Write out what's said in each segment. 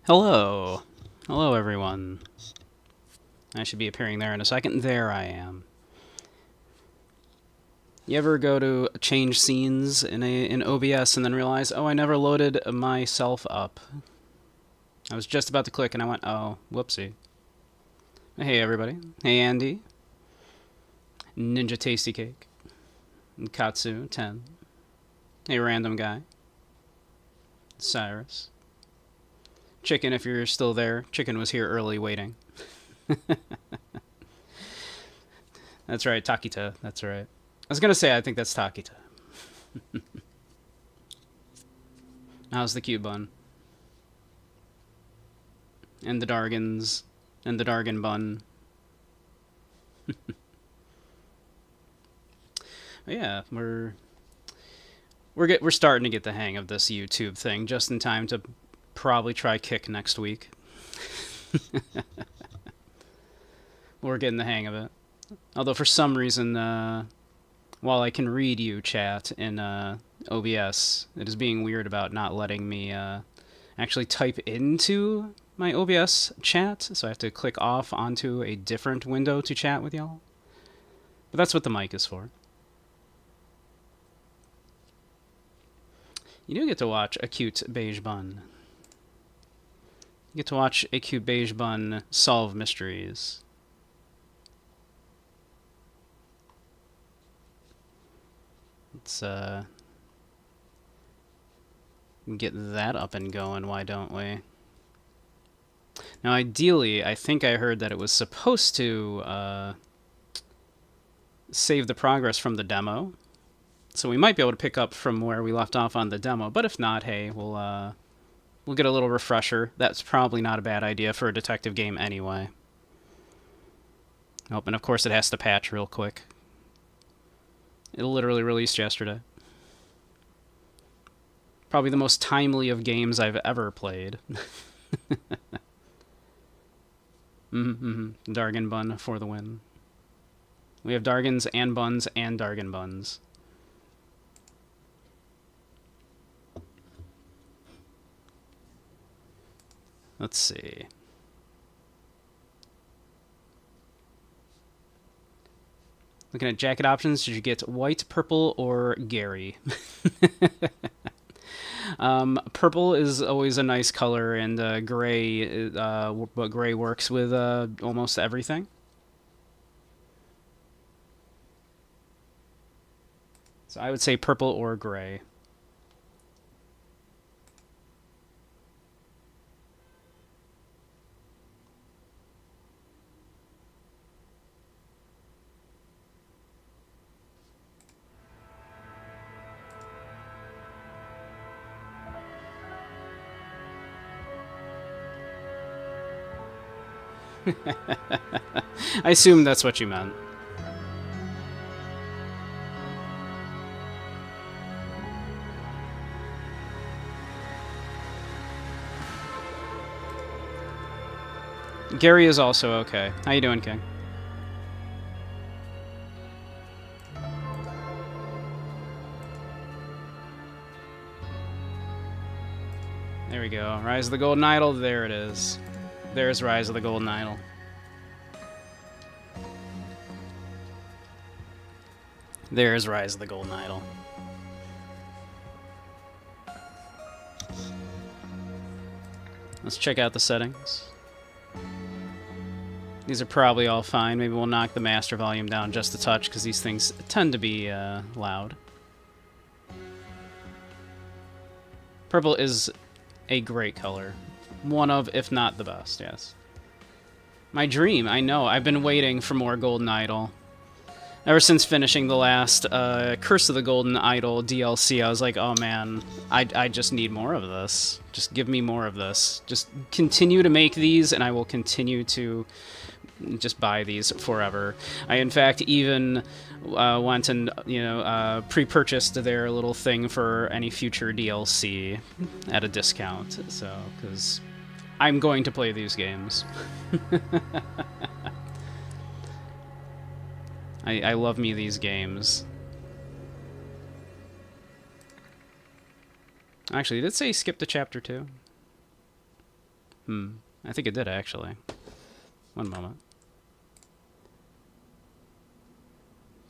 Hello. Hello, everyone. I should be appearing there in a second. There I am. You ever go to change scenes in OBS and then realize, oh, I never loaded myself up? I was just about to click and I went, oh, whoopsie. Hey, everybody. Hey, Andy. Ninja Tasty Cake. Katsu, 10. Hey, random guy. Cyrus. Chicken, if you're still there. Chicken was here early waiting. That's right, Takita. That's right. I was gonna say, I think that's Takita. How's the cute bun? And the Dargans. And the Dargan bun. Yeah, we're starting to get the hang of this YouTube thing, just in time to probably try Kick next week. We're getting the hang of it. Although for some reason, while I can read you chat in OBS, it is being weird about not letting me actually type into my OBS chat, so I have to click off onto a different window to chat with y'all. But that's what the mic is for. You do get to watch a cute beige bun. You get to watch a cute beige bun solve mysteries. Let's get that up and going, why don't we? Now, ideally, I think I heard that it was supposed to save the progress from the demo. So we might be able to pick up from where we left off on the demo, but if not, hey, we'll get a little refresher. That's probably not a bad idea for a detective game anyway. Oh, and of course it has to patch real quick. It literally released yesterday. Probably the most timely of games I've ever played. Dargan bun for the win. We have Dargans and buns and Dargan buns. Let's see. Looking at jacket options, did you get white, purple, or Gary? Purple is always a nice color, and gray, but gray works with almost everything. So I would say purple or gray. I assume that's what you meant. Gary is also okay. How you doing, King? There we go. Rise of the Golden Idol. There it is. There's Rise of the Golden Idol. There's Rise of the Golden Idol. Let's check out the settings. These are probably all fine. Maybe we'll knock the master volume down just a touch, because these things tend to be loud. Purple is a great color. One of, if not the best, yes. My dream, I know. I've been waiting for more Golden Idol. Ever since finishing the last Curse of the Golden Idol DLC, I was like, oh man, I just need more of this. Just give me more of this. Just continue to make these, and I will continue to just buy these forever. I, in fact, even went and, pre-purchased their little thing for any future DLC at a discount. So, because I'm going to play these games. I love me these games. Actually, did it say skip to chapter 2? I think it did, actually. One moment.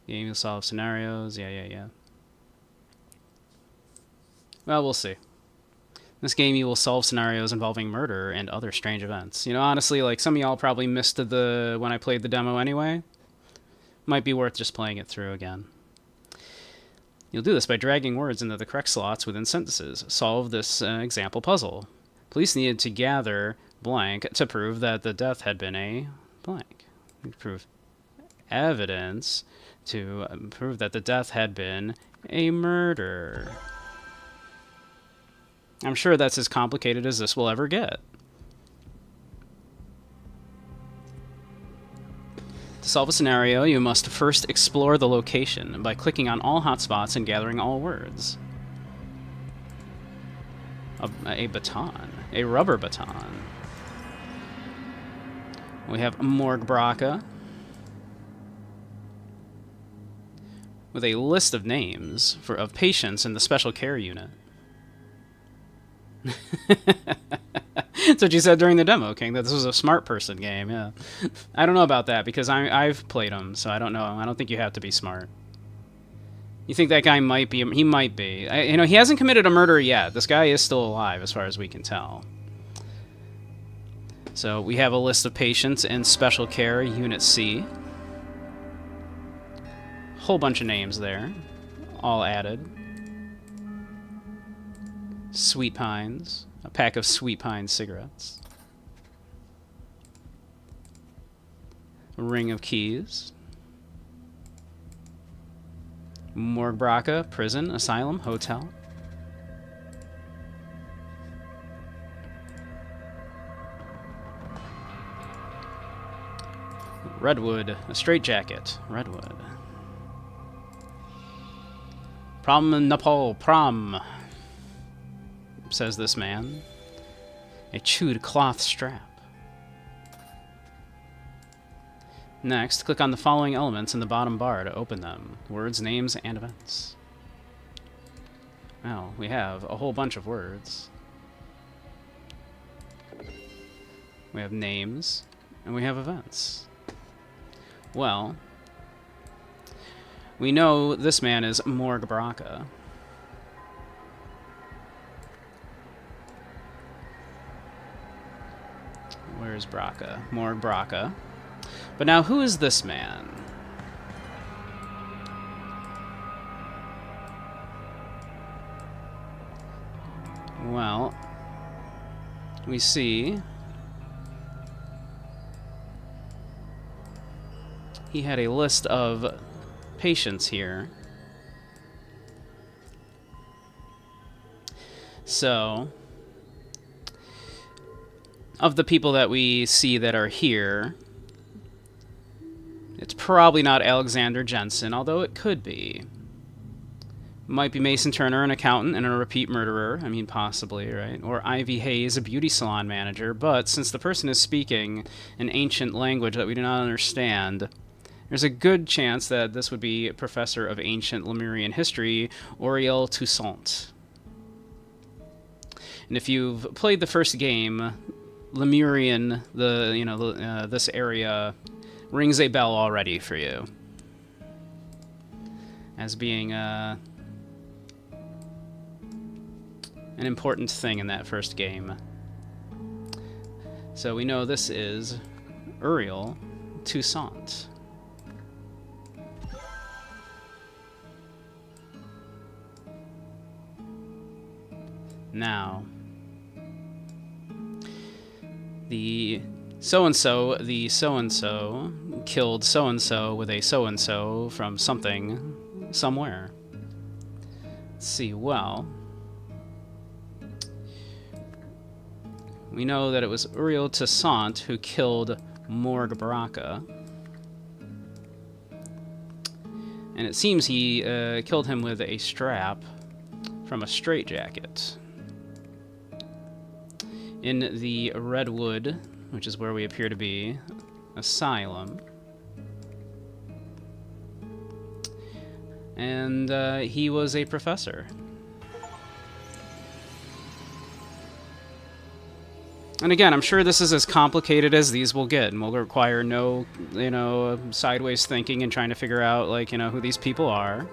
Game will solve scenarios. Yeah. Well, we'll see. This game, you will solve scenarios involving murder and other strange events. You know, honestly, like, some of y'all probably missed when I played the demo anyway. Might be worth just playing it through again. You'll do this by dragging words into the correct slots within sentences. Solve this example puzzle. Police needed to gather blank to prove that the death had been a blank. Prove evidence to prove that the death had been a murder. I'm sure that's as complicated as this will ever get. To solve a scenario, you must first explore the location by clicking on all hotspots and gathering all words. A baton. A rubber baton. We have Morgue Braca with a list of names of patients in the special care unit. That's what you said during the demo, King, that this was a smart person game, yeah. I don't know about that, because I've played them, so I don't know. I don't think you have to be smart. You think that guy might be? He might be. You know, he hasn't committed a murder yet. This guy is still alive, as far as we can tell. So we have a list of patients in Special Care Unit C. Whole bunch of names there, all added. Sweet Pines, a pack of Sweet Pine cigarettes. A ring of keys. Morgue Braca, prison, asylum, hotel. Redwood, a straitjacket. Redwood. Prom Nepal, prom, says this man. A chewed cloth strap. Next, click on the following elements in the bottom bar to open them. Words, names, and events. Well, we have a whole bunch of words. We have names, and we have events. Well, we know this man is Morgue Braca. Where's Braca? Morgue Braca. But now, who is this man? Well, we see he had a list of patients here. So, of the people that we see that are here, it's probably not Alexander Jensen, although it could be. Might be Mason Turner, an accountant and a repeat murderer. I mean, possibly, right? Or Ivy Hayes, a beauty salon manager. But since the person is speaking an ancient language that we do not understand, there's a good chance that this would be Professor of Ancient Lemurian History, Auriel Toussaint. And if you've played the first game, Lemurian, this area rings a bell already for you as being an important thing in that first game. So we know this is Auriel Toussaint. Now, the so-and-so killed so-and-so with a so-and-so from something, somewhere. Let's see, well, we know that it was Auriel Toussaint who killed Morgue Braca. And it seems he killed him with a strap from a straitjacket. In the Redwood, which is where we appear to be, asylum. And he was a professor. And again, I'm sure this is as complicated as these will get, and will require no, sideways thinking and trying to figure out, like, who these people are.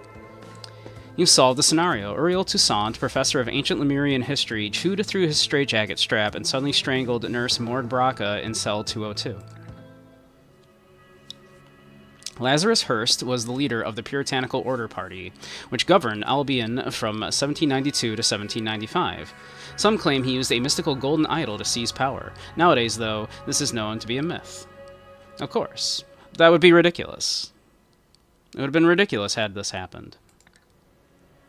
You solved the scenario. Uriel Toussaint, professor of ancient Lemurian history, chewed through his straitjacket strap and suddenly strangled nurse Morg Braca in cell 202. Lazarus Hurst was the leader of the Puritanical Order Party, which governed Albion from 1792 to 1795. Some claim he used a mystical golden idol to seize power. Nowadays, though, this is known to be a myth. Of course. That would be ridiculous. It would have been ridiculous had this happened.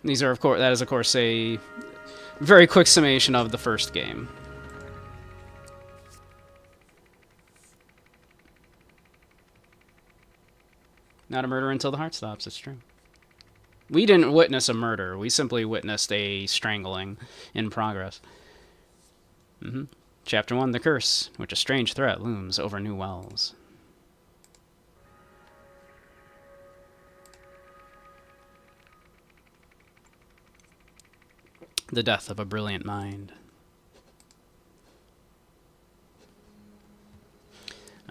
These are, that is, of course, a very quick summation of the first game. Not a murder until the heart stops, it's true. We didn't witness a murder. We simply witnessed a strangling in progress. Chapter 1, The Curse, which a strange threat looms over New Wells. The death of a brilliant mind.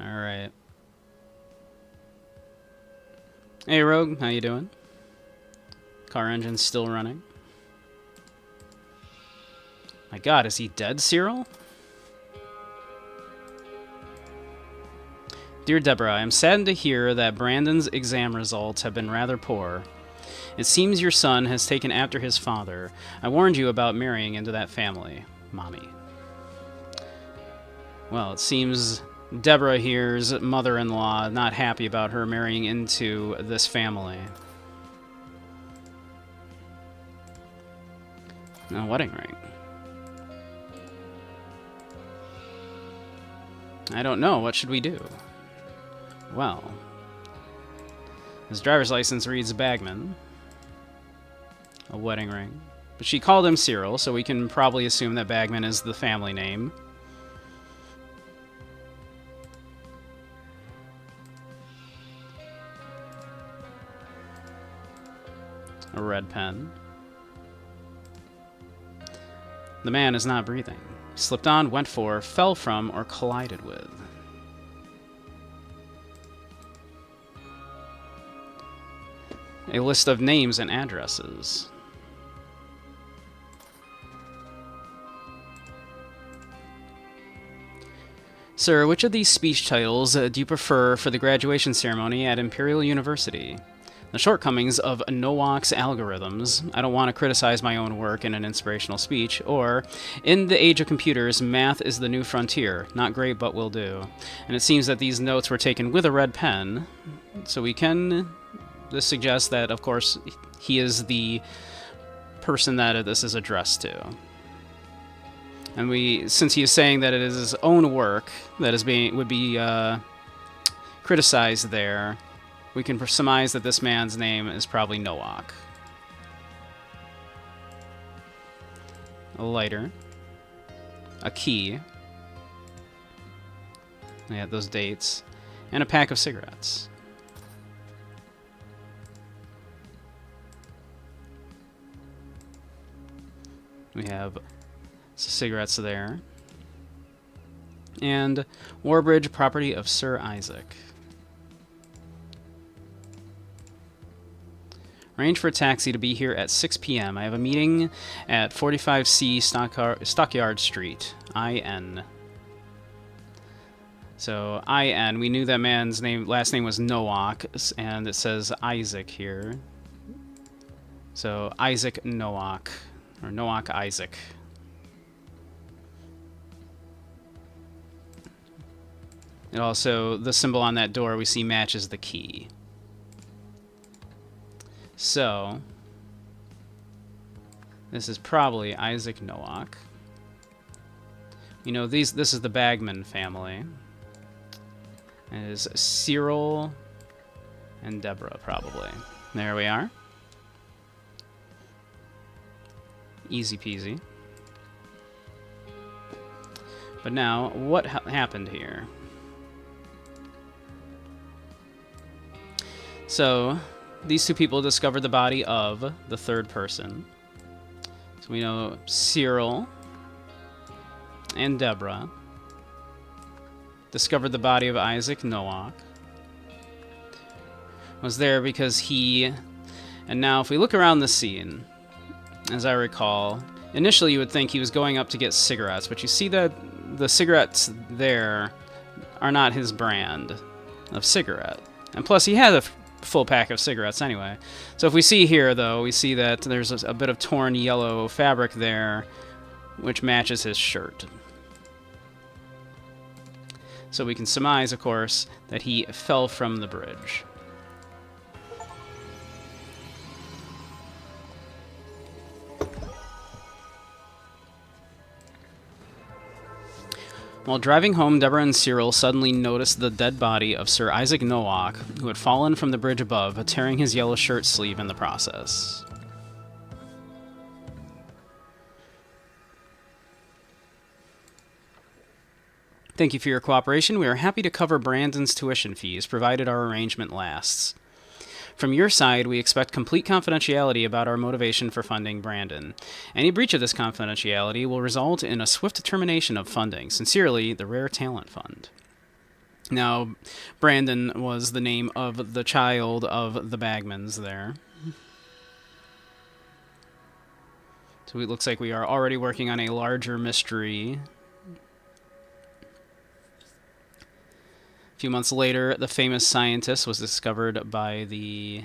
Alright. Hey, Rogue, how you doing? Car engine's still running. My god, is he dead, Cyril? Dear Deborah, I am saddened to hear that Brandon's exam results have been rather poor. It seems your son has taken after his father. I warned you about marrying into that family. Mommy. Well, it seems Deborah here's mother-in-law not happy about her marrying into this family. A wedding ring. I don't know. What should we do? Well, his driver's license reads Bagman. A wedding ring. But she called him Cyril, so we can probably assume that Bagman is the family name. A red pen. The man is not breathing. He slipped on, went for, fell from, or collided with. A list of names and addresses. Sir, which of these speech titles do you prefer for the graduation ceremony at Imperial University? The shortcomings of Nowak's algorithms, I don't want to criticize my own work in an inspirational speech, or, in the age of computers, math is the new frontier, not great but will do. And it seems that these notes were taken with a red pen, so we can... This suggests that, of course, he is the person that this is addressed to. And since he is saying that it is his own work that would be criticized there, we can surmise that this man's name is probably Nowak. A lighter. A key. Yeah, those dates. And a pack of cigarettes. We have cigarettes there. And Warbridge, property of Sir Isaac. Arrange for a taxi to be here at 6 p.m. I have a meeting at 45C Stockyard Street. IN. So, IN. We knew that man's last name was Nowak, and it says Isaac here. So, Isaac Nowak. Or Nowak Isaac. And also, the symbol on that door we see matches the key. So, this is probably Isaac Nowak. You know, this is the Bagman family. It is Cyril and Deborah, probably. There we are. Easy peasy. But now, what happened here? So, these two people discovered the body of the third person. So we know Cyril and Deborah. discovered the body of Isaac Nowak. Was there because he... And now, if we look around the scene, as I recall, initially you would think he was going up to get cigarettes, but you see that the cigarettes there are not his brand of cigarette. And plus, he had a full pack of cigarettes anyway. So if we see here, though, we see that there's a bit of torn yellow fabric there, which matches his shirt. So we can surmise, of course, that he fell from the bridge. While driving home, Deborah and Cyril suddenly noticed the dead body of Sir Isaac Nowak, who had fallen from the bridge above, tearing his yellow shirt sleeve in the process. Thank you for your cooperation. We are happy to cover Brandon's tuition fees, provided our arrangement lasts. From your side, we expect complete confidentiality about our motivation for funding Brandon. Any breach of this confidentiality will result in a swift termination of funding. Sincerely, the Rare Talent Fund. Now, Brandon was the name of the child of the Bagmans there. So it looks like we are already working on a larger mystery. A few months later, the famous scientist was discovered by the...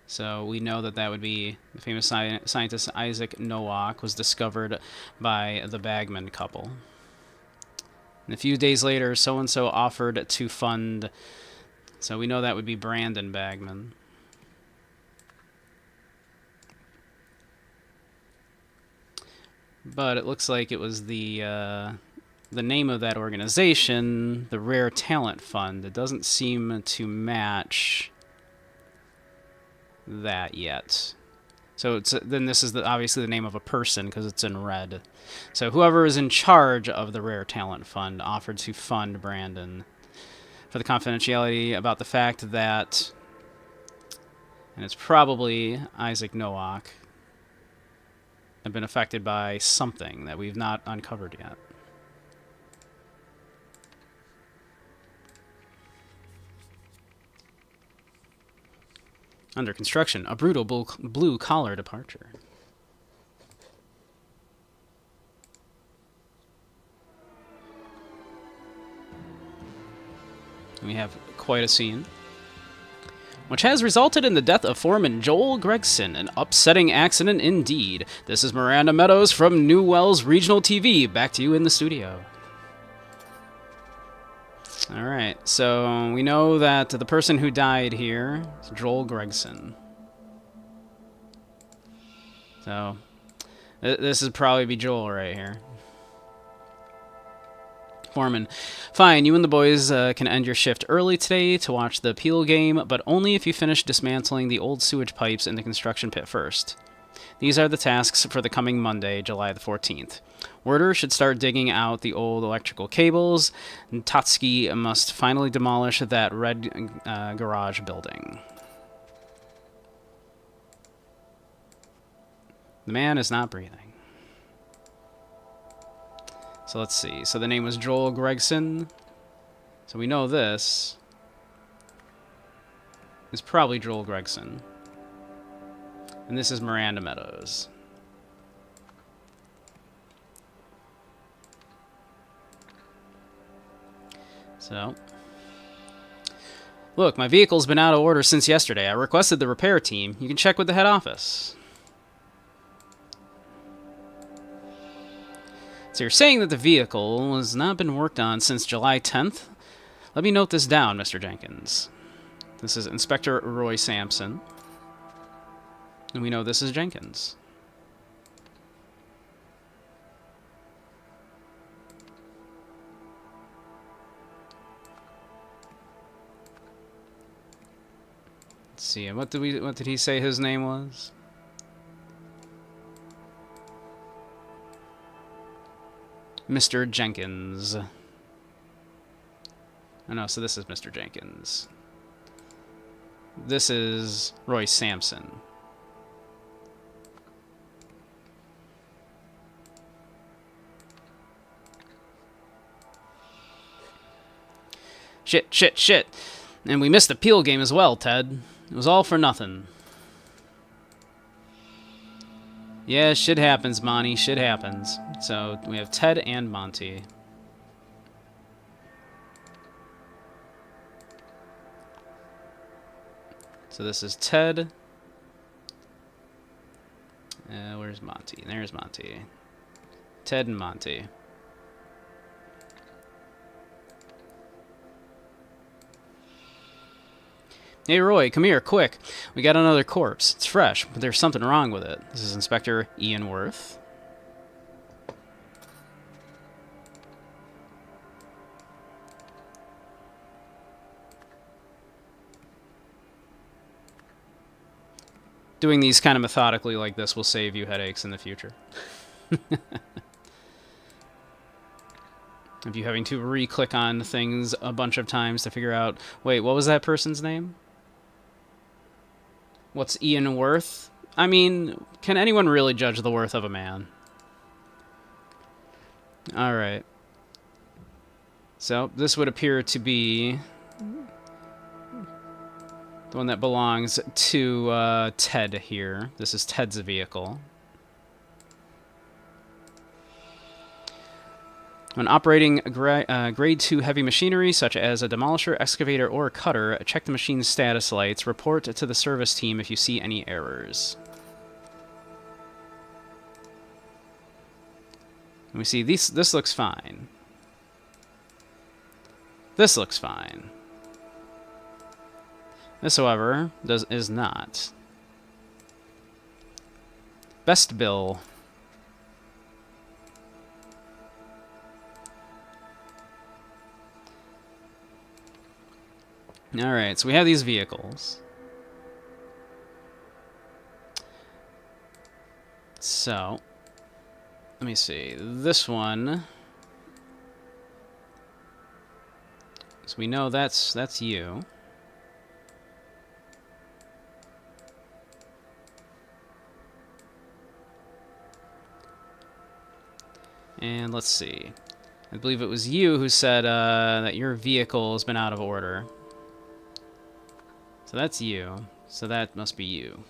So we know that that would be the famous scientist Isaac Nowak was discovered by the Bagman couple. And a few days later, so-and-so offered to fund... So we know that would be Brandon Bagman. But it looks like it was the name of that organization, the Rare Talent Fund. It doesn't seem to match that yet. So then this is obviously the name of a person because it's in red. So whoever is in charge of the Rare Talent Fund offered to fund Brandon for the confidentiality about the fact that, and it's probably Isaac Nowak, had been affected by something that we've not uncovered yet. Under construction, a brutal blue-collar departure. We have quite a scene, which has resulted in the death of foreman Joel Gregson, an upsetting accident indeed. This is Miranda Meadows from New Wells Regional TV. Back to you in the studio. Alright, so we know that the person who died here is Joel Gregson. So, this would probably be Joel right here. Foreman, fine, you and the boys can end your shift early today to watch the Peel game, but only if you finish dismantling the old sewage pipes in the construction pit first. These are the tasks for the coming Monday, July the 14th. Werder should start digging out the old electrical cables, and Totsky must finally demolish that red garage building. The man is not breathing. So let's see. So the name was Joel Gregson. So we know this is probably Joel Gregson. And this is Miranda Meadows. So, look, my vehicle's been out of order since yesterday. I requested the repair team. You can check with the head office. So you're saying that the vehicle has not been worked on since July 10th? Let me note this down, Mr. Jenkins. This is Inspector Roy Sampson. And we know this is Jenkins. Let's see. What did he say his name was? Mr. Jenkins. Oh no, so this is Mr. Jenkins. This is Roy Sampson. Shit, shit, shit. And we missed the Peel game as well, Ted. It was all for nothing. Yeah, shit happens, Monty. Shit happens. So we have Ted and Monty. So this is Ted. Where's Monty? There's Monty. Ted and Monty. Hey, Roy, come here, quick. We got another corpse. It's fresh, but there's something wrong with it. This is Inspector Ian Worth. Doing these kind of methodically like this will save you headaches in the future. Of you having to re-click on things a bunch of times to figure out, wait, what was that person's name? What's Ian Worth? I mean, can anyone really judge the worth of a man? Alright. So, this would appear to be the one that belongs to Ted here. This is Ted's vehicle. When operating grade 2 heavy machinery, such as a demolisher, excavator, or cutter, check the machine's status lights. Report to the service team if you see any errors. And we see this looks fine. This looks fine. This, however, is not. Best bill. Alright, so we have these vehicles. So, let me see. This one. So we know that's you. And let's see. I believe it was you who said that your vehicle has been out of order. So that's you. So that must be you.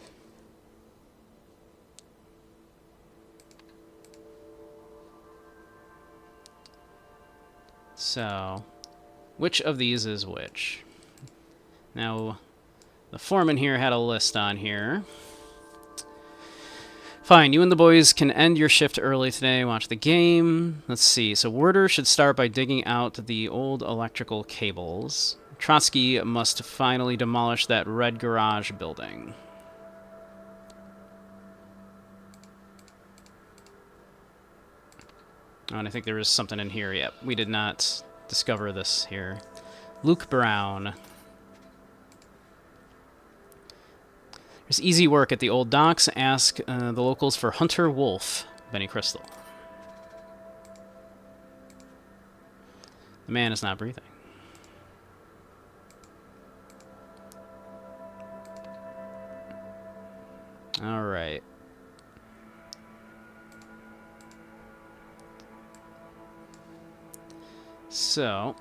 So, which of these is which? Now, the foreman here had a list on here. Fine, you and the boys can end your shift early today, watch the game. Let's see, so Werder should start by digging out the old electrical cables. Trotsky must finally demolish that red garage building. Oh, and I think there is something in here. Yep, we did not discover this here. Luke Brown. There's easy work at the old docks. Ask the locals for Hunter Wolf, Benny Crystal. The man is not breathing. All right. So,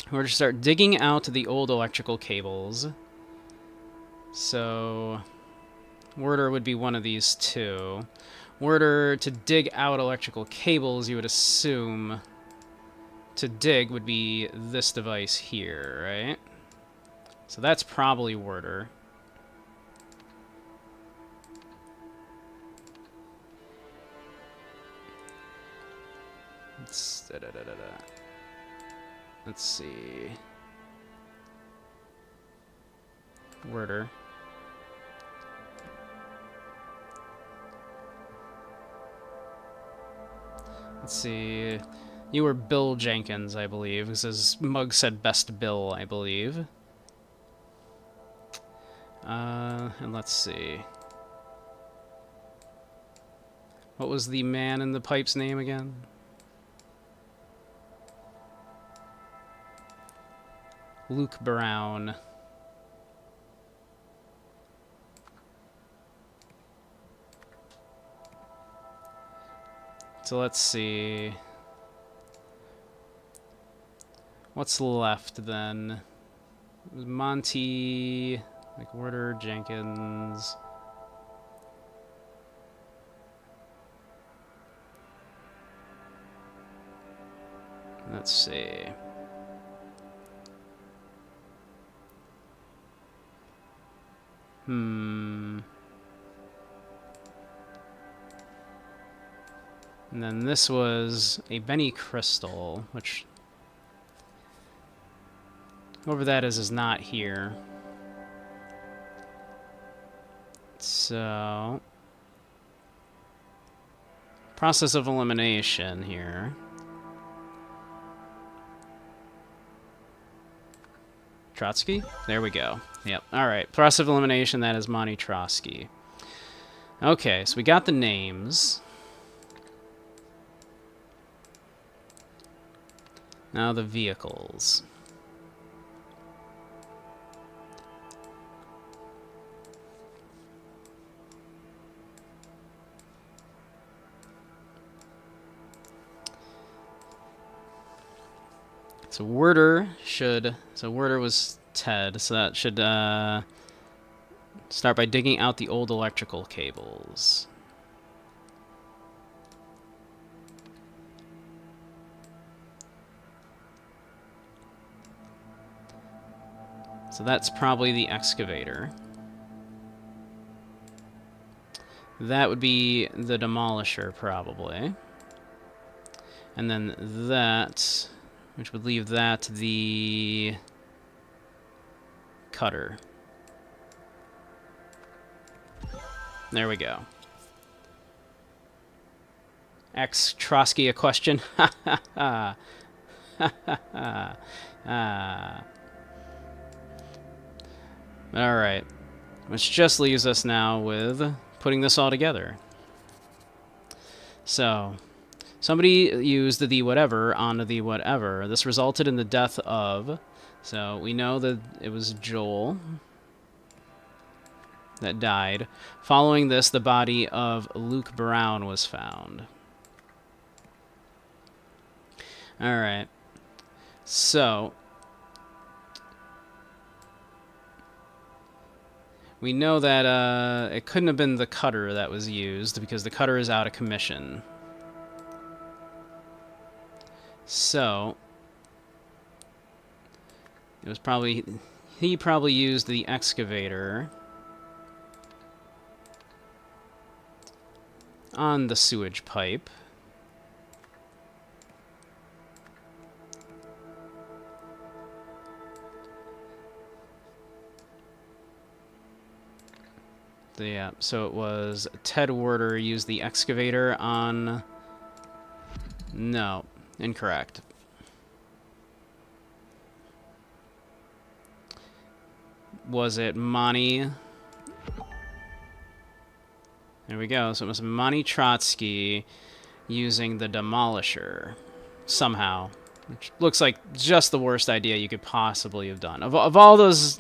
we're going to start digging out the old electrical cables. So, Werder would be one of these two. Werder, to dig out electrical cables, you would assume to dig would be this device here, right? So that's probably Werder. Let's see. Werder. Let's see. You were Bill Jenkins, I believe. This is Mug said best Bill, I believe. And let's see. What was the man in the pipe's name again? Luke Brown. So let's see. What's left then? Monty, McWhorter, Jenkins. Let's see. And then this was a Benny Crystal, which whoever that is not here. So, process of elimination here. Trotsky? There we go. Yep. Alright. Process of elimination, that is Monty Trotsky. Okay, so we got the names. Now the vehicles. So Werder should... So Werder was Ted, so that should start by digging out the old electrical cables. So that's probably the excavator. That would be the demolisher, probably. And then that... which would leave that the cutter. There we go. X Trotsky a question? Ha ha ha. Ha ha ha. Alright. Which just leaves us now with putting this all together. So... somebody used the whatever onto the whatever. This resulted in the death of... so we know that it was Joel that died. Following this, the body of Luke Brown was found. Alright. So... we know that it couldn't have been the cutter that was used, because the cutter is out of commission. So, it was probably... he probably used the excavator on the sewage pipe. Yeah, so it was Ted Werder used the excavator on... no, incorrect. Was it Monty? There we go. So it was Monty Trotsky using the demolisher somehow, which looks like just the worst idea you could possibly have done. Of all those...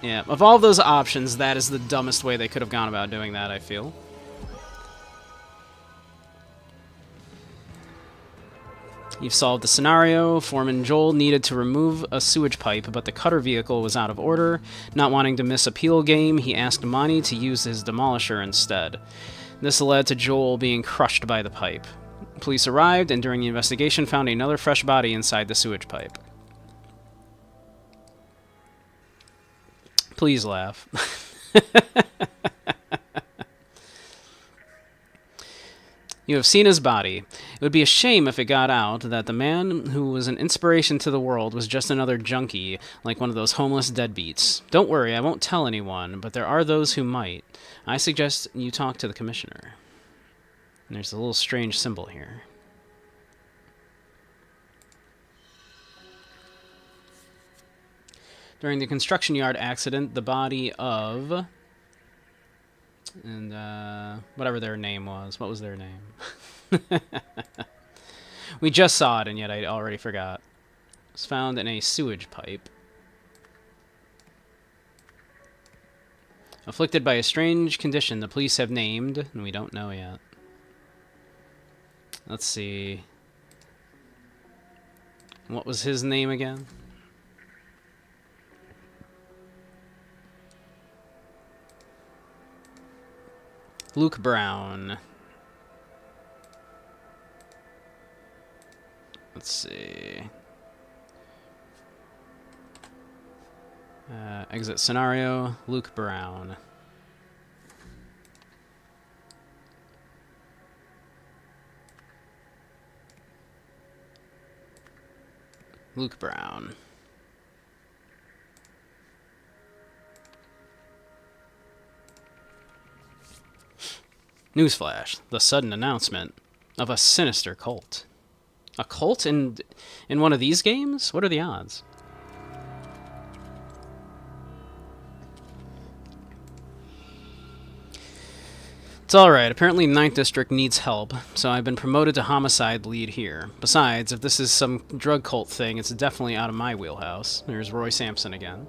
yeah, of all those options, that is the dumbest way they could have gone about doing that, I feel. You've solved the scenario. Foreman Joel needed to remove a sewage pipe, but the cutter vehicle was out of order. Not wanting to miss a peel game, he asked Monty to use his demolisher instead. This led to Joel being crushed by the pipe. Police arrived, and during the investigation found another fresh body inside the sewage pipe. Please laugh. You have seen his body. It would be a shame if it got out that the man who was an inspiration to the world was just another junkie, like one of those homeless deadbeats. Don't worry, I won't tell anyone, but there are those who might. I suggest you talk to the commissioner. And there's a little strange symbol here. During the construction yard accident, the body of... and, whatever their name was. What was their name? We just saw it, and yet I already forgot. It was found in a sewage pipe. Afflicted by a strange condition the police have named, and we don't know yet. Let's see. What was his name again? Luke Brown. Let's see. Exit scenario, Luke Brown. Luke Brown. Newsflash, the sudden announcement of a sinister cult. A cult in one of these games? What are the odds? It's alright, apparently 9th District needs help, so I've been promoted to homicide lead here. Besides, if this is some drug cult thing, it's definitely out of my wheelhouse. There's Roy Sampson again.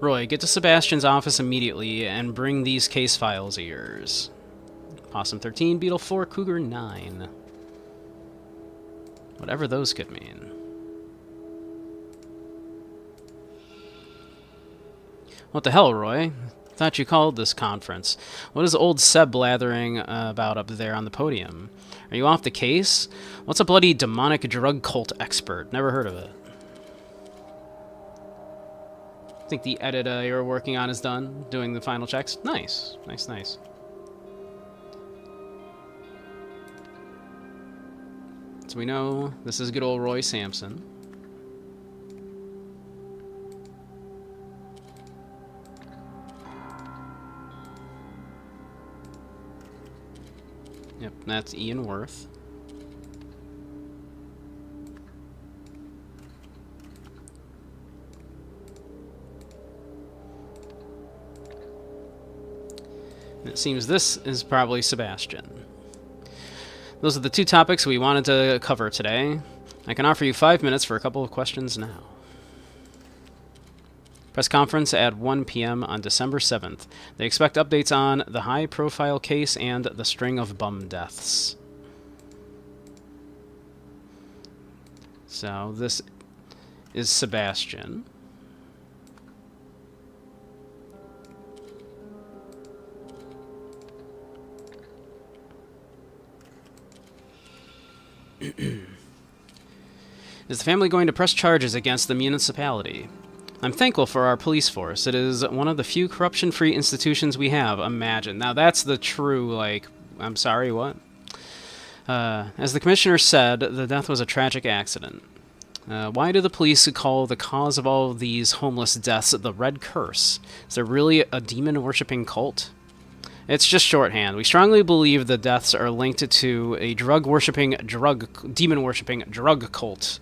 Roy, get to Sebastian's office immediately and bring these case files of yours. Possum 13, Beetle 4, Cougar 9. Whatever those could mean. What the hell, Roy? Thought you called this conference. What is old Seb blathering about up there on the podium? Are you off the case? What's a bloody demonic drug cult expert? Never heard of it. I think the edit you're working on is done, doing the final checks. Nice. Nice, nice. So we know this is good old Roy Sampson. Yep, that's Ian Worth. And it seems this is probably Sebastian. Those are the two topics we wanted to cover today. I can offer you 5 minutes for a couple of questions now. Press conference at 1 p.m. on December 7th. They expect updates on the high-profile case and the string of bum deaths. So this is Sebastian. Is the family going to press charges against the municipality? I'm thankful for our police force. It is one of the few corruption-free institutions we have. Imagine. Now that's the true, like, I'm sorry, what? As the commissioner said, the death was a tragic accident. Why do the police call the cause of all these homeless deaths the Red Curse? Is there really a demon-worshipping cult? It's just shorthand. We strongly believe the deaths are linked to a demon-worshipping drug cult,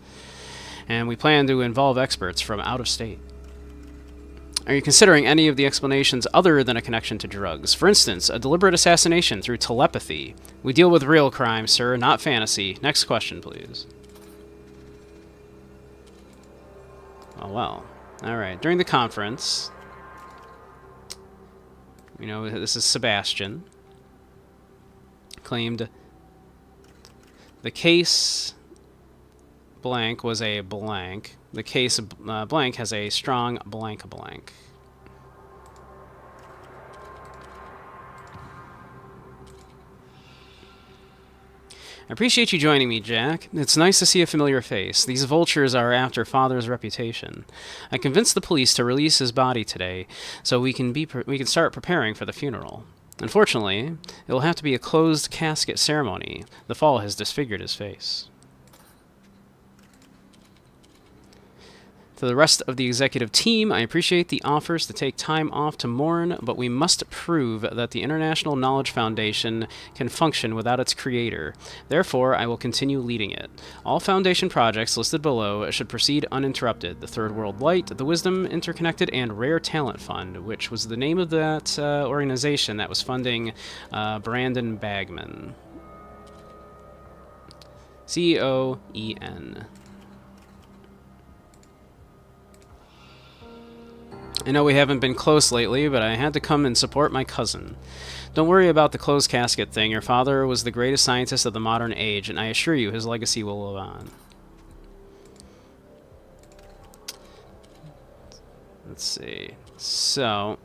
and we plan to involve experts from out of state. Are you considering any of the explanations other than a connection to drugs? For instance, a deliberate assassination through telepathy. We deal with real crime, sir, not fantasy. Next question, please. Oh, well. Alright, during the conference, we know this is Sebastian. Claimed the case blank was a blank. The case blank has a strong blank blank. I appreciate you joining me, Jack. It's nice to see a familiar face. These vultures are after Father's reputation. I convinced the police to release his body today, so we can start preparing for the funeral. Unfortunately, it will have to be a closed casket ceremony. The fall has disfigured his face. To the rest of the executive team, I appreciate the offers to take time off to mourn, but we must prove that the International Knowledge Foundation can function without its creator. Therefore, I will continue leading it. All Foundation projects listed below should proceed uninterrupted. The Third World Light, the Wisdom Interconnected, and Rare Talent Fund, which was the name of that organization that was funding Brandon Bagman. C-O-E-N. I know we haven't been close lately, but I had to come and support my cousin. Don't worry about the closed casket thing. Your father was the greatest scientist of the modern age, and I assure you his legacy will live on. Let's see. So,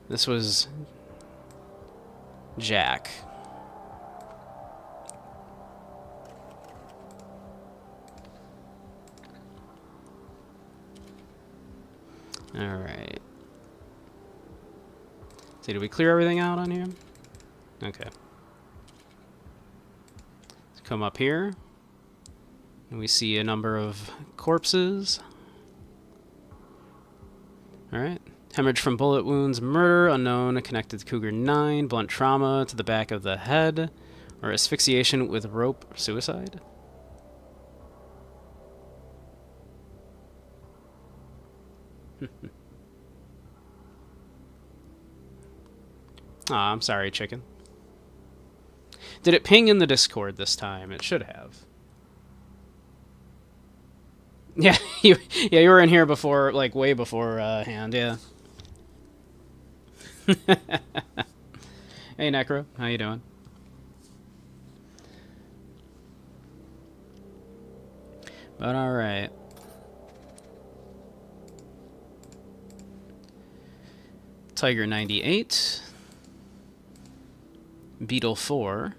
this was Jack. Alright. So did we clear everything out on here? Okay. Let's come up here. And we see a number of corpses. Alright. Hemorrhage from bullet wounds, murder, unknown, connected to Cougar 9, blunt trauma to the back of the head, or asphyxiation with rope, suicide. Aw, I'm sorry, chicken. Did it ping in the Discord this time? It should have. Yeah, you were in here before, like, way before hand, yeah. Hey, Necro. How you doing? But alright. Tiger 98. Beetle 4.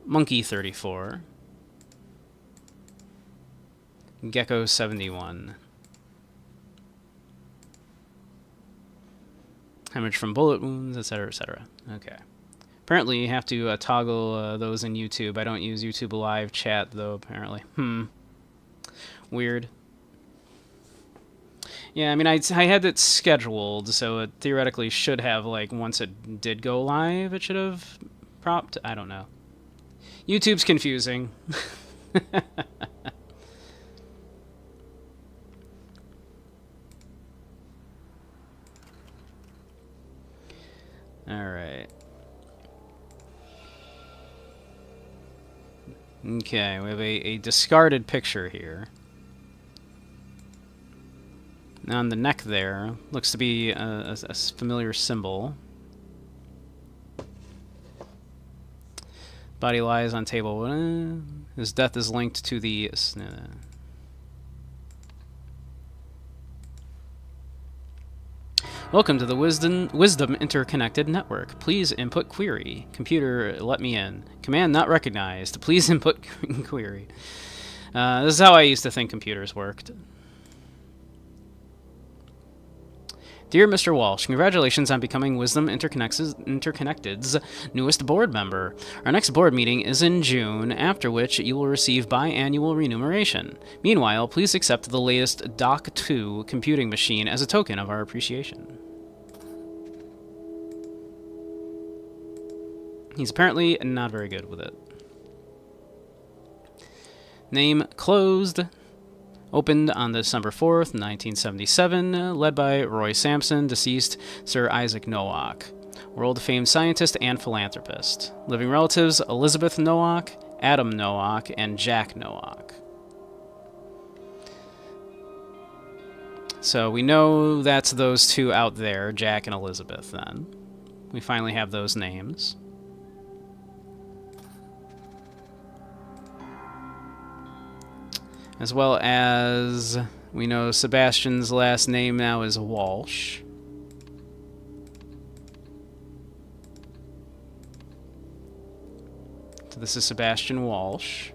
Monkey 34. Gecko 71. Hemorrhage from bullet wounds, etc., etc. Okay. Apparently you have to toggle those in YouTube. I don't use YouTube Live chat, though, apparently. Weird. Yeah, I mean, I had it scheduled, so it theoretically should have, like, once it did go live, it should have propped. I don't know. YouTube's confusing. Alright. Okay, we have a discarded picture here. On the neck there, looks to be a familiar symbol. Body lies on table. His death is linked to the... Welcome to the Wisdom Interconnected Network. Please input query. Computer, let me in. Command not recognized. Please input query. This is how I used to think computers worked. Dear Mr. Walsh, congratulations on becoming Wisdom Interconnected's newest board member. Our next board meeting is in June, after which you will receive biannual remuneration. Meanwhile, please accept the latest Dock 2 computing machine as a token of our appreciation. He's apparently not very good with it. Name closed. Opened on December 4th, 1977, led by Roy Sampson, deceased Sir Isaac Nowak, world-famed scientist and philanthropist. Living relatives, Elizabeth Nowak, Adam Nowak, and Jack Nowak. So we know that's those two out there, Jack and Elizabeth, then. We finally have those names. As well as, we know Sebastian's last name now is Walsh. So this is Sebastian Walsh.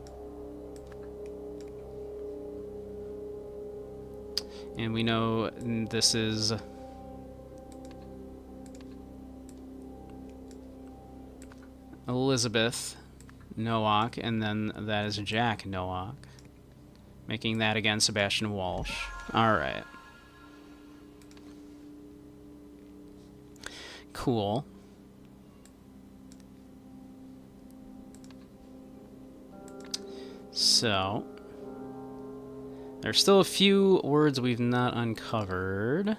And we know this is Elizabeth Nowak, and then that is Jack Nowak. Making that again Sebastian Walsh. Alright. Cool. So, there's still a few words we've not uncovered.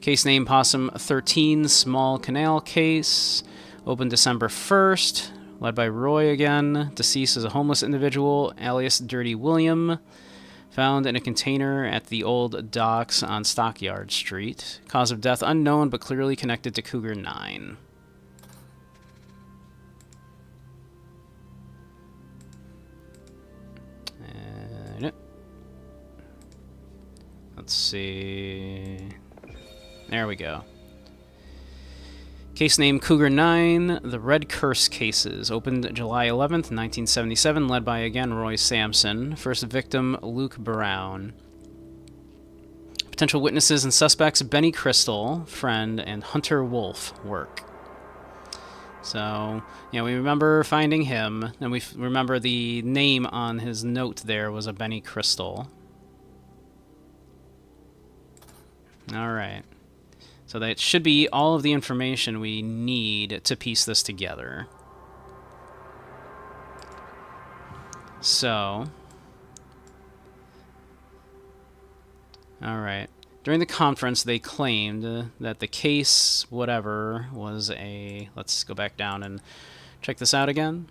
Case name Possum 13, small canal case. Opened December 1st. led by Roy again. Deceased is a homeless individual, alias Dirty William, found in a container at the old docks on Stockyard Street. Cause of death unknown, but clearly connected to Cougar 9. Let's see. There we go. Case name Cougar 9, the Red Curse cases. Opened July 11th, 1977, led by, again, Roy Sampson. First victim, Luke Brown. Potential witnesses and suspects, Benny Crystal, friend, and Hunter Wolf, work. So, yeah, we remember finding him, and we remember the name on his note there was a Benny Crystal. Alright. So that should be all of the information we need to piece this together. So... Alright. During the conference, they claimed that the case, whatever, was a... Let's go back down and check this out again.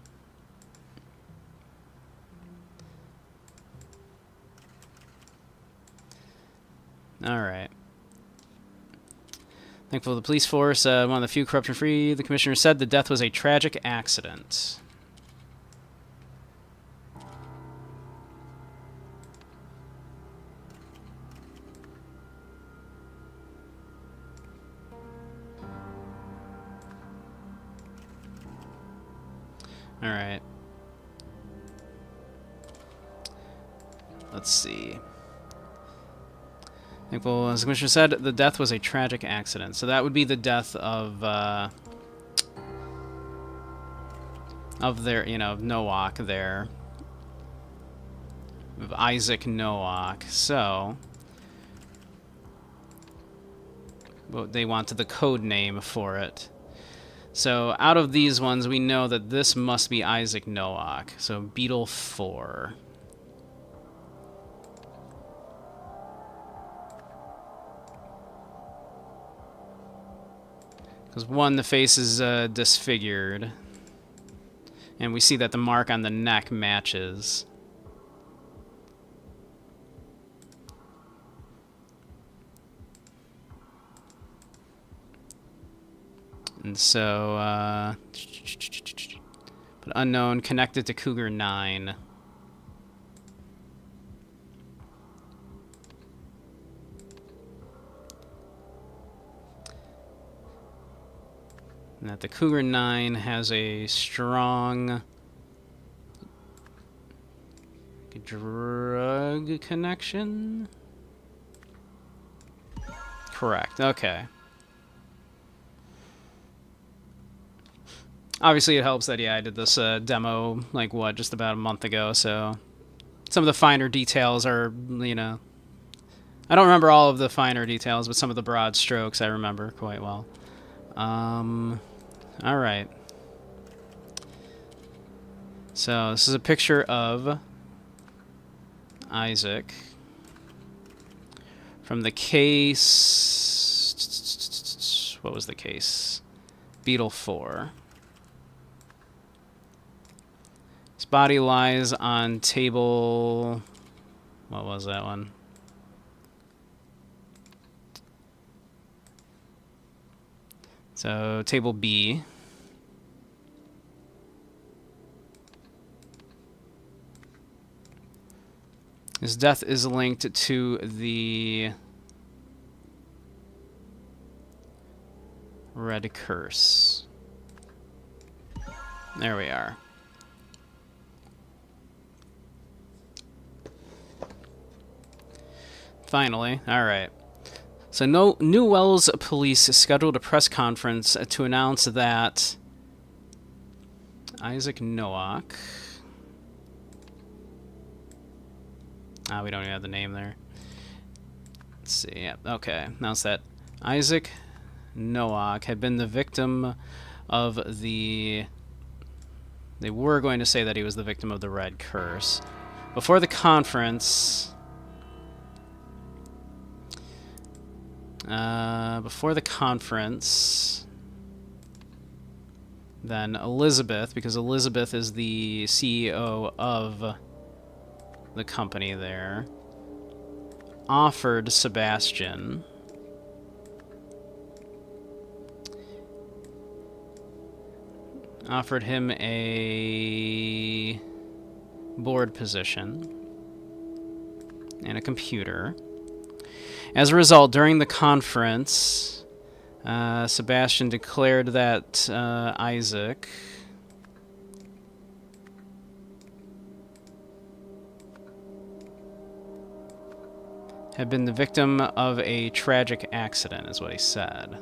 Alright. Thankful to the police force, one of the few corruption-free, the commissioner said the death was a tragic accident. Alright. Let's see. Thankful, as the commissioner said, the death was a tragic accident. So that would be the death of their, you know, Nowak there. Of Isaac Nowak. So... Well, they wanted the code name for it. So, out of these ones, we know that this must be Isaac Nowak. So, Beetle 4. Because, one, the face is disfigured. And we see that the mark on the neck matches. And so, but unknown, connected to Cougar 9. And that the Cougar 9 has a strong drug connection? Correct, okay. Obviously, it helps that, yeah, I did this demo, like, what, just about a month ago, so some of the finer details are, you know... I don't remember all of the finer details, but some of the broad strokes I remember quite well. Alright. So, this is a picture of Isaac from the case... What was the case? Beetle 4. His body lies on table... What was that one? So, table B. His death is linked to the Red Curse. There we are. Finally, alright. So New Wells Police scheduled a press conference to announce that Isaac Nowak... we don't even have the name there. Let's see, yeah, okay. Announced that Isaac Nowak had been the victim of the... They were going to say that he was the victim of the Red Curse. Before the conference... then Elizabeth, because Elizabeth is the CEO of the company there, offered Sebastian him a board position and a computer. As a result, during the conference, Sebastian declared that Isaac had been the victim of a tragic accident, is what he said.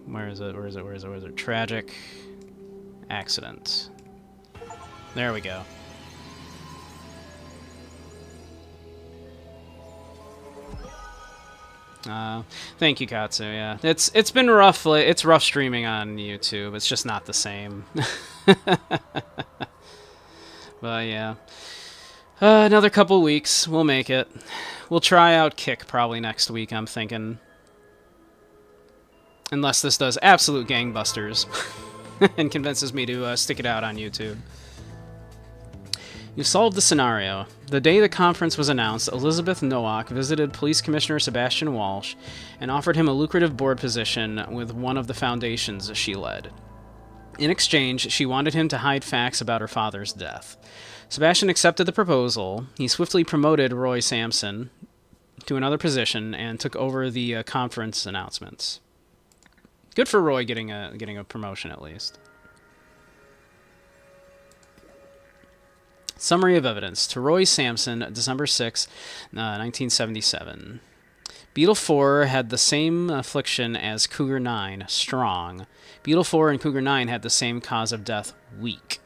Where is it? Tragic accident. There we go. Thank you, Katsu. Yeah, it's been rough. It's rough streaming on YouTube. It's just not the same. But yeah, another couple weeks, we'll make it. We'll try out Kick probably next week, I'm thinking. Unless this does absolute gangbusters and convinces me to stick it out on YouTube. You solved the scenario. The day the conference was announced, Elizabeth Nowak visited Police Commissioner Sebastian Walsh and offered him a lucrative board position with one of the foundations she led. In exchange, she wanted him to hide facts about her father's death. Sebastian accepted the proposal. He swiftly promoted Roy Sampson to another position and took over the conference announcements. Good for Roy getting a promotion at least. Summary of evidence. To Roy Sampson, December 6, 1977. Beetle 4 had the same affliction as Cougar 9, strong. Beetle 4 and Cougar 9 had the same cause of death, weak.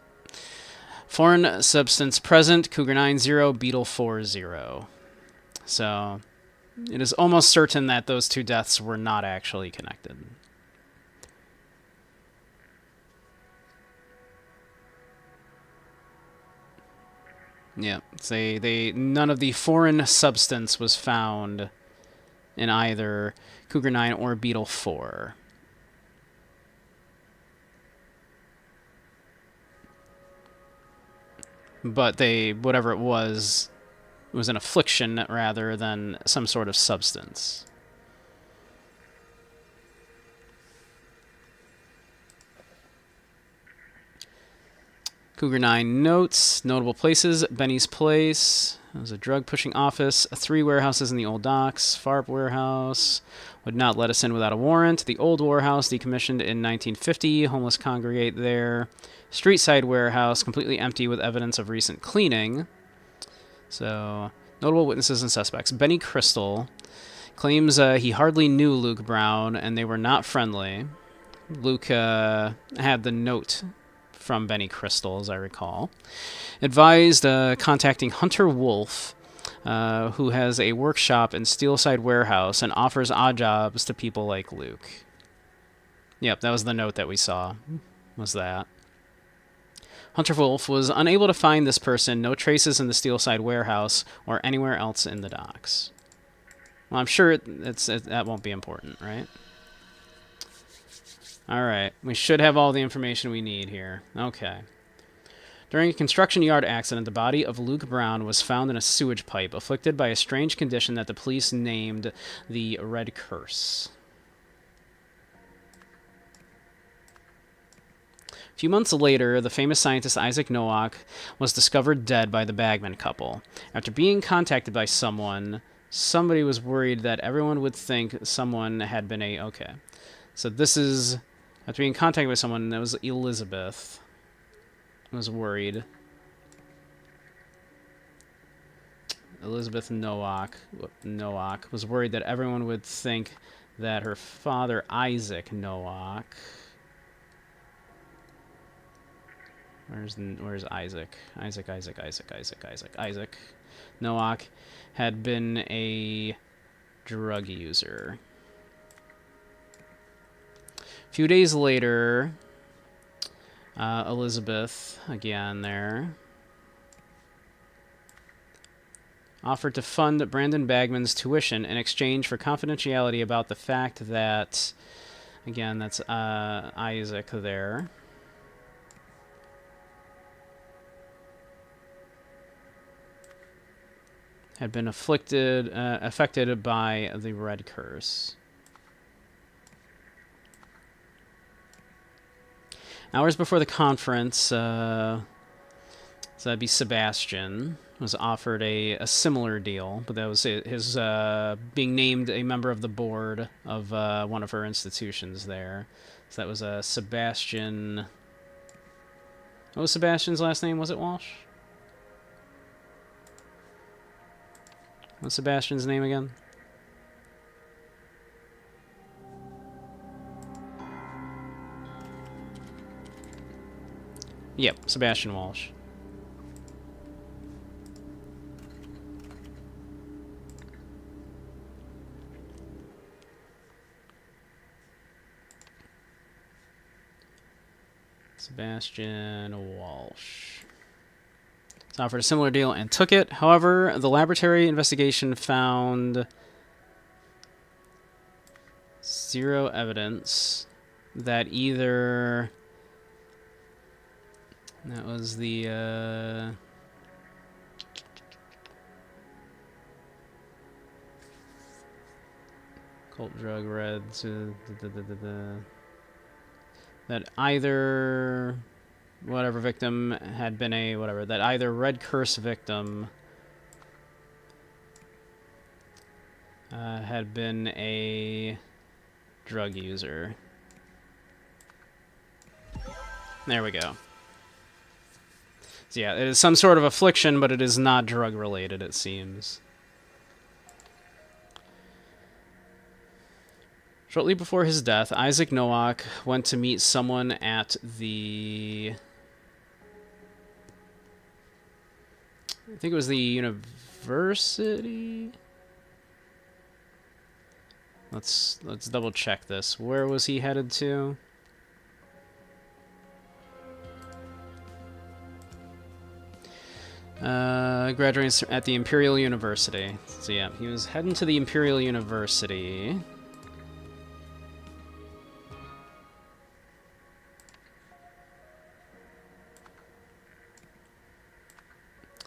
Foreign substance present, Cougar 9 0, Beetle 4 0. So, it is almost certain that those two deaths were not actually connected. Yeah, none of the foreign substance was found in either Cougar 9 or Beetle 4. But whatever it was an affliction rather than some sort of substance. Cougar 9 notes, notable places, Benny's Place, it was a drug-pushing office, 3 warehouses in the old docks, FARP warehouse, would not let us in without a warrant, the old warehouse decommissioned in 1950, homeless congregate there, street-side warehouse, completely empty with evidence of recent cleaning. So, notable witnesses and suspects. Benny Crystal claims he hardly knew Luke Brown, and they were not friendly. Luke had the note from Benny Crystal, as I recall. Advised contacting Hunter Wolf, who has a workshop in Steelside Warehouse and offers odd jobs to people like Luke. Yep, that was the note that we saw, was that. Hunter Wolf was unable to find this person, no traces in the Steelside Warehouse or anywhere else in the docks. Well, I'm sure that won't be important, right? Alright, we should have all the information we need here. Okay. During a construction yard accident, the body of Luke Brown was found in a sewage pipe, afflicted by a strange condition that the police named the Red Curse. A few months later, the famous scientist Isaac Nowak was discovered dead by the Bagman couple. After being contacted by somebody was worried that everyone would think someone had been okay. So this is... After being contacted by someone, that was Elizabeth, was worried. Elizabeth Nowak was worried that everyone would think that her father, Isaac Nowak... Where's Isaac? Isaac Nowak had been a drug user. A few days later, Elizabeth, again there. offered to fund Brandon Bagman's tuition in exchange for confidentiality about the fact that, again, that's Isaac there, had been affected by the Red Curse. Hours before the conference, so that'd be Sebastian, was offered a similar deal, but that was his being named a member of the board of one of her institutions there. So that was Sebastian. What was Sebastian's last name? Was it Walsh? What's Sebastian's name again? Yep, Sebastian Walsh. Sebastian Walsh. It's offered a similar deal and took it. However, the laboratory investigation found zero evidence that either... That was the... Cult drug reds... that either... whatever victim had been a... whatever. That either Red Curse victim... had been a drug user. There we go. So yeah, it is some sort of affliction, but it is not drug-related, it seems. Shortly before his death, Isaac Nowak went to meet someone at the... I think it was the university? Let's double check this. Where was he headed to? Graduating at the Imperial University. So yeah, he was heading to the Imperial University.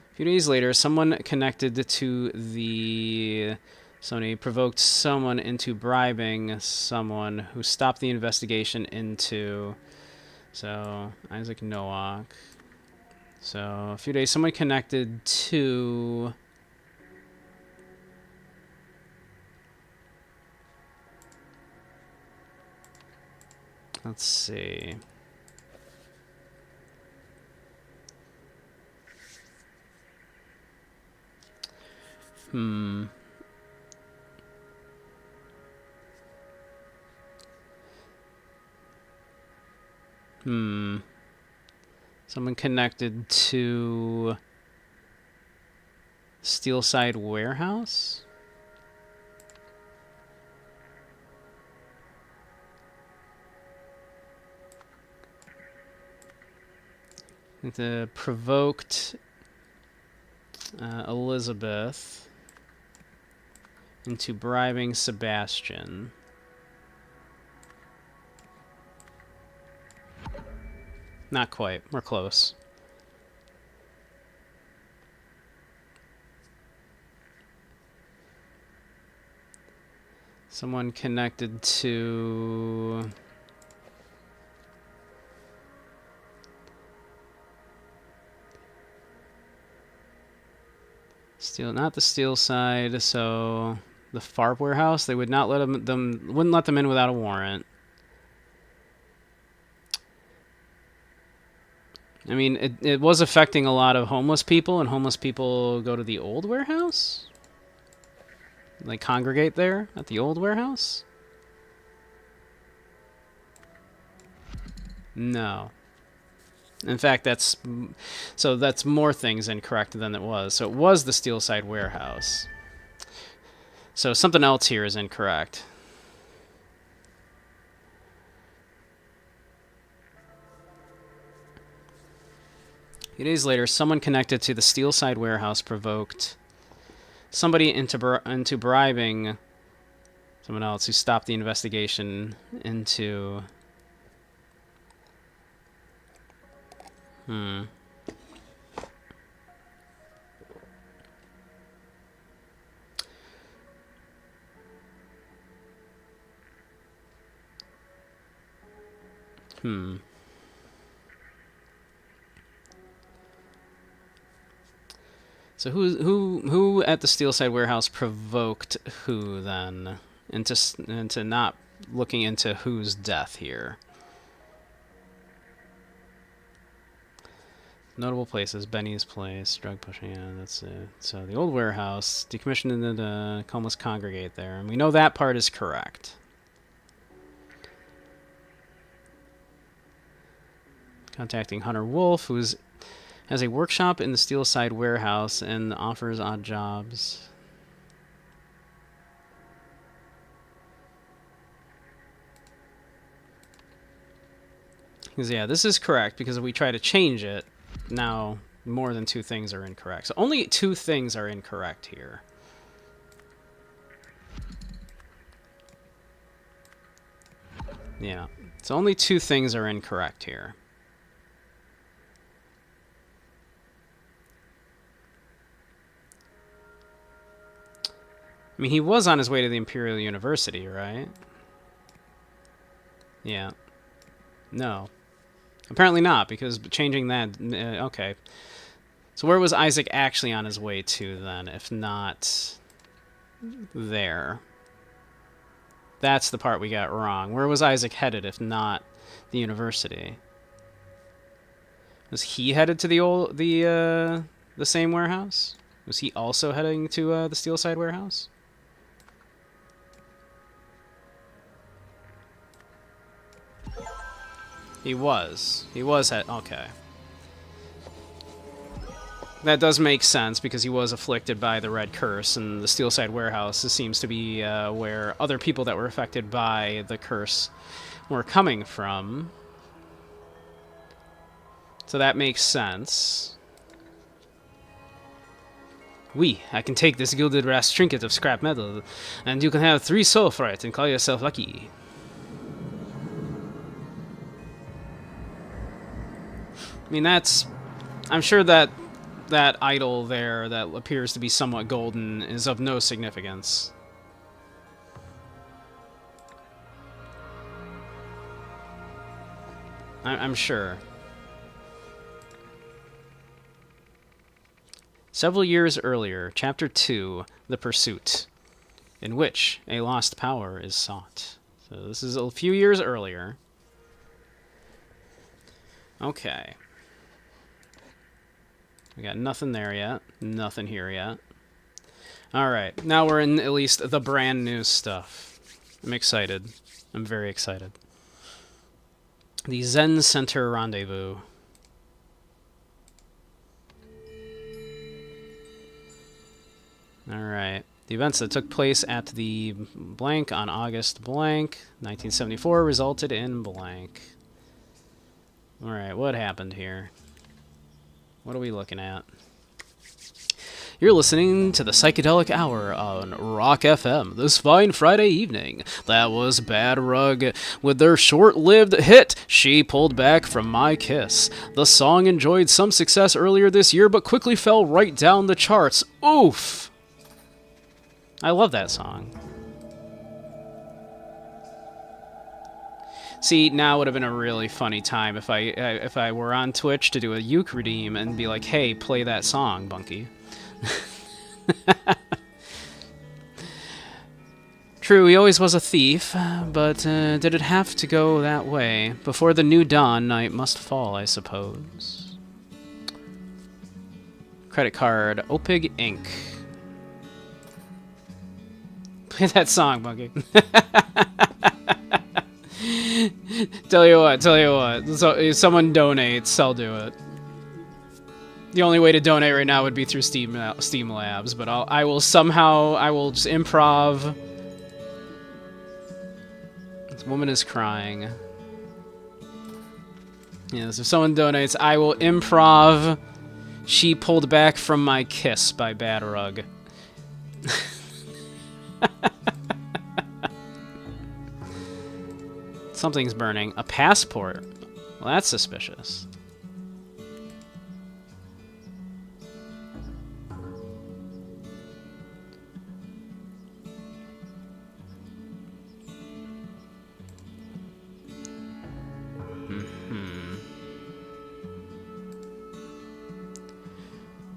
A few days later, someone connected to the... Sony provoked someone into bribing someone who stopped the investigation into... So, Isaac Nowak. So, a few days, someone connected to... Let's see. Someone connected to Steelside Warehouse? The provoked Elizabeth into bribing Sebastian. Not quite. We're close. Someone connected to... Steel, not the steel side, so the Farb warehouse, they would not let wouldn't let them in without a warrant. I mean, it was affecting a lot of homeless people, and homeless people go to the old warehouse? They congregate there at the old warehouse? No. In fact, that's more things incorrect than it was. So it was the Steelside Warehouse. So something else here is incorrect. A few days later, someone connected to the Steelside Warehouse provoked somebody into bribing someone else who stopped the investigation into... So who at the Steelside warehouse provoked who then into not looking into whose death here? Notable places: Benny's place, drug pushing. Yeah, that's it. So the old warehouse, decommissioned, and the homeless congregate there, and we know that part is correct. Contacting Hunter Wolf, who's has a workshop in the Steelside warehouse and offers odd jobs. Because, yeah, this is correct, because if we try to change it, now more than 2 things are incorrect. So only 2 things are incorrect here. Yeah, so only 2 things are incorrect here. I mean, he was on his way to the Imperial University, right? Yeah. No. Apparently not, because changing that... okay. So where was Isaac actually on his way to, then, if not there? That's the part we got wrong. Where was Isaac headed, if not the university? Was he headed to the same warehouse? Was he also heading to the Steelside warehouse? He was. He was okay. That does make sense, because he was afflicted by the Red Curse, and the Steelside warehouse seems to be where other people that were affected by the curse were coming from. So that makes sense. I can take this gilded brass trinket of scrap metal, and you can have 3 soul for it and call yourself lucky. I mean, I'm sure that idol there that appears to be somewhat golden is of no significance. I'm sure. Several years earlier, Chapter 2, The Pursuit, in which a lost power is sought. So this is a few years earlier. Okay. We got nothing there yet. Nothing here yet. Alright, now we're in at least the brand new stuff. I'm excited. I'm very excited. The Zen Center Rendezvous. Alright. The events that took place at the blank on August blank, 1974, resulted in blank. Alright, what happened here? What are we looking at? You're listening to the Psychedelic Hour on Rock FM this fine Friday evening. That was Bad Rug with their short-lived hit, She Pulled Back From My Kiss. The song enjoyed some success earlier this year, but quickly fell right down the charts. Oof! I love that song. See, now would have been a really funny time if I were on Twitch to do a uke redeem and be like, hey, play that song, Bunky. True, he always was a thief, but did it have to go that way? Before the new dawn, night must fall, I suppose. Credit card, Opig Inc. Play that song, Bunky. Tell you what. So, if someone donates, I'll do it. The only way to donate right now would be through Steam Labs, but I will just improv. This woman is crying. Yes, if someone donates, I will improv She Pulled Back From My Kiss by Bad Rug. Something's burning. A passport. Well, that's suspicious.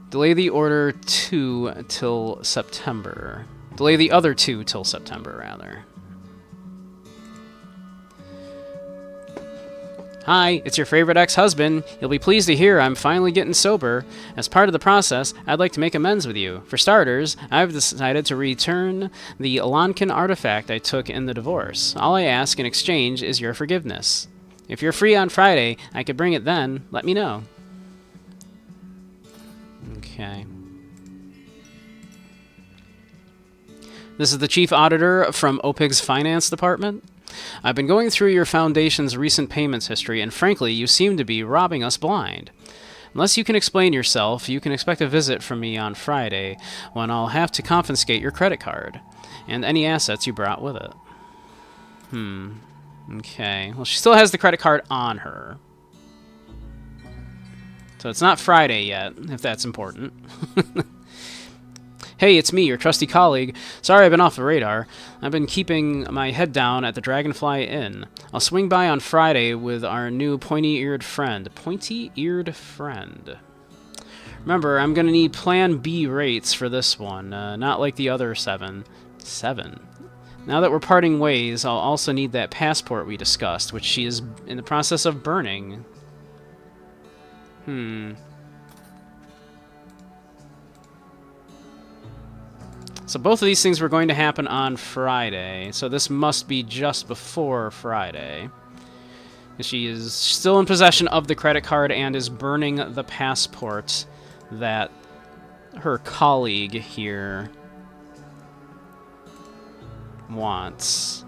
Delay the order 2 till September. Delay the other 2 till September, rather. Hi, it's your favorite ex-husband. You'll be pleased to hear I'm finally getting sober. As part of the process, I'd like to make amends with you. For starters, I've decided to return the Lankan artifact I took in the divorce. All I ask in exchange is your forgiveness. If you're free on Friday, I could bring it then. Let me know. Okay. This is the Chief Auditor from OPIG's Finance Department. I've been going through your Foundation's recent payments history, and frankly, you seem to be robbing us blind. Unless you can explain yourself, you can expect a visit from me on Friday, when I'll have to confiscate your credit card, and any assets you brought with it. Okay. Well, she still has the credit card on her. So it's not Friday yet, if that's important. Hey, it's me, your trusty colleague. Sorry I've been off the radar. I've been keeping my head down at the Dragonfly Inn. I'll swing by on Friday with our new pointy-eared friend. Pointy-eared friend. Remember, I'm going to need Plan B rates for this one, not like the other 7. 7? Now that we're parting ways, I'll also need that passport we discussed, which she is in the process of burning. So both of these things were going to happen on Friday, so this must be just before Friday. She is still in possession of the credit card and is burning the passport that her colleague here wants.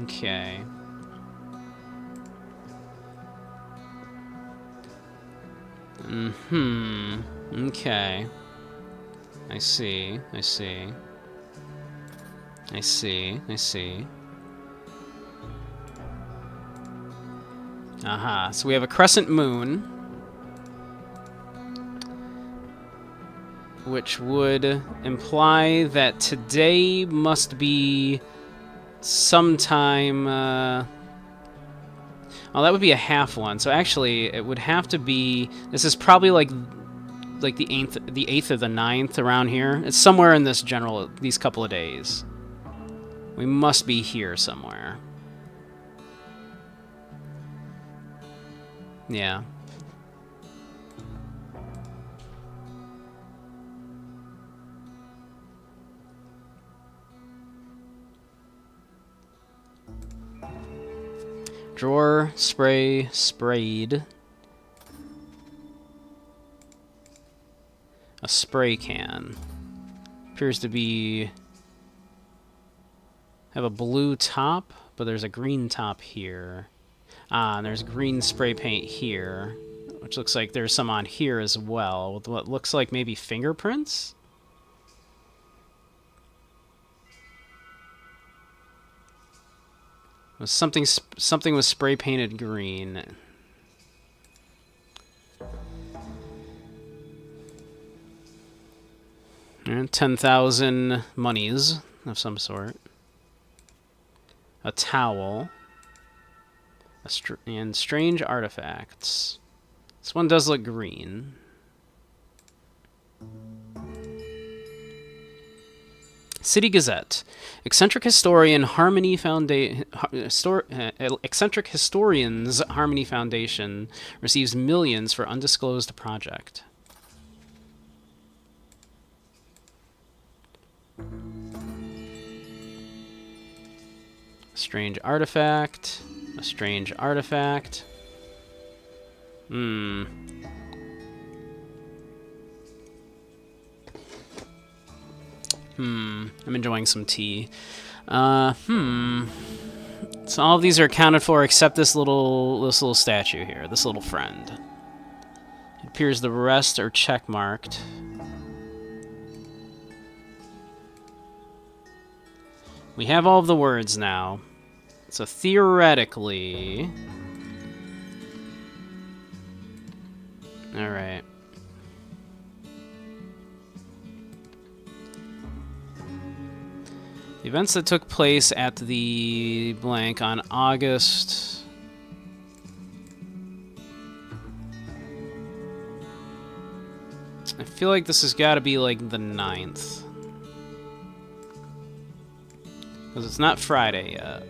Okay. Okay. I see. Aha, so we have a crescent moon, which would imply that today must be sometime, oh, that would be a half one, so actually it would have to be, this is probably like the 8th or the 9th around here. It's somewhere in this these couple of days. We must be here somewhere. Yeah. Drawer, spray, sprayed. A spray can. Appears to be... have a blue top, but there's a green top here. Ah, and there's green spray paint here, which looks like there's some on here as well, with what looks like maybe fingerprints? Something was spray painted green. And 10,000 monies of some sort. A towel. And strange artifacts. This one does look green. City Gazette. Eccentric Historians Harmony Foundation receives millions for undisclosed project. Strange artifact. A strange artifact. I'm enjoying some tea. So all of these are accounted for except this little statue here, this little friend. It appears the rest are check marked. We have all of the words now. So theoretically... Alright. The events that took place at the blank on August... I feel like this has got to be like the 9th. Because it's not Friday yet.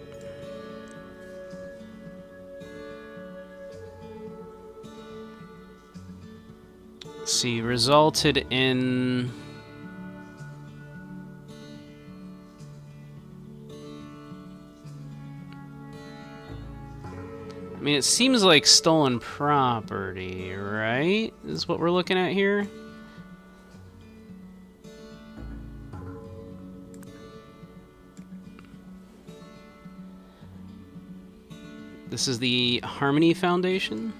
Let's see, resulted in... I mean, it seems like stolen property, right? Is what we're looking at here? This is the Harmony Foundation?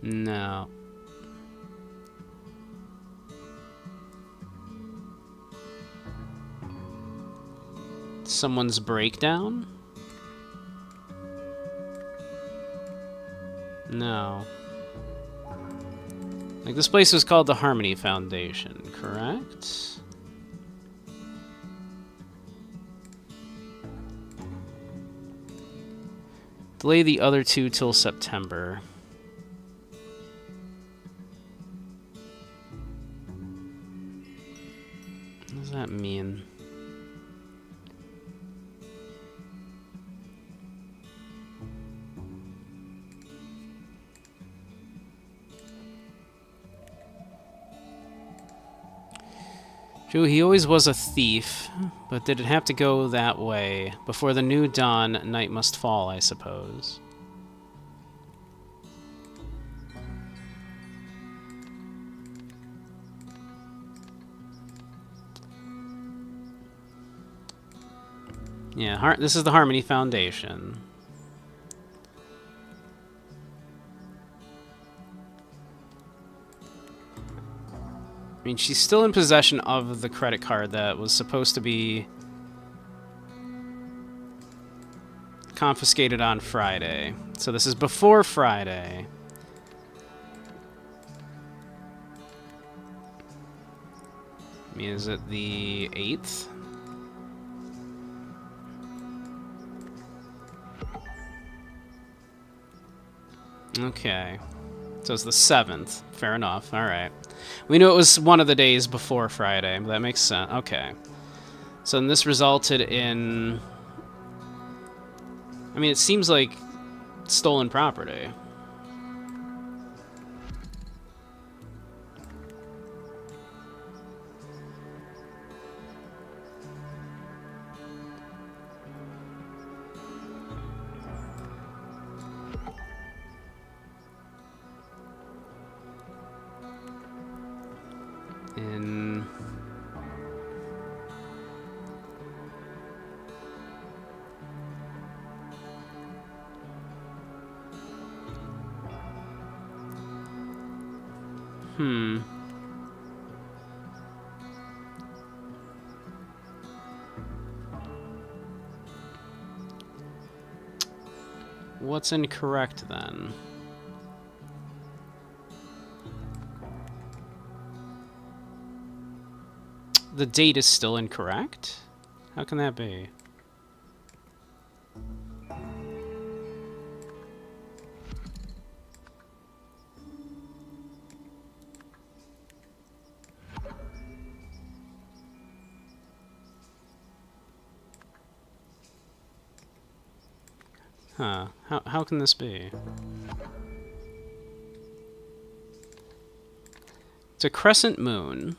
No. Someone's breakdown? No. Like, this place was called the Harmony Foundation, correct? Delay the other two till September. What does that mean? Joe, he always was a thief, but did it have to go that way? Before the new dawn, night must fall, I suppose. Yeah, this is the Harmony Foundation. I mean, she's still in possession of the credit card that was supposed to be confiscated on Friday. So this is before Friday. I mean, is it the 8th? Okay. So it's the 7th. Fair enough. All right. We knew it was one of the days before Friday. That makes sense. Okay. So then this resulted in... I mean, it seems like stolen property. In... What's incorrect then? The date is still incorrect? How can that be? Huh. How can this be? It's a crescent moon.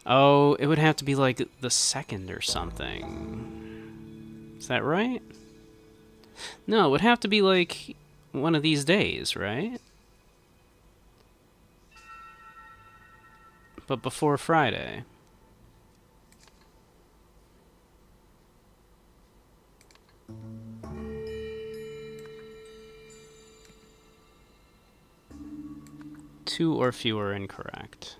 Oh, it would have to be like the 2nd or something. Is that right? No, it would have to be like one of these days, right? But before Friday. 2 or fewer incorrect.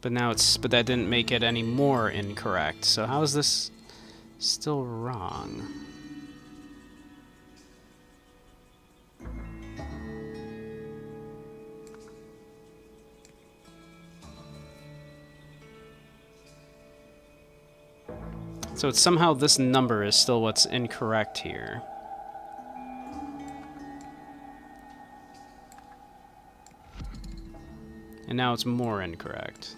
But now but that didn't make it any more incorrect. So how is this still wrong? So it's somehow this number is still what's incorrect here. And now it's more incorrect.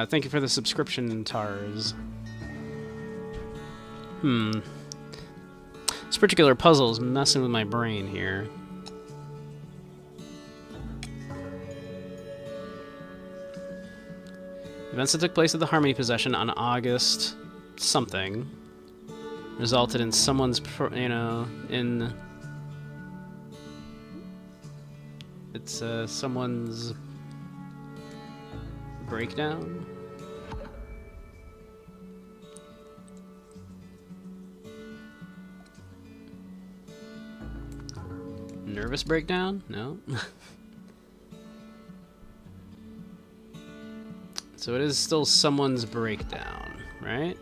Thank you for the subscription, Tars. This particular puzzle is messing with my brain here. Events that took place at the Harmony possession on August something resulted in someone's, it's someone's breakdown. Nervous breakdown? No. So it is still someone's breakdown, right?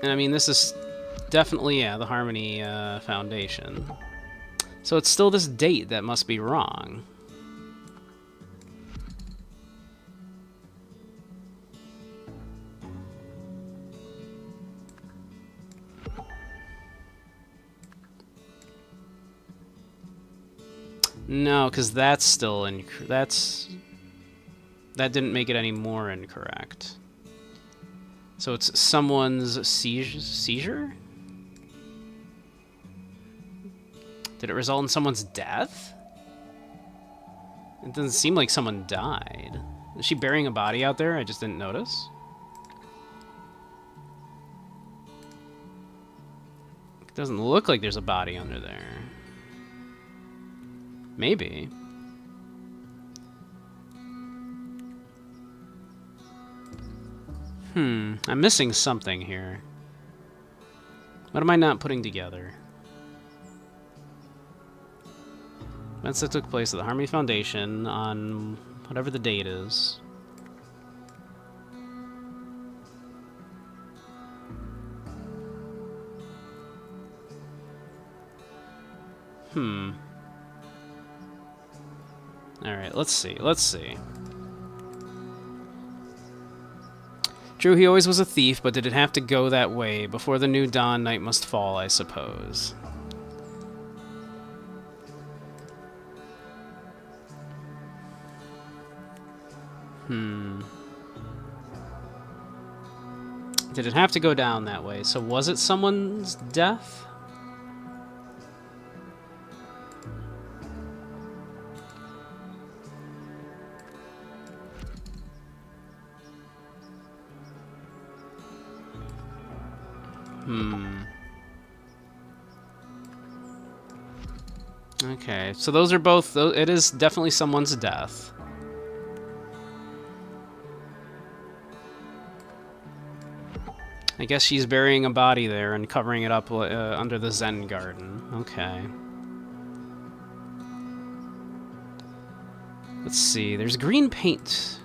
And I mean, this is definitely, yeah, the Harmony Foundation. So it's still this date that must be wrong. No, because that's still that didn't make it any more incorrect. So it's someone's seizure? Did it result in someone's death? It doesn't seem like someone died. Is she burying a body out there? I just didn't notice. It doesn't look like there's a body under there. Maybe. I'm missing something here. What am I not putting together? Events that took place at the Harmony Foundation on whatever the date is. Alright, let's see. True, he always was a thief, but did it have to go that way? Before the new dawn, night must fall, I suppose. Did it have to go down that way? So was it someone's death? Okay, so those are both... It is definitely someone's death. I guess she's burying a body there and covering it up under the Zen garden. Okay. Let's see, there's green paint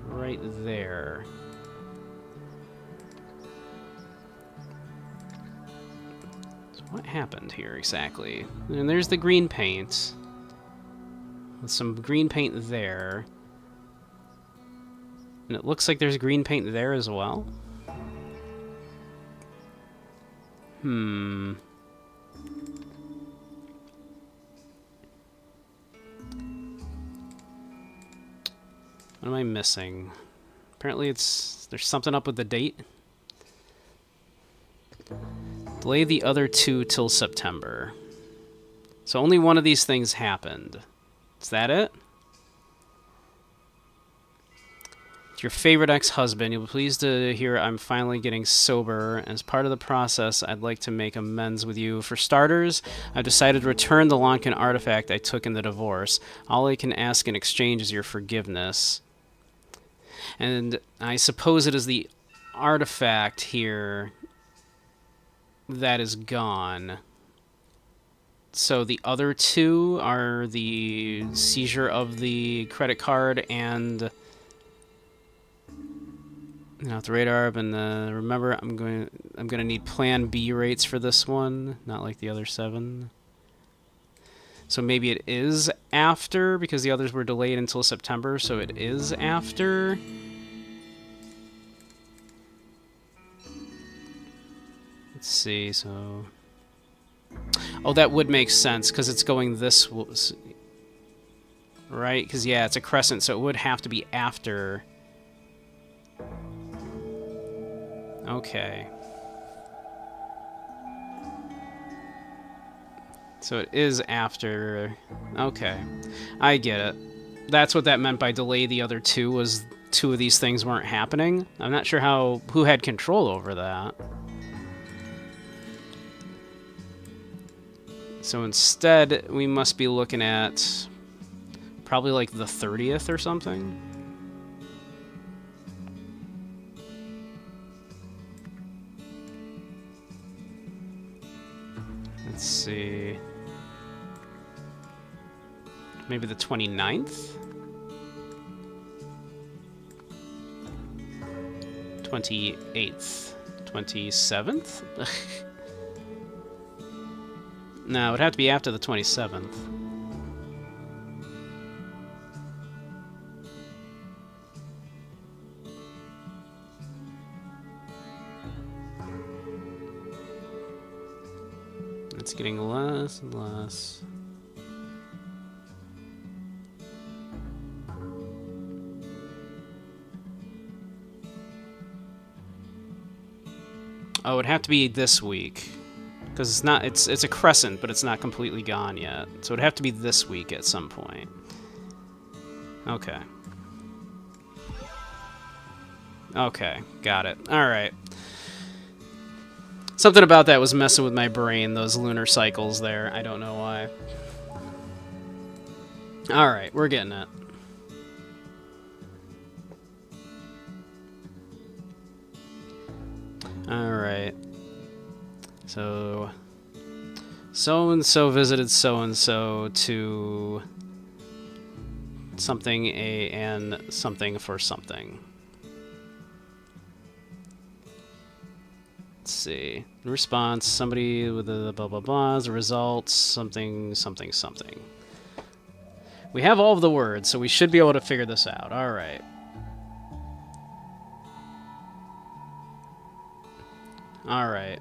right there. What happened here exactly? And there's the green paint. With some green paint there. And it looks like there's green paint there as well. What am I missing? Apparently there's something up with the date. Delay the other 2 till September. So only one of these things happened. Is that it? Your favorite ex-husband, you'll be pleased to hear I'm finally getting sober. As part of the process, I'd like to make amends with you. For starters, I've decided to return the Lankan artifact I took in the divorce. All I can ask in exchange is your forgiveness. And I suppose it is the artifact here that is gone. So the other 2 are the seizure of the credit card and... off the radar, and remember, I'm gonna need Plan B rates for this one, not like the other 7. So maybe it is after, because the others were delayed until September, so it is after. Let's see, so... Oh, that would make sense, because it's going this... Right? Because, yeah, it's a crescent, so it would have to be after... Okay. So it is after... Okay. I get it. That's what that meant by delay the other 2, was 2 of these things weren't happening. I'm not sure who had control over that. So instead, we must be looking at probably like the 30th or something. Let's see. Maybe the 29th? 28th? 27th? No, it would have to be after the 27th. It's getting less and less. Oh, it would have to be this week. Because it's not, it's a crescent, but it's not completely gone yet. So it'd have to be this week at some point. Okay. Okay, got it. Alright. Something about that was messing with my brain, those lunar cycles there. I don't know why. Alright, we're getting it. Alright. So and-so visited so-and-so to something and something for something. Let's see. In response, somebody with the blah blah blah, the results, something, something, something. We have all of the words, so we should be able to figure this out. Alright. Alright.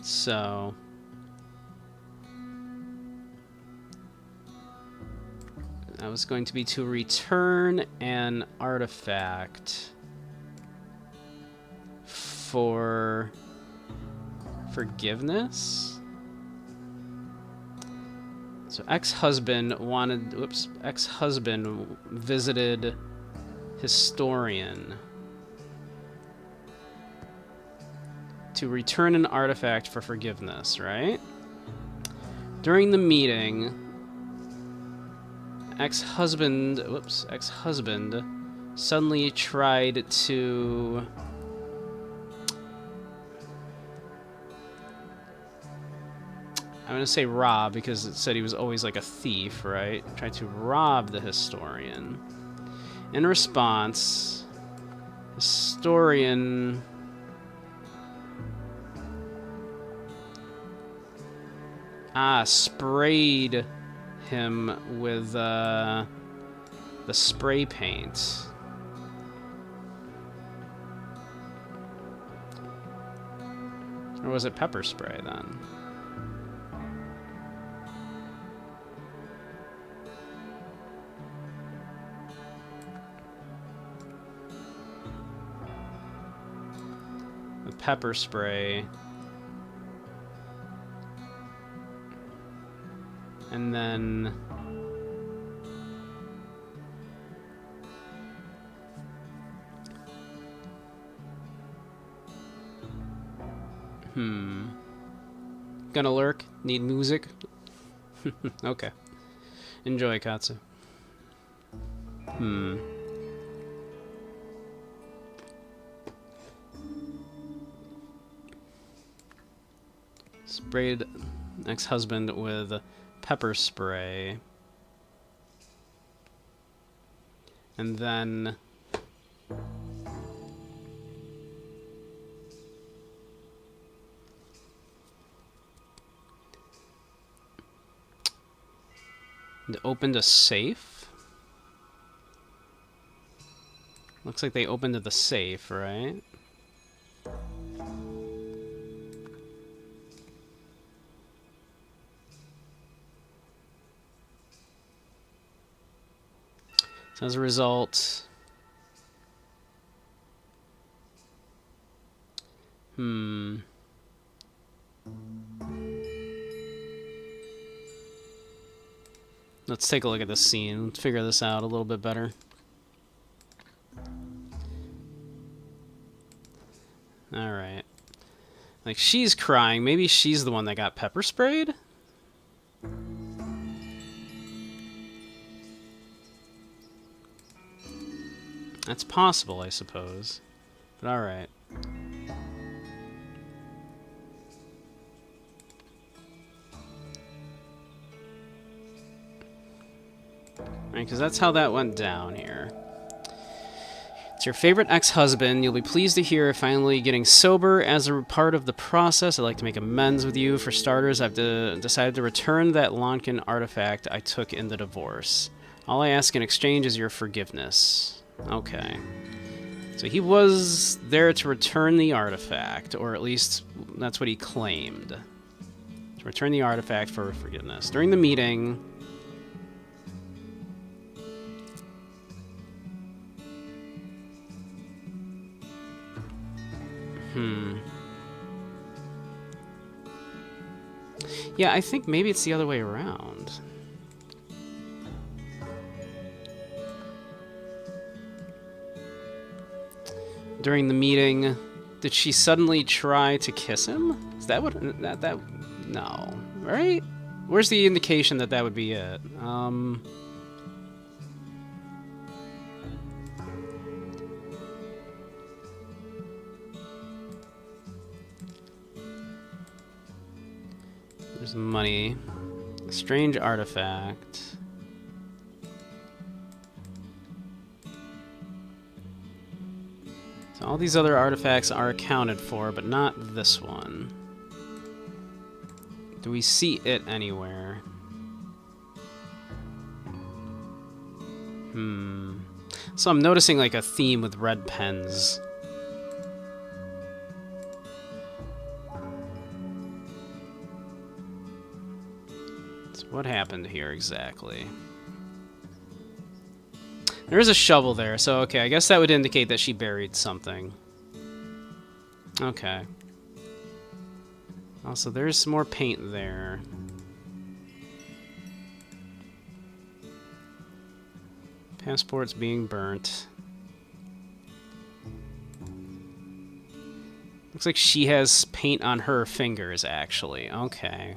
So... that was going to be to return an artifact for forgiveness. So ex-husband wanted, whoops, ex-husband visited historian to return an artifact for forgiveness, right? During the meeting, ex-husband suddenly tried to... I'm going to say rob, because it said he was always like a thief, right? Tried to rob the historian. In response, historian... sprayed him with the spray paint. Or was it pepper spray then? pepper spray. And then... Gonna lurk? Need music? Okay. Enjoy, Katsu. Sprayed ex-husband with pepper spray. And then... opened a safe? Looks like they opened the safe, right? So as a result... Let's take a look at this scene. Let's figure this out a little bit better. Alright. Like, she's crying. Maybe she's the one that got pepper sprayed? That's possible, I suppose. But alright. Right, because that's how that went down here. It's your favorite ex-husband. You'll be pleased to hear finally getting sober. As a part of the process, I'd like to make amends with you. For starters, I've decided to return that Lonkin artifact I took in the divorce. All I ask in exchange is your forgiveness. Okay. So he was there to return the artifact, or at least that's what he claimed. To return the artifact for forgiveness. During the meeting... Yeah, I think maybe it's the other way around. During the meeting, did she suddenly try to kiss him? Is that what... that no. Right? Where's the indication that that would be it? There's money. A strange artifact. So all these other artifacts are accounted for, but not this one. Do we see it anywhere? So I'm noticing like a theme with red pens. What happened here exactly? There is a shovel there, so okay, I guess that would indicate that she buried something. Okay. Also, there's some more paint there. Passport's being burnt. Looks like she has paint on her fingers, actually. Okay.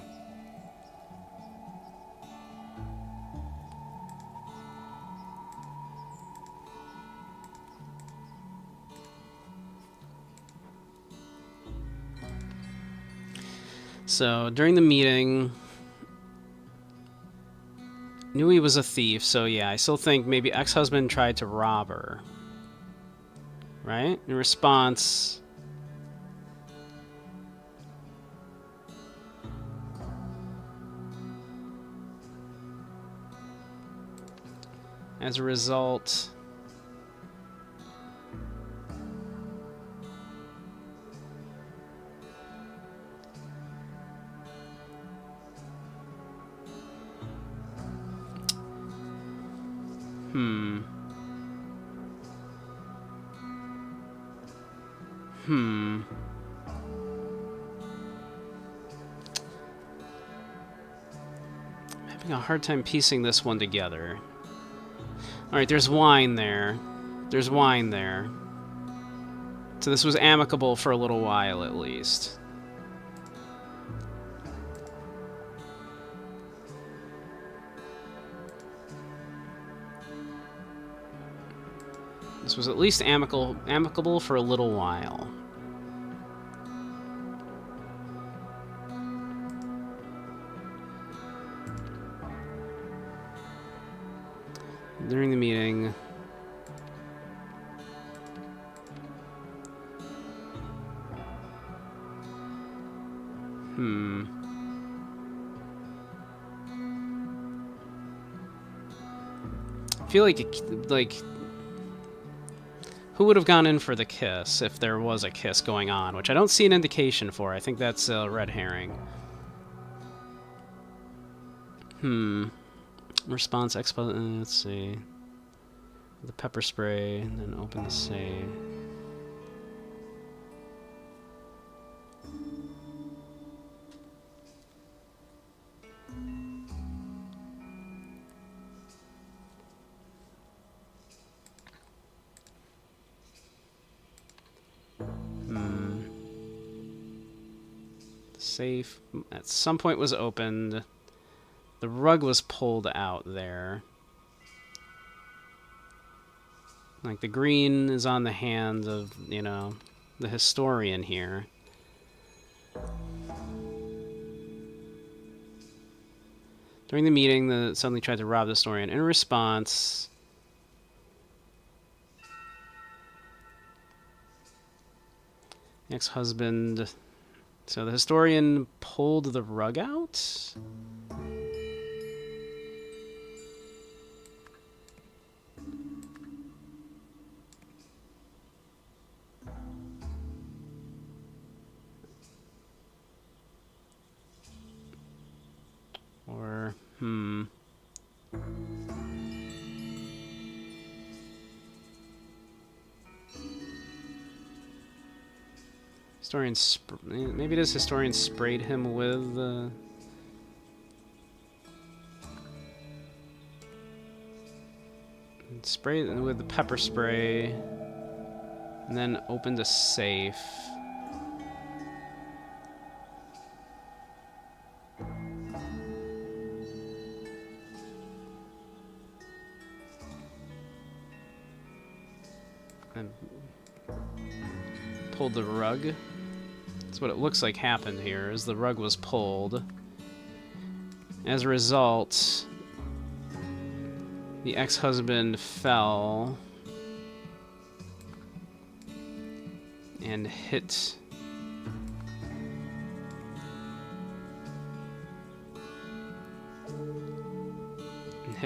So, during the meeting, knew he was a thief, so yeah, I still think maybe ex-husband tried to rob her. Right? In response... As a result... Having a hard time piecing this one together. Alright, there's wine there. There's wine there. So this was amicable for a little while, at least. This was at least amicable for a little while. During the meeting... I feel like... Who would have gone in for the kiss if there was a kiss going on? Which I don't see an indication for. I think that's a red herring. Response expo... let's see. The pepper spray, and then open the save. Safe at some point was opened. The rug was pulled out there. Like the green is on the hand of, you know, the historian here. During the meeting, the suddenly tried to rob the historian. In response, ex-husband. So the historian pulled the rug out? Or, Historian maybe this historian sprayed him with sprayed with the pepper spray and then opened a safe. And pulled the rug. That's what it looks like happened here, is the rug was pulled. As a result, the ex-husband fell and hit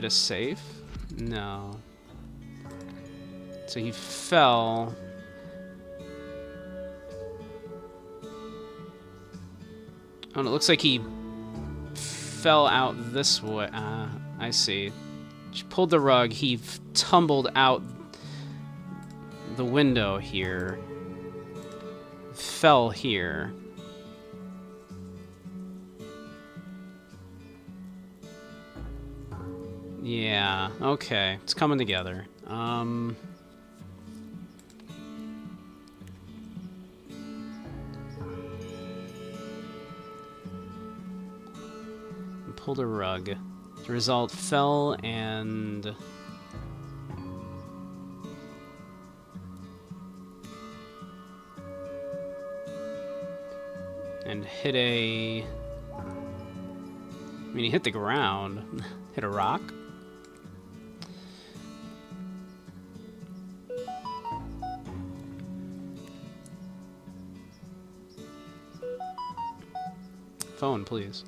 a safe? No. So he fell. Oh, and it looks like he fell out this way. I see. She pulled the rug. He tumbled out the window here. Fell here. Yeah, okay. It's coming together. Pulled a rug. The result, fell and hit a... I mean, he hit the ground. Hit a rock. Phone, please.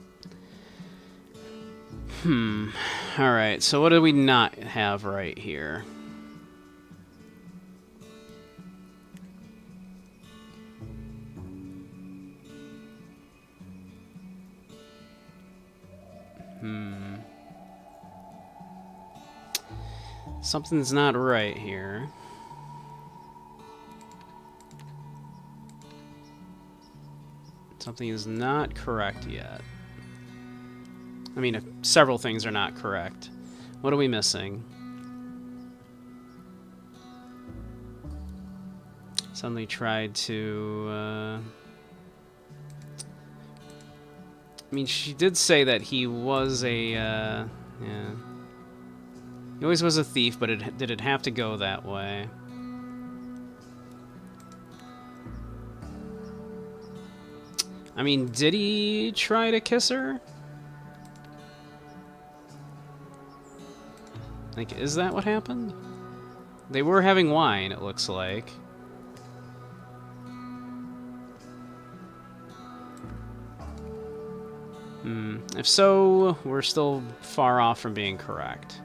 Alright, so what do we not have right here? Something's not right here. Something is not correct yet. I mean, if several things are not correct. What are we missing? Suddenly tried to... I mean, she did say that he was a... yeah. He always was a thief, but did it have to go that way? I mean, did he try to kiss her? Like, is that what happened? They were having wine, it looks like. If so, we're still far off from being correct.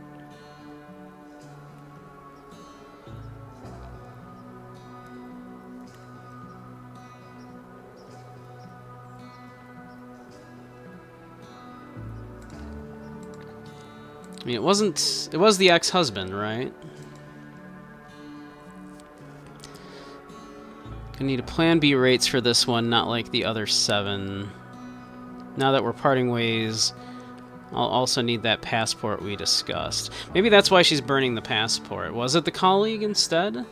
I mean, it wasn't... It was the ex-husband, right? Gonna need a plan B rates for this one, not like the other 7. Now that we're parting ways, I'll also need that passport we discussed. Maybe that's why she's burning the passport. Was it the colleague instead?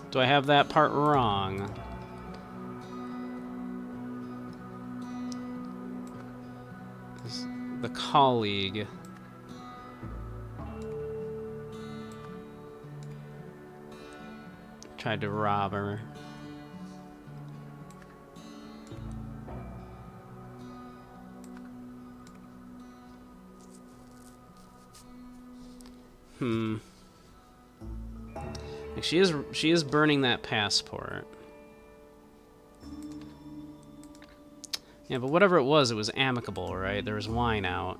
Do I have that part wrong? The colleague. Tried to rob her. Like she is burning that passport. Yeah, but whatever it was amicable, right? There was wine out.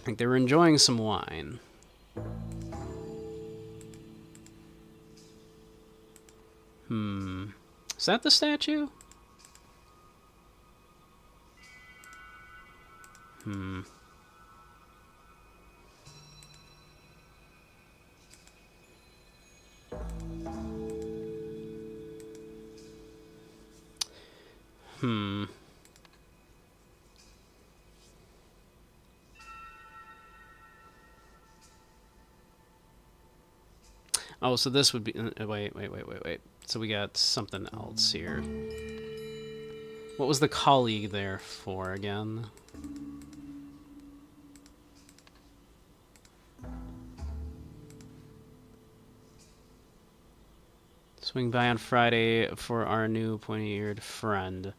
Like they were enjoying some wine. Is that the statue? Oh, so this would be... wait. So we got something else here. What was the colleague there for, again? Swing by on Friday for our new pointy-eared friend.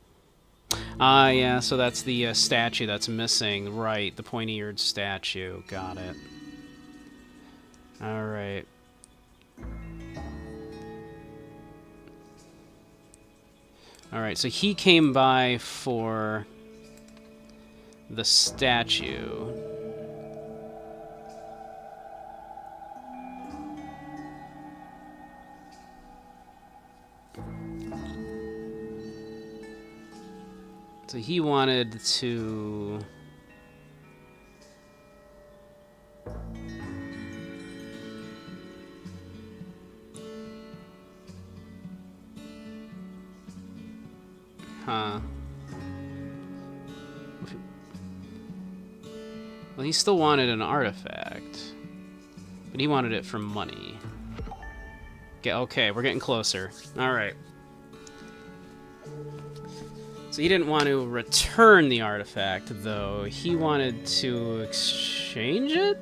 Ah, yeah, so that's the statue that's missing. Right, the pointy-eared statue. Got it. Alright. Alright, so he came by for the statue. So he wanted to... Huh. Well, he still wanted an artifact. But he wanted it for money. Okay, we're getting closer. Alright. So he didn't want to return the artifact, though. He wanted to exchange it?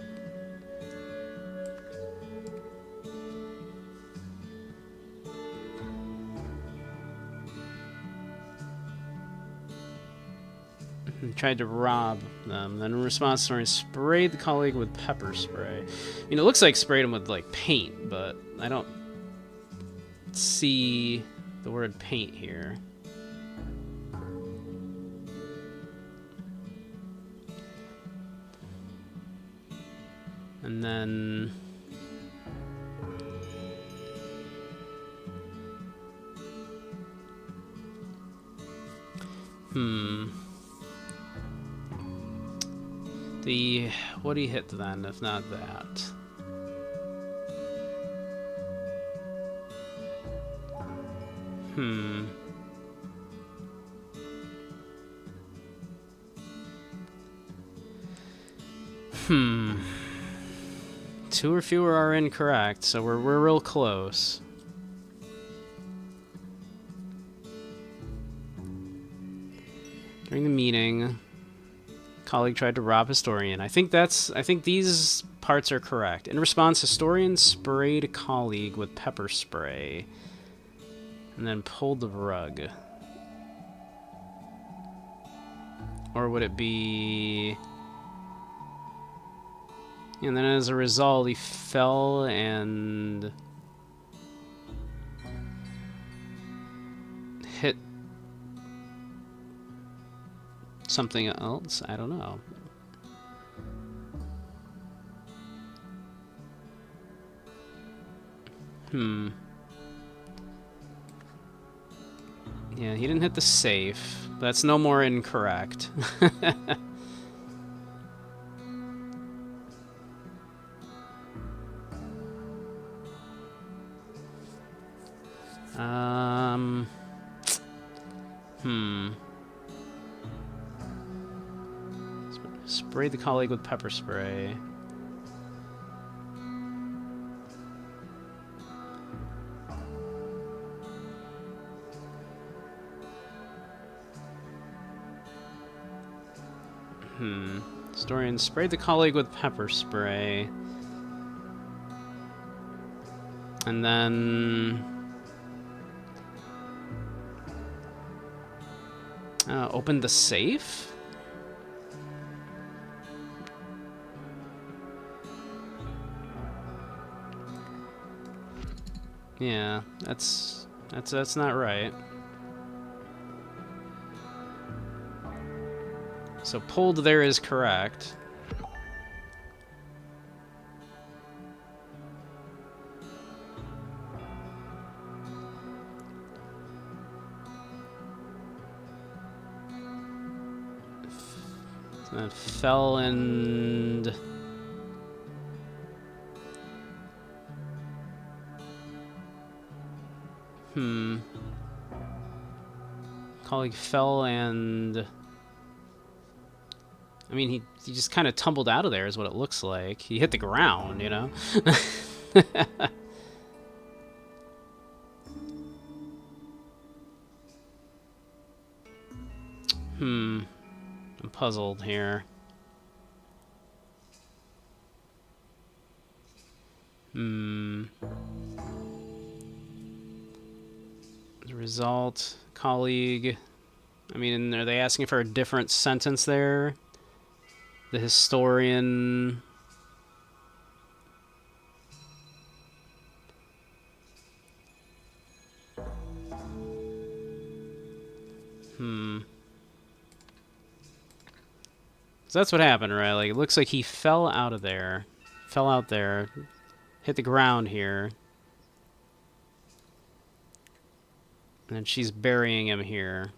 He tried to rob them. Then in response, Soren sprayed the colleague with pepper spray. I mean, it looks like sprayed him with, like, paint, but I don't see the word paint here. And then... What do you hit then, if not that? Hmm. Hmm. 2 or fewer are incorrect, so we're real close. During the meeting, colleague tried to rob historian. I think these parts are correct. In response, historian sprayed colleague with pepper spray and then pulled the rug. Or would it be... And then as a result, he fell and hit something else? I don't know. Yeah, he didn't hit the safe. That's no more incorrect. Sprayed the colleague with pepper spray. Historian sprayed the colleague with pepper spray. And then... opened the safe? Yeah, that's not right. So pulled there is correct. That fell and... Colleague fell and... I mean, he just kind of tumbled out of there is what it looks like. He hit the ground, you know? I'm puzzled here. As a result, colleague... I mean, are they asking for a different sentence there? The historian... So that's what happened, right? Like, it looks like he fell out of there. Fell out there. Hit the ground here. And then she's burying him here.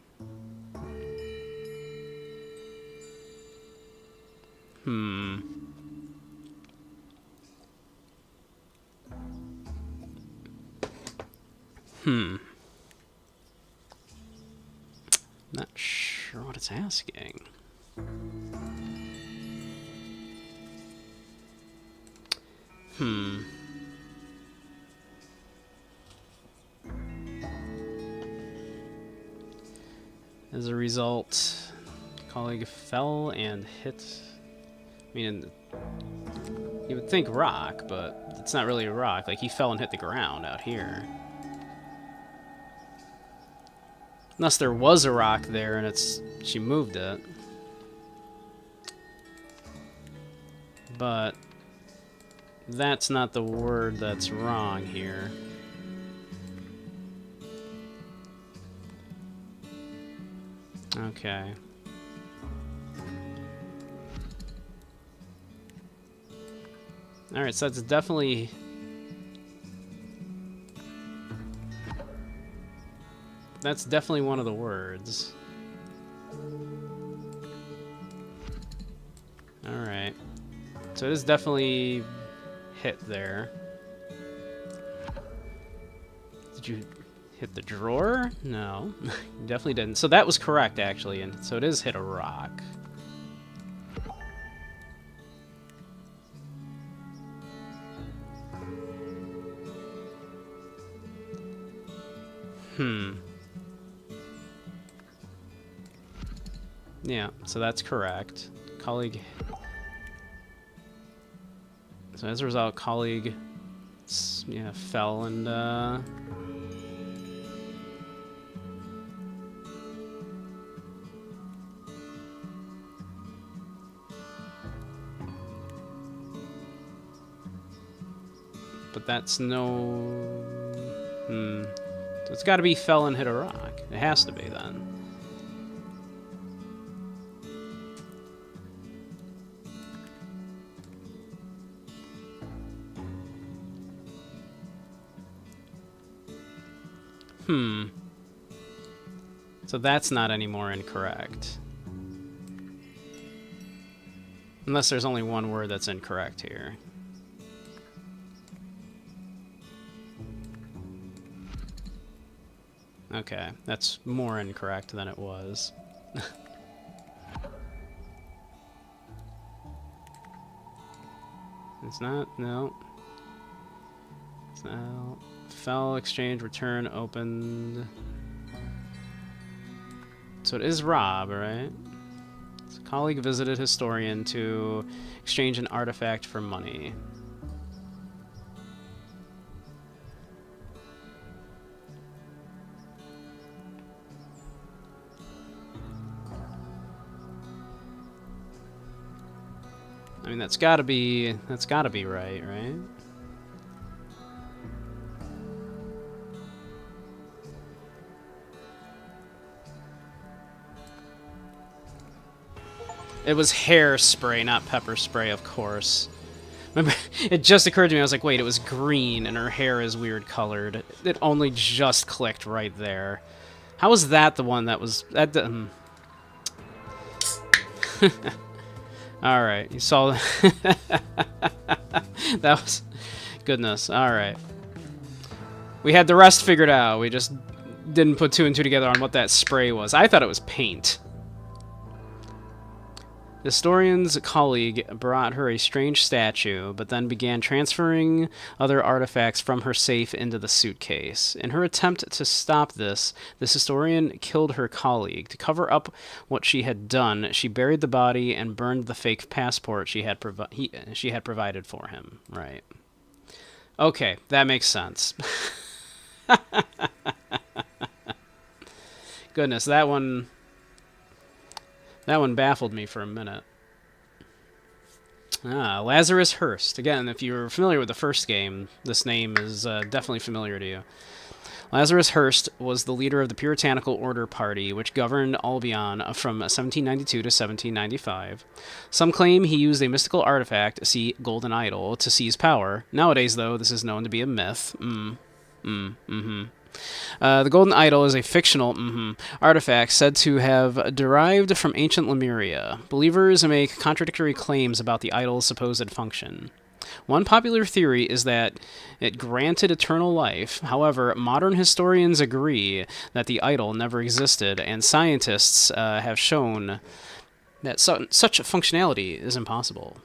Not sure what it's asking. As a result, colleague fell and hit... I mean, you would think rock, but it's not really a rock. Like, he fell and hit the ground out here. Unless there was a rock there and she moved it. But that's not the word that's wrong here. Okay. Alright, so that's definitely... That's definitely one of the words. Alright. So it is definitely hit there. Hit the drawer? No, definitely didn't. So that was correct, actually, and so it is hit a rock. Yeah, so that's correct. Colleague. So as a result, colleague, yeah, fell and but that's no. So it's got to be fell and hit a rock. It has to be then. So that's not any more incorrect. Unless there's only one word that's incorrect here. Okay, that's more incorrect than it was. It's not, no. It's not. Fell, exchange, return, opened. So it is rob, right? So colleague visited historian to exchange an artifact for money. I mean, that's gotta be right, right? It was hairspray, not pepper spray, of course. Remember, it just occurred to me, I was like, wait, it was green, and her hair is weird colored. It only just clicked right there. How was that the one that was... Alright, you saw... That was... Goodness, alright. We had the rest figured out, we just didn't put two and two together on what that spray was. I thought it was paint. The historian's colleague brought her a strange statue, but then began transferring other artifacts from her safe into the suitcase. In her attempt to stop this historian killed her colleague. To cover up what she had done, she buried the body and burned the fake passport she had provided for him. Right. Okay, that makes sense. Goodness, that one baffled me for a minute. Lazarus Hearst. Again, if you're familiar with the first game, this name is definitely familiar to you. Lazarus Hearst was the leader of the Puritanical Order Party, which governed Albion from 1792 to 1795. Some claim he used a mystical artifact, see Golden Idol, to seize power. Nowadays, though, this is known to be a myth. The Golden Idol is a fictional artifact said to have derived from ancient Lemuria. Believers make contradictory claims about the idol's supposed function. One popular theory is that it granted eternal life. However, modern historians agree that the idol never existed, and scientists have shown that such functionality is impossible.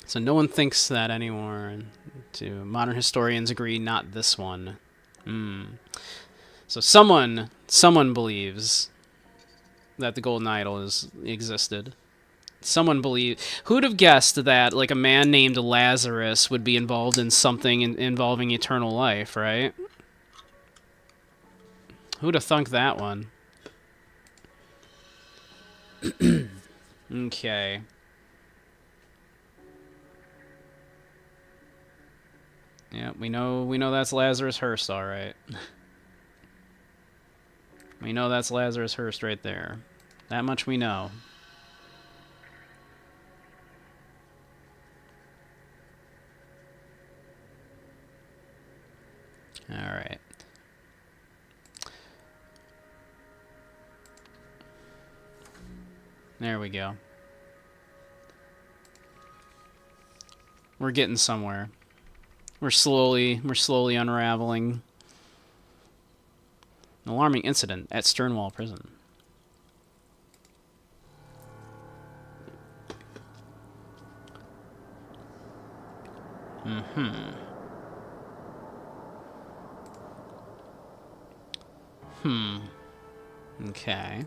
So no one thinks that anymore. Modern historians agree, not this one. So someone believes that the Golden Idol existed. Someone who'd have guessed that like a man named Lazarus would be involved in something involving eternal life, right? Who'd have thunk that one? Okay. Yeah, we know that's Lazarus Hearst, all right. We know that's Lazarus Hearst right there. That much we know. All right. There we go. We're getting somewhere. We're slowly unraveling An alarming incident at Sternwall Prison. Okay.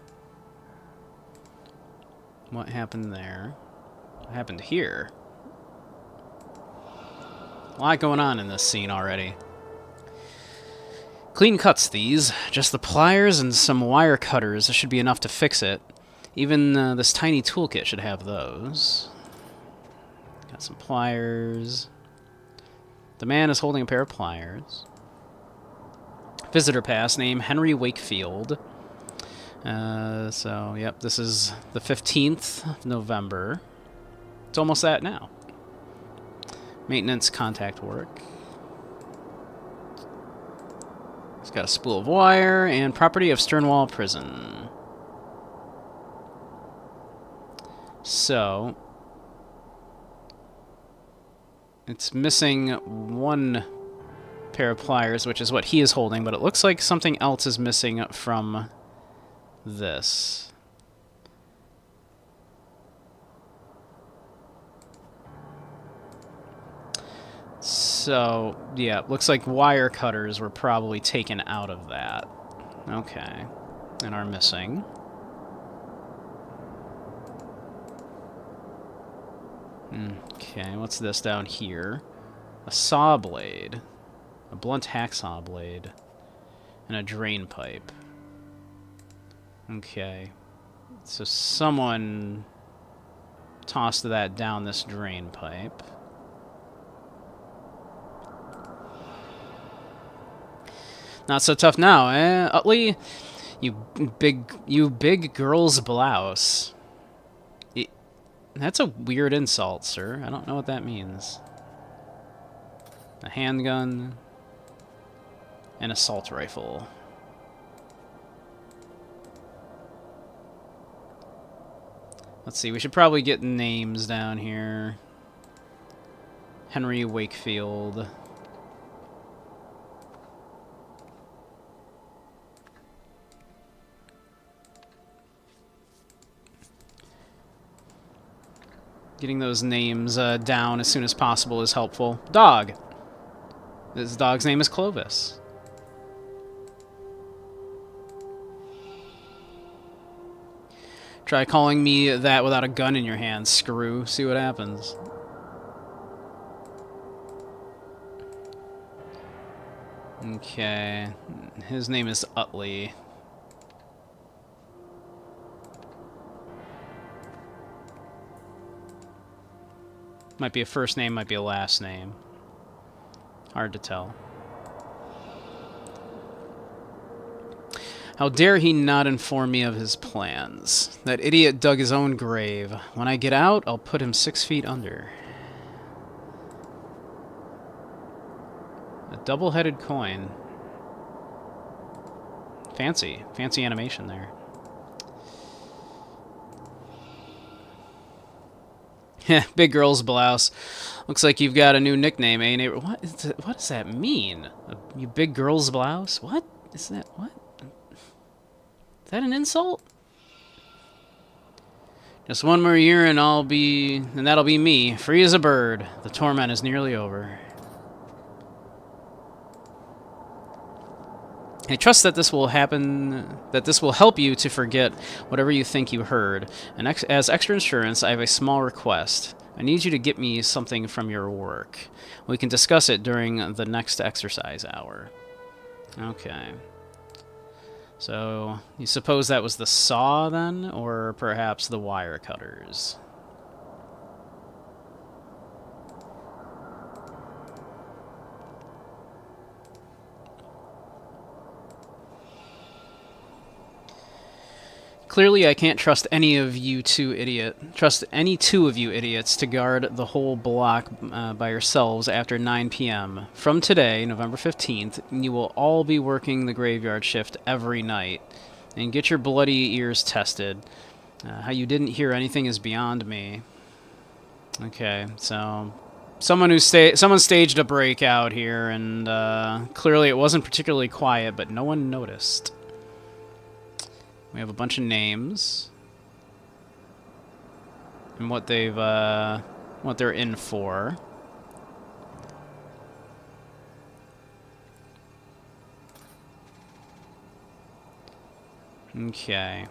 What happened there? What happened here? A lot going on in this scene already. Clean cuts, these. Just the pliers and some wire cutters should be enough to fix it. Even this tiny toolkit should have those. Got some pliers. The man is holding a pair of pliers. Visitor pass, name Henry Wakefield. So, yep, this is the 15th of November. It's almost that now. Maintenance contact work. It's got a spool of wire and property of Sternwall Prison. So, it's missing one pair of pliers, which is what he is holding, but it looks like something else is missing from this. So, yeah, looks like wire cutters were probably taken out of that. Okay. And are missing. Okay, what's this down here? A saw blade. A blunt hacksaw blade. And a drain pipe. Okay. So someone tossed that down this drain pipe. Not so tough now, eh? Utley, you big girl's blouse. That's a weird insult, sir. I don't know what that means. A handgun. An assault rifle. Let's see, we should probably get names down here. Henry Wakefield. Getting those names down as soon as possible is helpful. Dog. This dog's name is Clovis. Try calling me that without a gun in your hand, screw. See what happens. Okay. His name is Utley. Might be a first name, might be a last name. Hard to tell. How dare he not inform me of his plans? That idiot dug his own grave. When I get out, I'll put him 6 feet under. A double-headed coin. Fancy. Fancy animation there. Big girl's blouse. Looks like you've got a new nickname, eh, neighbor? What does that mean? You big girl's blouse? What is that? What? Is that an insult? Just one more year and that'll be me, free as a bird. The torment is nearly over. I trust that this will happen, that this will help you to forget whatever you think you heard. And as extra insurance, I have a small request. I need you to get me something from your work. We can discuss it during the next exercise hour. Okay. So, you suppose that was the saw, then? Or perhaps the wire cutters? Clearly, I can't trust any of you two any two of you idiots to guard the whole block by yourselves after 9 p.m. From today, November 15th, you will all be working the graveyard shift every night. And get your bloody ears tested. How you didn't hear anything is beyond me. Okay, so someone staged a breakout here, and clearly it wasn't particularly quiet, but no one noticed. We have a bunch of names. And what they've, what they're in for. Okay.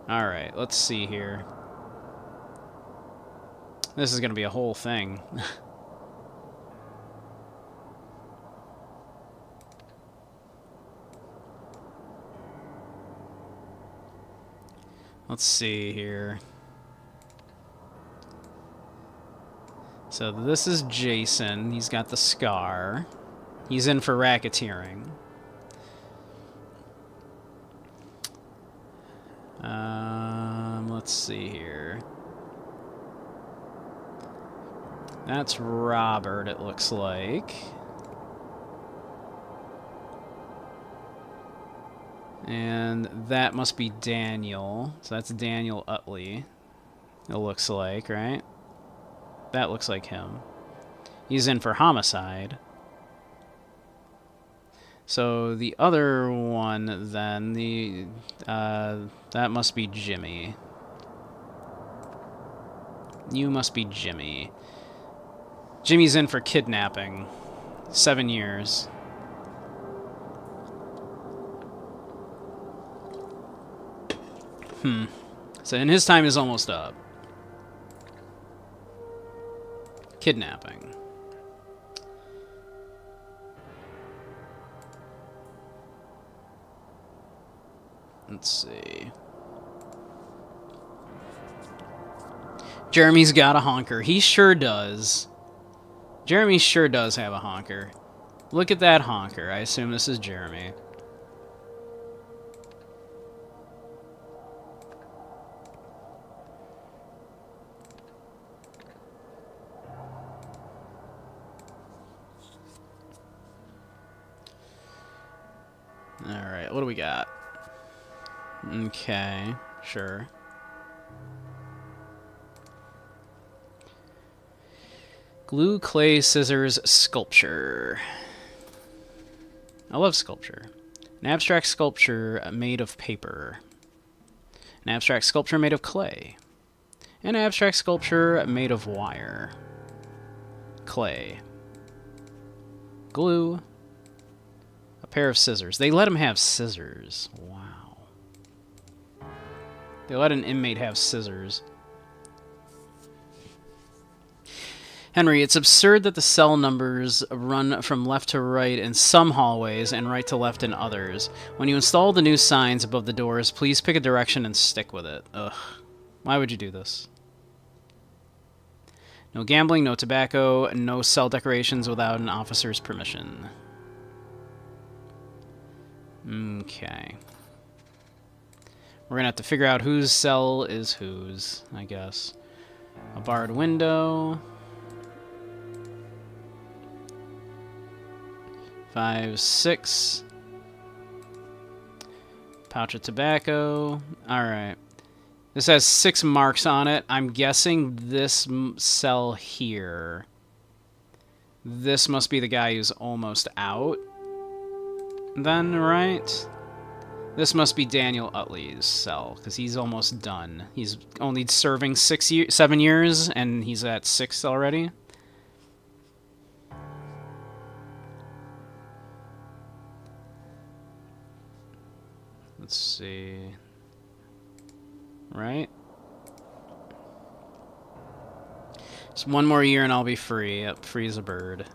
Alright, let's see here. This is gonna be a whole thing. Let's see here. So this is Jason. He's got the scar. He's in for racketeering. Let's see here. That's Robert, it looks like. And that must be Daniel. So that's Daniel Utley, it looks like, right? That looks like him. He's in for homicide. So the other one, then, that must be Jimmy. You must be Jimmy. Jimmy's in for kidnapping. 7 years. So, and his time is almost up. Kidnapping. Let's see. Jeremy's got a honker. He sure does. Jeremy sure does have a honker. Look at that honker. I assume this is Jeremy. Alright, what do we got? Okay, sure. Glue, clay, scissors, sculpture. I love sculpture. An abstract sculpture made of paper. An abstract sculpture made of clay. An abstract sculpture made of wire. Clay. Glue. A pair of scissors. They let him have scissors. Wow. They let an inmate have scissors. Henry, it's absurd that the cell numbers run from left to right in some hallways and right to left in others. When you install the new signs above the doors, please pick a direction and stick with it. Ugh. Why would you do this? No gambling, no tobacco, no cell decorations without an officer's permission. Okay. We're gonna have to figure out whose cell is whose, I guess. A barred window. 5, 6. Pouch of tobacco. Alright. This has 6 marks on it. I'm guessing this cell here. This must be the guy who's almost out. Then, right? This must be Daniel Utley's cell, because he's almost done. He's only serving 7 years, and he's at 6 already. Let's see. Right? Just one more year and I'll be free. Yep, free as a bird.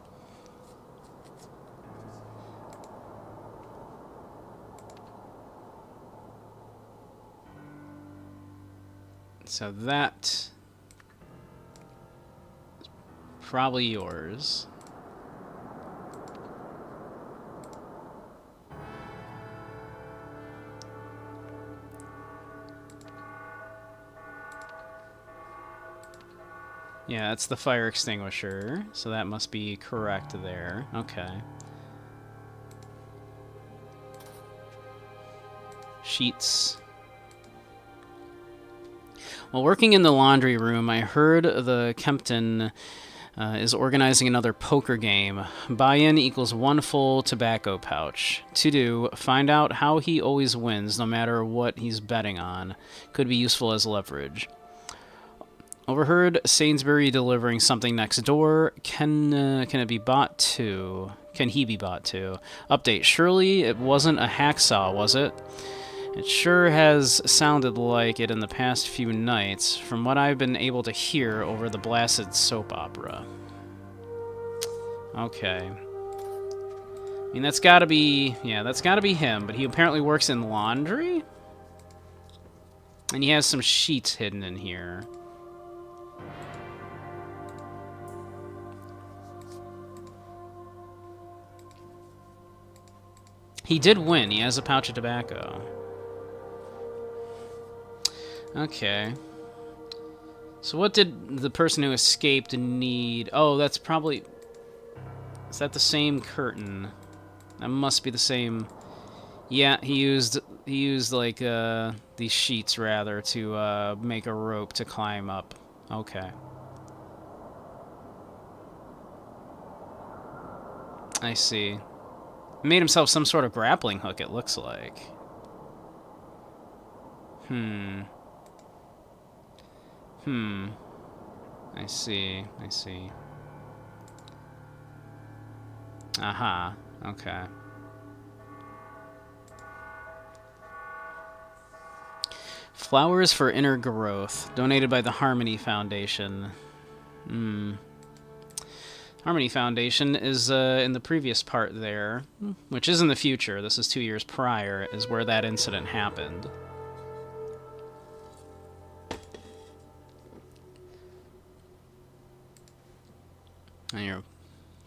So that is probably yours. Yeah, that's the fire extinguisher, so that must be correct there. Okay. Sheets. While working in the laundry room, I heard the Kempton is organizing another poker game. Buy-in equals 1 full tobacco pouch. To do, find out how he always wins, no matter what he's betting on. Could be useful as leverage. Overheard Sainsbury delivering something next door. Can it be bought too? Can he be bought too? Update. Surely it wasn't a hacksaw, was it? It sure has sounded like it in the past few nights, from what I've been able to hear over the blasted soap opera. Okay. I mean, that's gotta be... Yeah, that's gotta be him, but he apparently works in laundry? And he has some sheets hidden in here. He did win. He has a pouch of tobacco. Okay. So what did the person who escaped need... Oh, that's probably... Is that the same curtain? That must be the same... Yeah, he used like, these sheets, rather, to, make a rope to climb up. Okay. I see. Made himself some sort of grappling hook, it looks like. I see, I see. Aha, okay. Flowers for Inner Growth, donated by the Harmony Foundation. Harmony Foundation is in the previous part there, which is in the future. This is 2 years prior, is where that incident happened.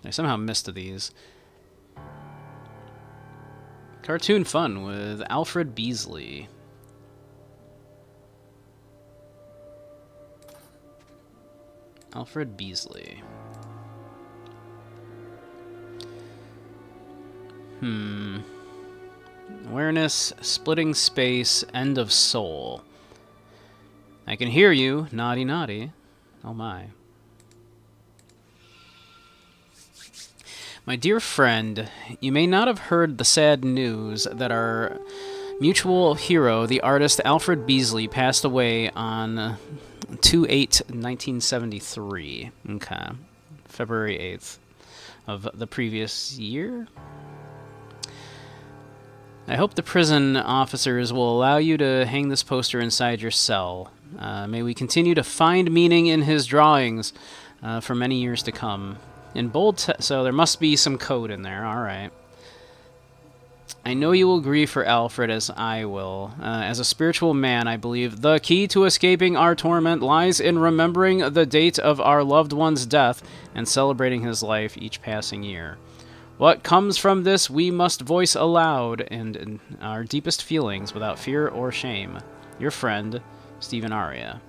I somehow missed these. Cartoon Fun with Alfred Beasley. Alfred Beasley. Awareness, splitting space, end of soul. I can hear you, naughty naughty. Oh my. My dear friend, you may not have heard the sad news that our mutual hero, the artist Alfred Beasley, passed away on 2/8/1973. Okay. February 8th of the previous year? I hope the prison officers will allow you to hang this poster inside your cell. May we continue to find meaning in his drawings for many years to come. In bold so there must be some code in there. All right. I know you will grieve for Alfred as I will. As a spiritual man, I believe the key to escaping our torment lies in remembering the date of our loved one's death and celebrating his life each passing year. What comes from this we must voice aloud and in our deepest feelings without fear or shame. Your friend, Stephen Aria.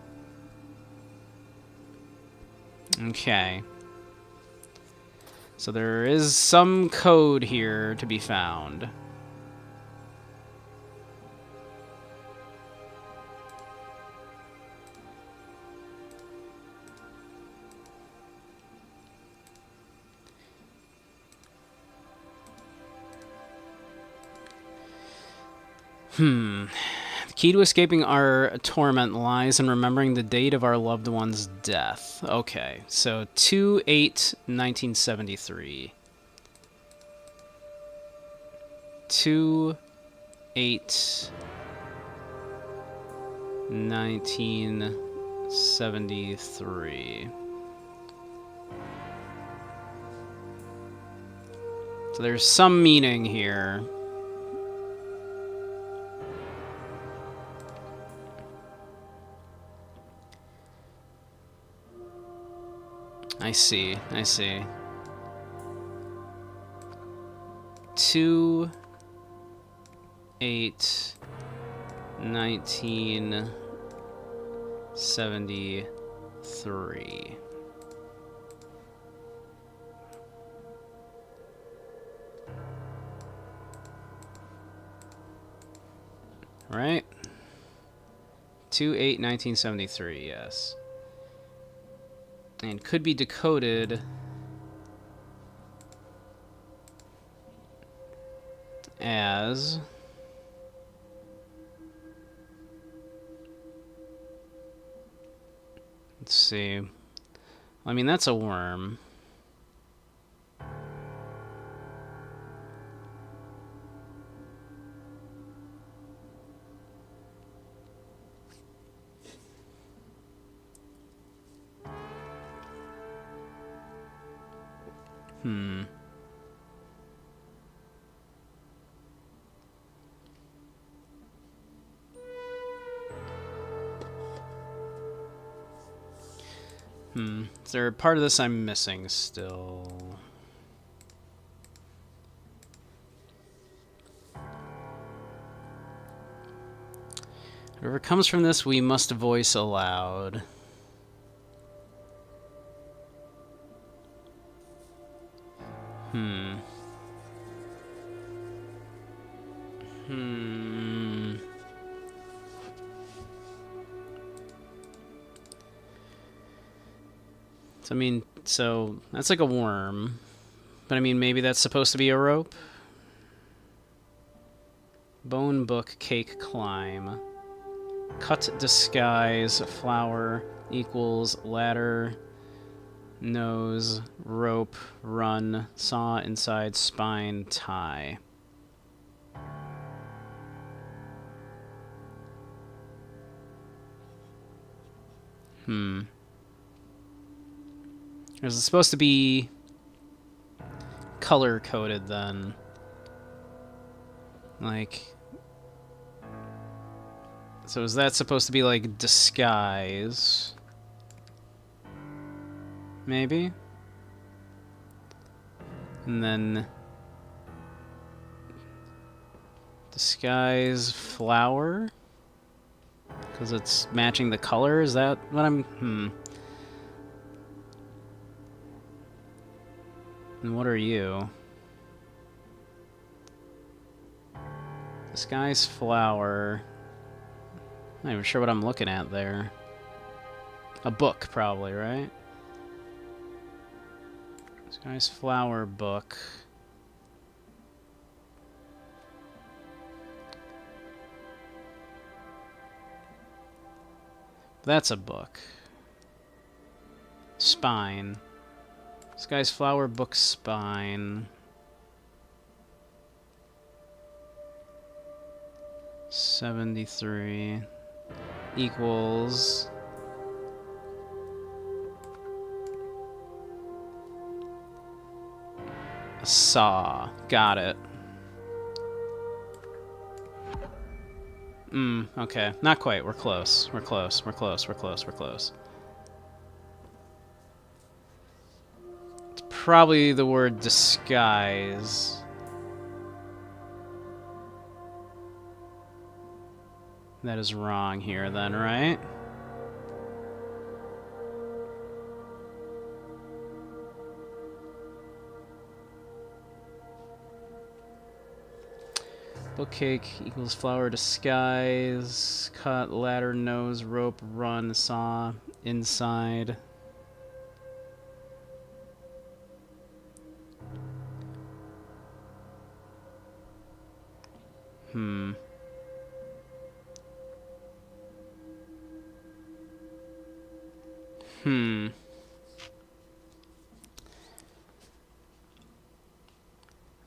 Okay. So there is some code here to be found. The key to escaping our torment lies in remembering the date of our loved one's death. Okay, so 2/8/1973. 2/8/1973. So there's some meaning here. I see, I see. 2/8/1973. Right? 2/8/1973, yes. and could be decoded as... Let's see. I mean, that's a worm. Is there a part of this I'm missing still? Whatever comes from this, we must voice aloud. So, I mean, so that's like a worm. But I mean, maybe that's supposed to be a rope? Bone, book, cake, climb. Cut, disguise, flower, equals, ladder, nose, rope, run, saw, inside, spine, tie. Is it supposed to be color-coded, then? Like... So is that supposed to be, like, disguise? Maybe? And then... disguise flower? Because it's matching the color? Is that what I'm... And what are you? Disguise flower. I'm not even sure what I'm looking at there. A book, probably, right? Disguise flower book. That's a book. Spine. Disguise flower book spine. 73 equals a saw. Got it. Okay. Not quite. We're close. We're close. We're close. We're close. We're close. It's probably the word disguise. That is wrong here then, right? Bookcake equals flower disguise. Cut, ladder, nose, rope, run, saw, inside.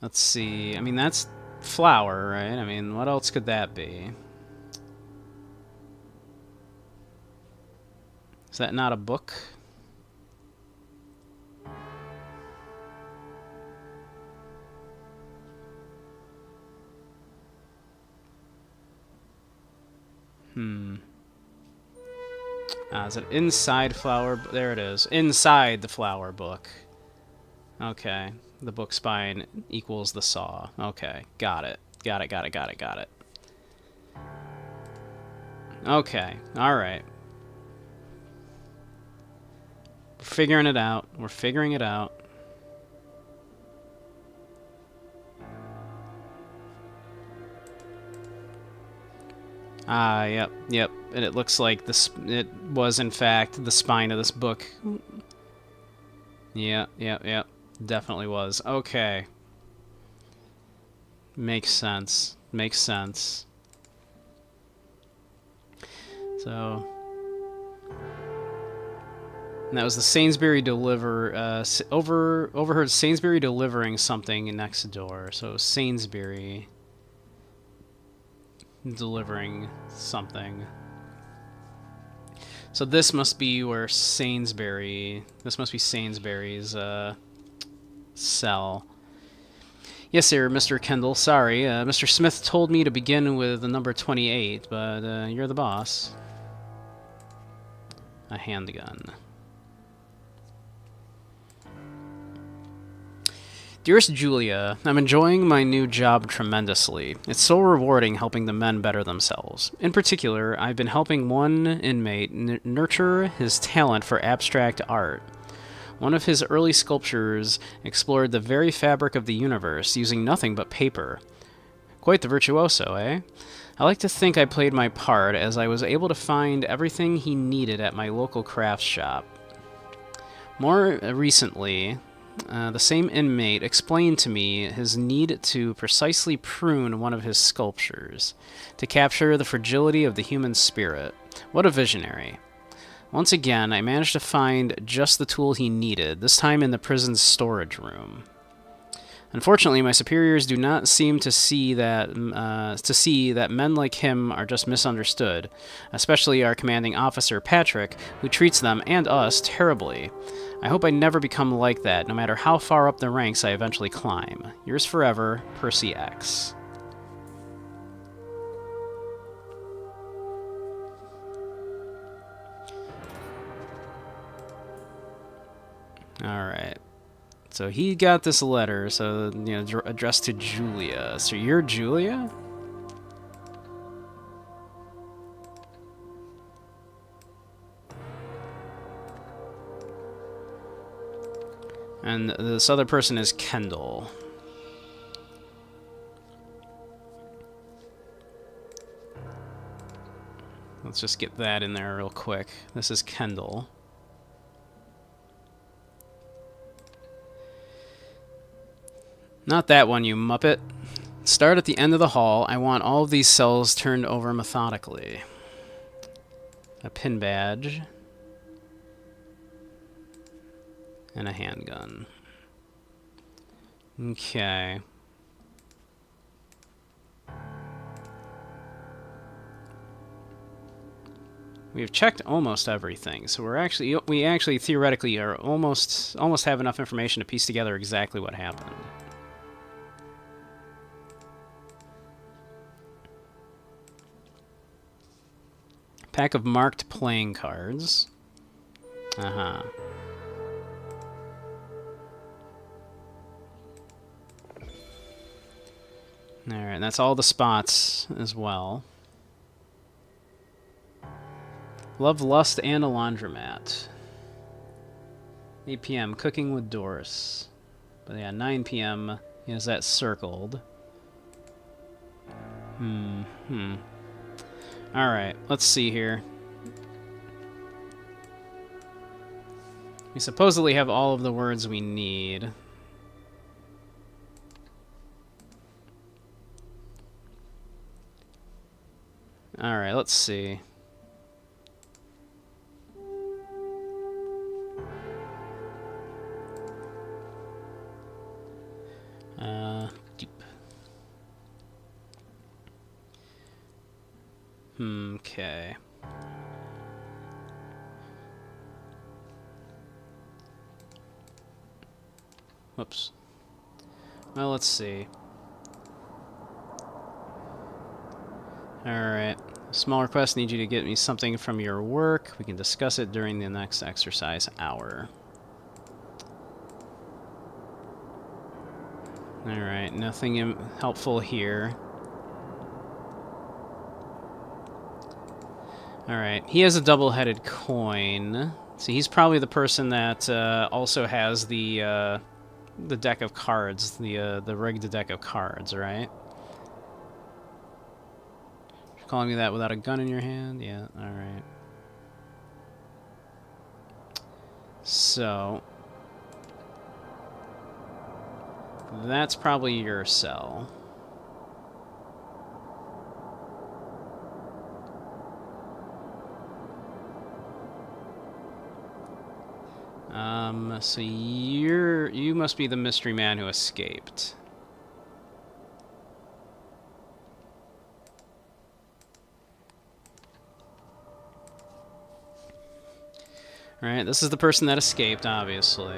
Let's see. I mean, that's flower, right? I mean, what else could that be? Is that not a book? Is it inside flower? There it is. Inside the flower book. Okay. The book spine equals the saw. Okay. Got it. Got it, got it, got it, got it. Okay. Alright. We're figuring it out. We're figuring it out. Yep, yep. And it looks like this. It was, in fact, the spine of this book. Yeah, yeah, yeah. Definitely was. Okay. Makes sense. Makes sense. So... And that was the Sainsbury overheard Sainsbury delivering something next door. So it was Sainsbury delivering something. So this must be where Sainsbury... This must be Sainsbury's cell. Yes, sir, Mr. Kendall. Sorry, Mr. Smith told me to begin with the number 28, but you're the boss. A handgun. Dearest Julia, I'm enjoying my new job tremendously. It's so rewarding helping the men better themselves. In particular, I've been helping one inmate nurture his talent for abstract art. One of his early sculptures explored the very fabric of the universe using nothing but paper. Quite the virtuoso, eh? I like to think I played my part, as I was able to find everything he needed at my local crafts shop. More recently, the same inmate explained to me his need to precisely prune one of his sculptures, to capture the fragility of the human spirit. What a visionary. Once again, I managed to find just the tool he needed, this time in the prison's storage room. Unfortunately, my superiors do not seem to see that men like him are just misunderstood, especially our commanding officer, Patrick, who treats them and us terribly. I hope I never become like that, no matter how far up the ranks I eventually climb. Yours forever, Percy X. Alright. So he got this letter, so, you know, addressed to Julia. So you're Julia? And this other person is Kendall. Let's just get that in there real quick. This is Kendall. Not that one, you muppet. Start at the end of the hall. I want all of these cells turned over methodically. A pin badge. And a handgun. Okay. We've checked almost everything, so we actually theoretically are almost have enough information to piece together exactly what happened. Pack of marked playing cards. Uh-huh. Alright, that's all the spots as well. Love, Lust, and a laundromat. 8 p.m. Cooking with Doris. But yeah, 9 p.m. he has that circled. Alright, let's see here. We supposedly have all of the words we need. Alright, let's see. Deep. Okay. Whoops. Well, let's see. Alright. Small request, need you to get me something from your work. We can discuss it during the next exercise hour. Alright, nothing helpful here. Alright, he has a double-headed coin. So he's probably the person that also has the deck of cards, the rigged deck of cards, right? You're calling me that without a gun in your hand? Yeah, alright. So, That's probably your cell. So you must be the mystery man who escaped. Alright, this is the person that escaped, obviously.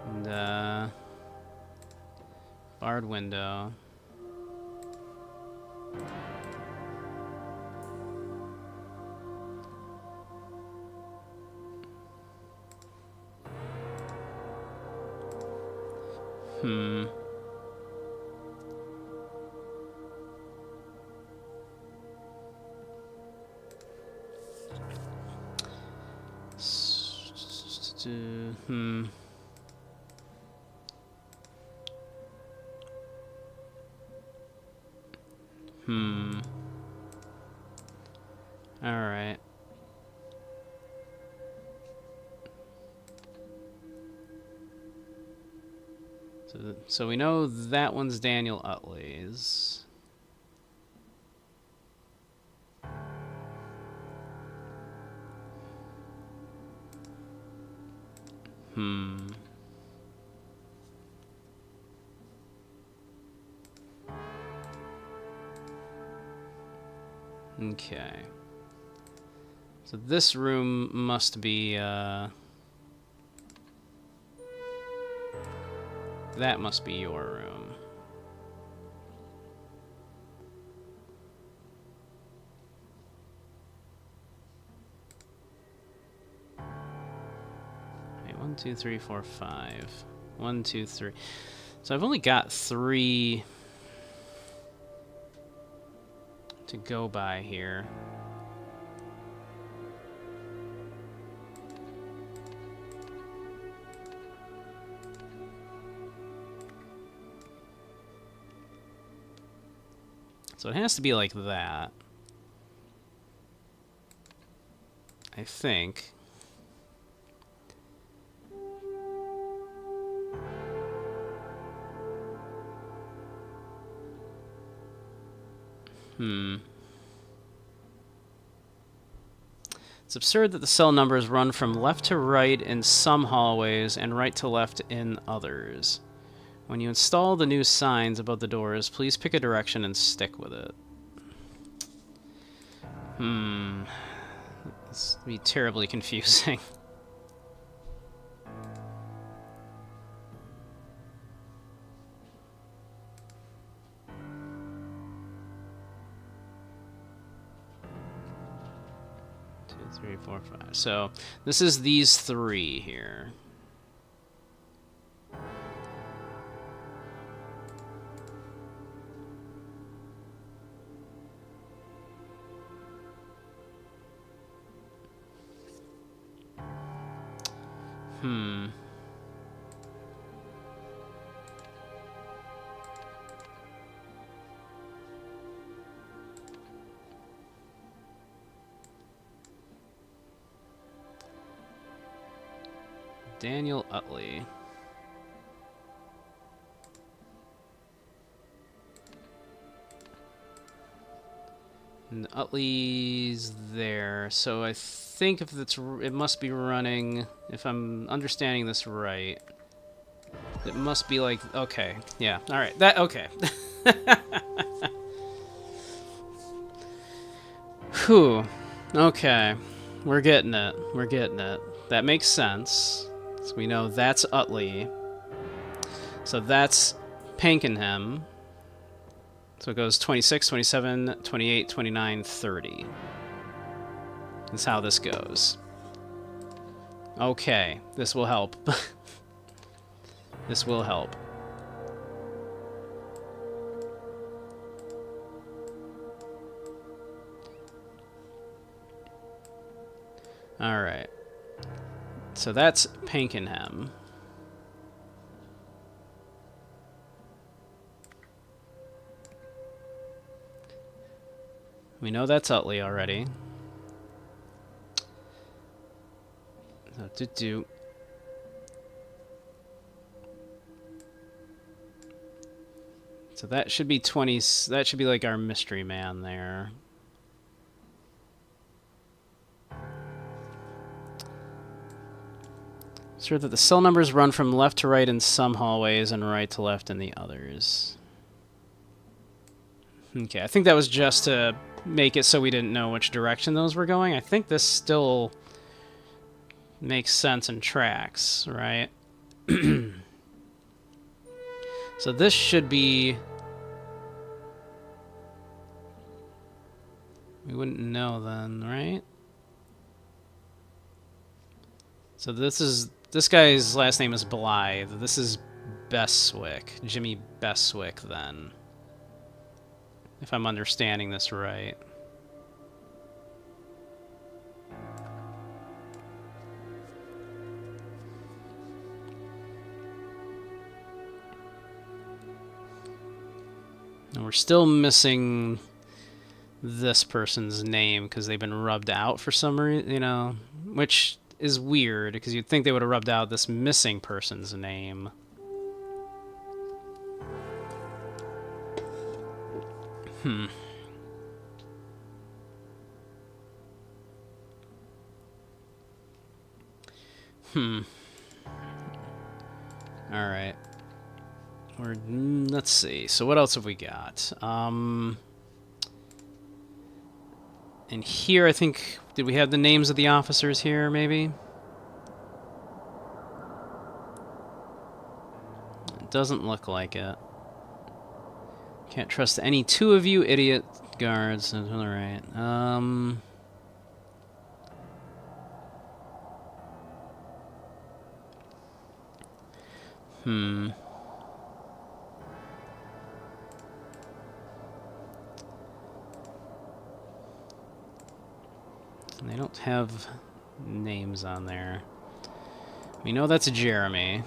And, barred window. Alright. So we know that one's Daniel Utley's. Okay. So this room must be, that must be your room. Wait, 1, 2, 3, 4, 5. 1, 2, 3. So I've only got 3 to go by here. So it has to be like that. I think. It's absurd that the cell numbers run from left to right in some hallways and right to left in others. When you install the new signs above the doors, please pick a direction and stick with it. This would be terribly confusing. Two, 3, 4, 5. So this is these 3 here. Daniel Utley. And Utley's there, so I think if it's, it must be running, if I'm understanding this right, it must be like, okay, yeah, alright, that, okay. Whew, okay, we're getting it, That makes sense. So we know that's Utley. So that's Pankenham. So it goes 26, 27, 28, 29, 30. That's how this goes. Okay, this will help. This will help. Alright. So that's Pankenham. We know that's Utley already. So that should be 20. That should be like our mystery man there. Sure that the cell numbers run from left to right in some hallways and right to left in the others. Okay, I think that was just to make it so we didn't know which direction those were going. I think this still makes sense and tracks, right? So this should be... We wouldn't know then, right? So this guy's last name is Blythe. This is Beswick. Jimmy Beswick, then. If I'm understanding this right. And we're still missing this person's name because they've been rubbed out for some reason, you know, which is weird because you'd think they would have rubbed out this missing person's name. All right. Let's see. So what else have we got? And here, I think, did we have the names of the officers here, maybe? It doesn't look like it. Can't trust any two of you idiot guards. All right. They don't have names on there. We know that's Jeremy.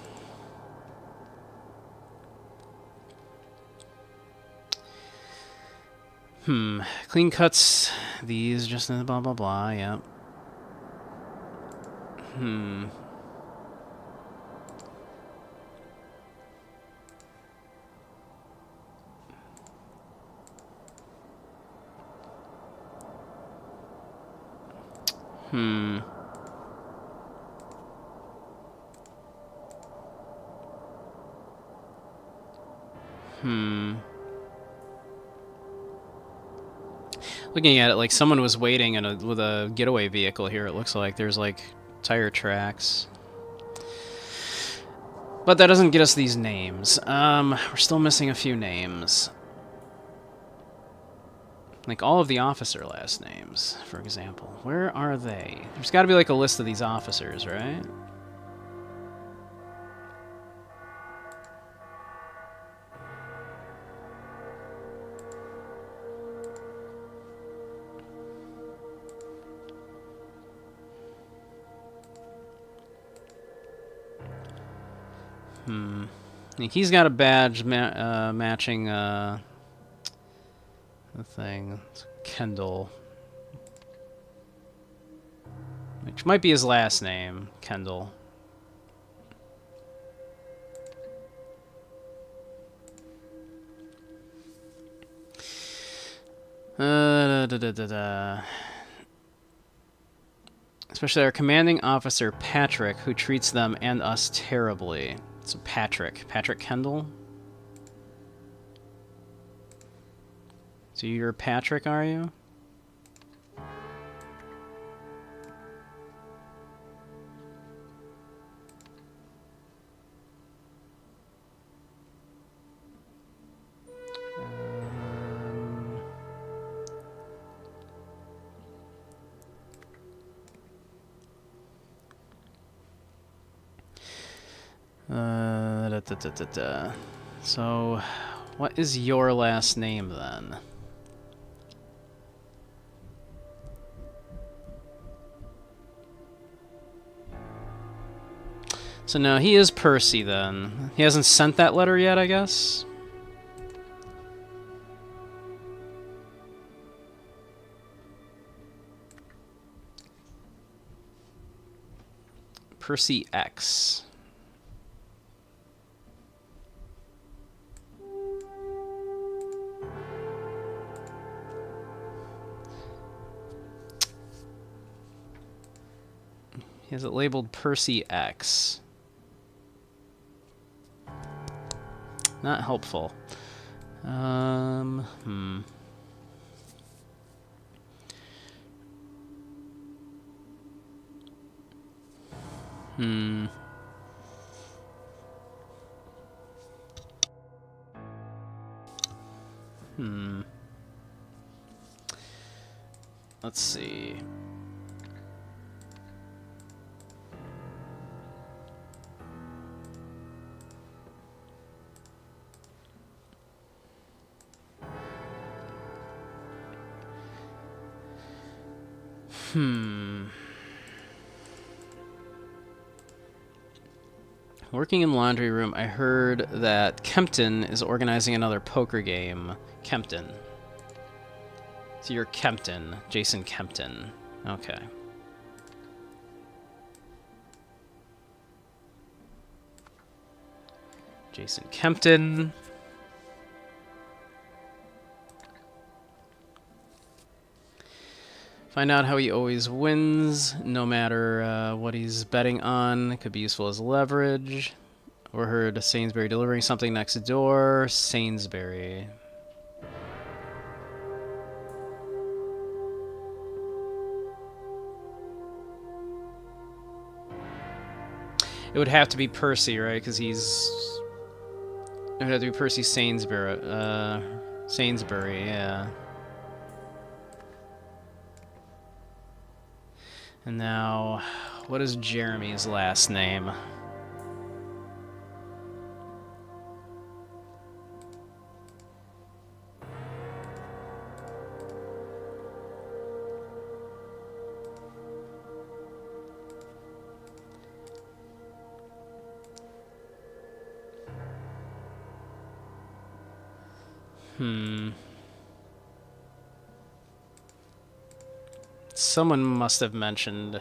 Clean cuts. These just blah blah blah. Yep. Looking at it, like someone was waiting with a getaway vehicle here. It looks like there's like tire tracks, but that doesn't get us these names. We're still missing a few names, like all of the officer last names, for example. Where are they? There's got to be like a list of these officers, right? He's got a badge matching the thing. It's Kendall. Which might be his last name, Kendall. Especially our commanding officer, Patrick, who treats them and us terribly. So Patrick Kendall? So you're Patrick, are you? So, what is your last name then? So no, he is Percy then. He hasn't sent that letter yet, I guess? Percy X. He has it labeled Percy X. Not helpful. Hmm. Let's see. Working in the laundry room, I heard that Kempton is organizing another poker game. Kempton. So you're Kempton. Jason Kempton. Okay. Jason Kempton. Find out how he always wins, no matter what he's betting on. It could be useful as leverage. Overheard Sainsbury delivering something next door. Sainsbury. It would have to be Percy, right? Because he's... It would have to be Percy Sainsbury. Sainsbury, yeah. And now, what is Jeremy's last name? Someone must have mentioned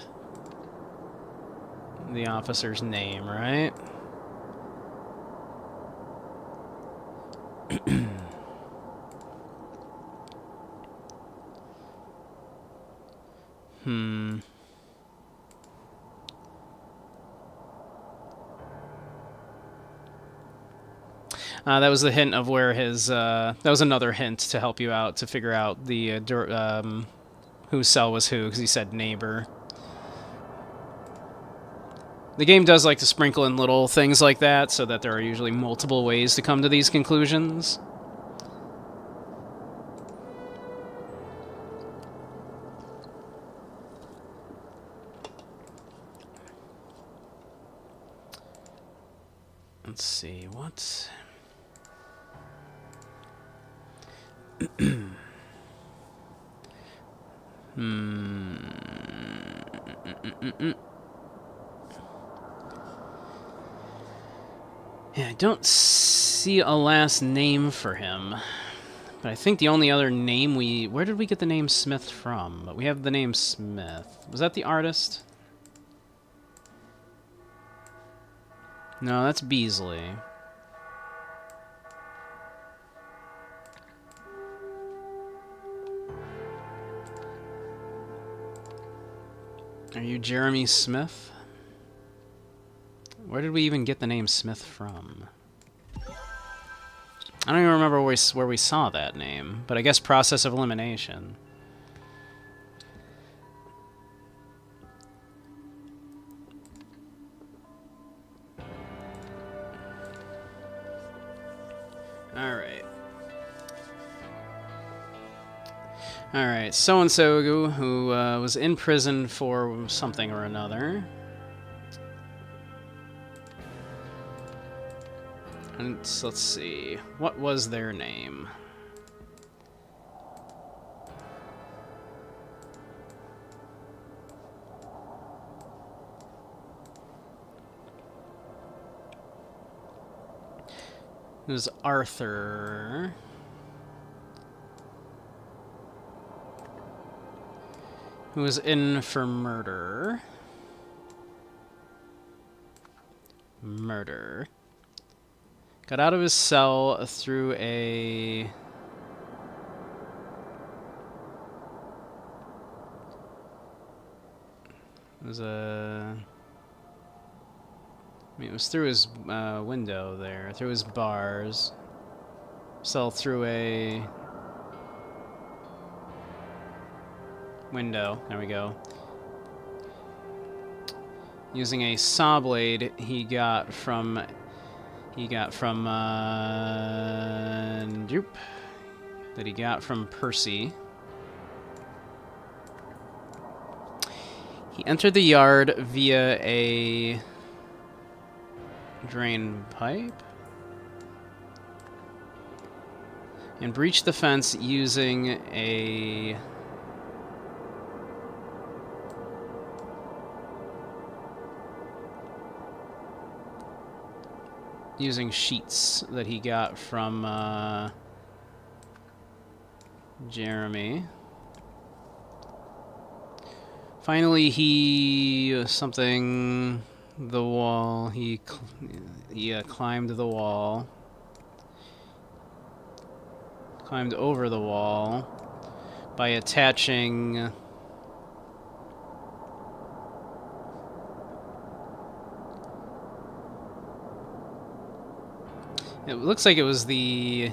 the officer's name, right? That was the hint of where his... that was another hint to help you out, to figure out the whose cell was who, because he said neighbor. The game does like to sprinkle in little things like that, so that there are usually multiple ways to come to these conclusions. Let's see, what... Yeah, I don't see a last name for him. But I think the only other name we... Where did we get the name Smith from? But we have the name Smith. Was that the artist? No, that's Beasley. Are you Jeremy Smith? Where did we even get the name Smith from? I don't even remember where we saw that name, but I guess process of elimination. Alright. Alright, so-and-so who was in prison for something or another. And let's see, what was their name? It was Arthur. Who was in for murder. murder. Got out of his cell through a... It was a... I mean, it was through his window there, through his bars. Cell through a... window. There we go. Using a saw blade he got from Dupe, that he got from Percy. He entered the yard via a drain pipe and breached the fence using sheets that he got from Jeremy. Finally, he the wall. He climbed the wall. Climbed over the wall by attaching it looks like it was he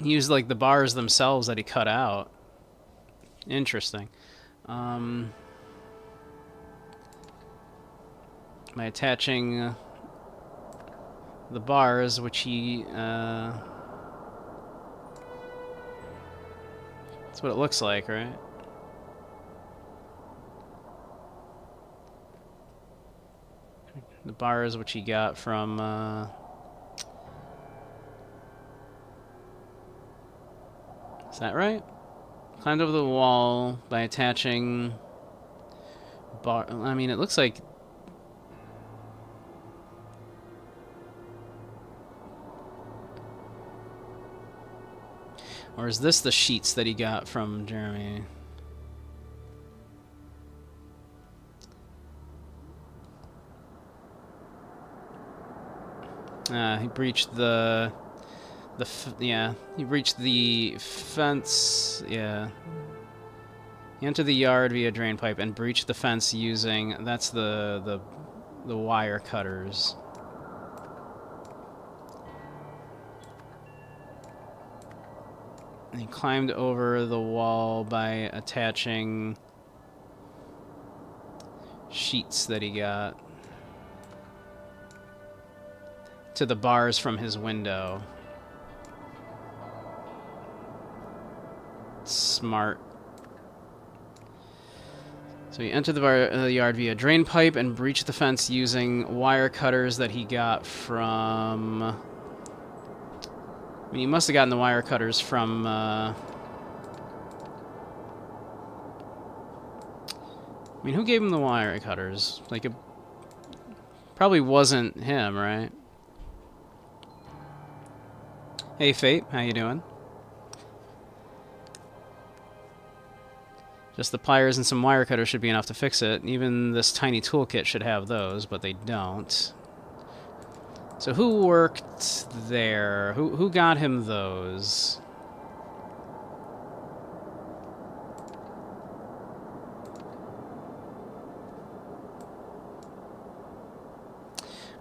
used like the bars themselves that he cut out. Interesting. By attaching the bars, which he that's what it looks like, right? The bars which he got from is that right? Climbed over the wall by attaching bar. I mean, it looks like or is this the sheets that he got from Jeremy? He breached he breached the fence, yeah. He entered the yard via drain pipe and breached the fence using, that's the wire cutters. And he climbed over the wall by attaching sheets that he got to the bars from his window. Smart. So he entered the yard via drain pipe and breached the fence using wire cutters that he got from... I mean, he must have gotten the wire cutters from... I mean, who gave him the wire cutters? Like, it probably wasn't him, right? Hey, Fate, how you doing? Just the pliers and some wire cutters should be enough to fix it. Even this tiny toolkit should have those, but they don't. So who worked there? Who got him those?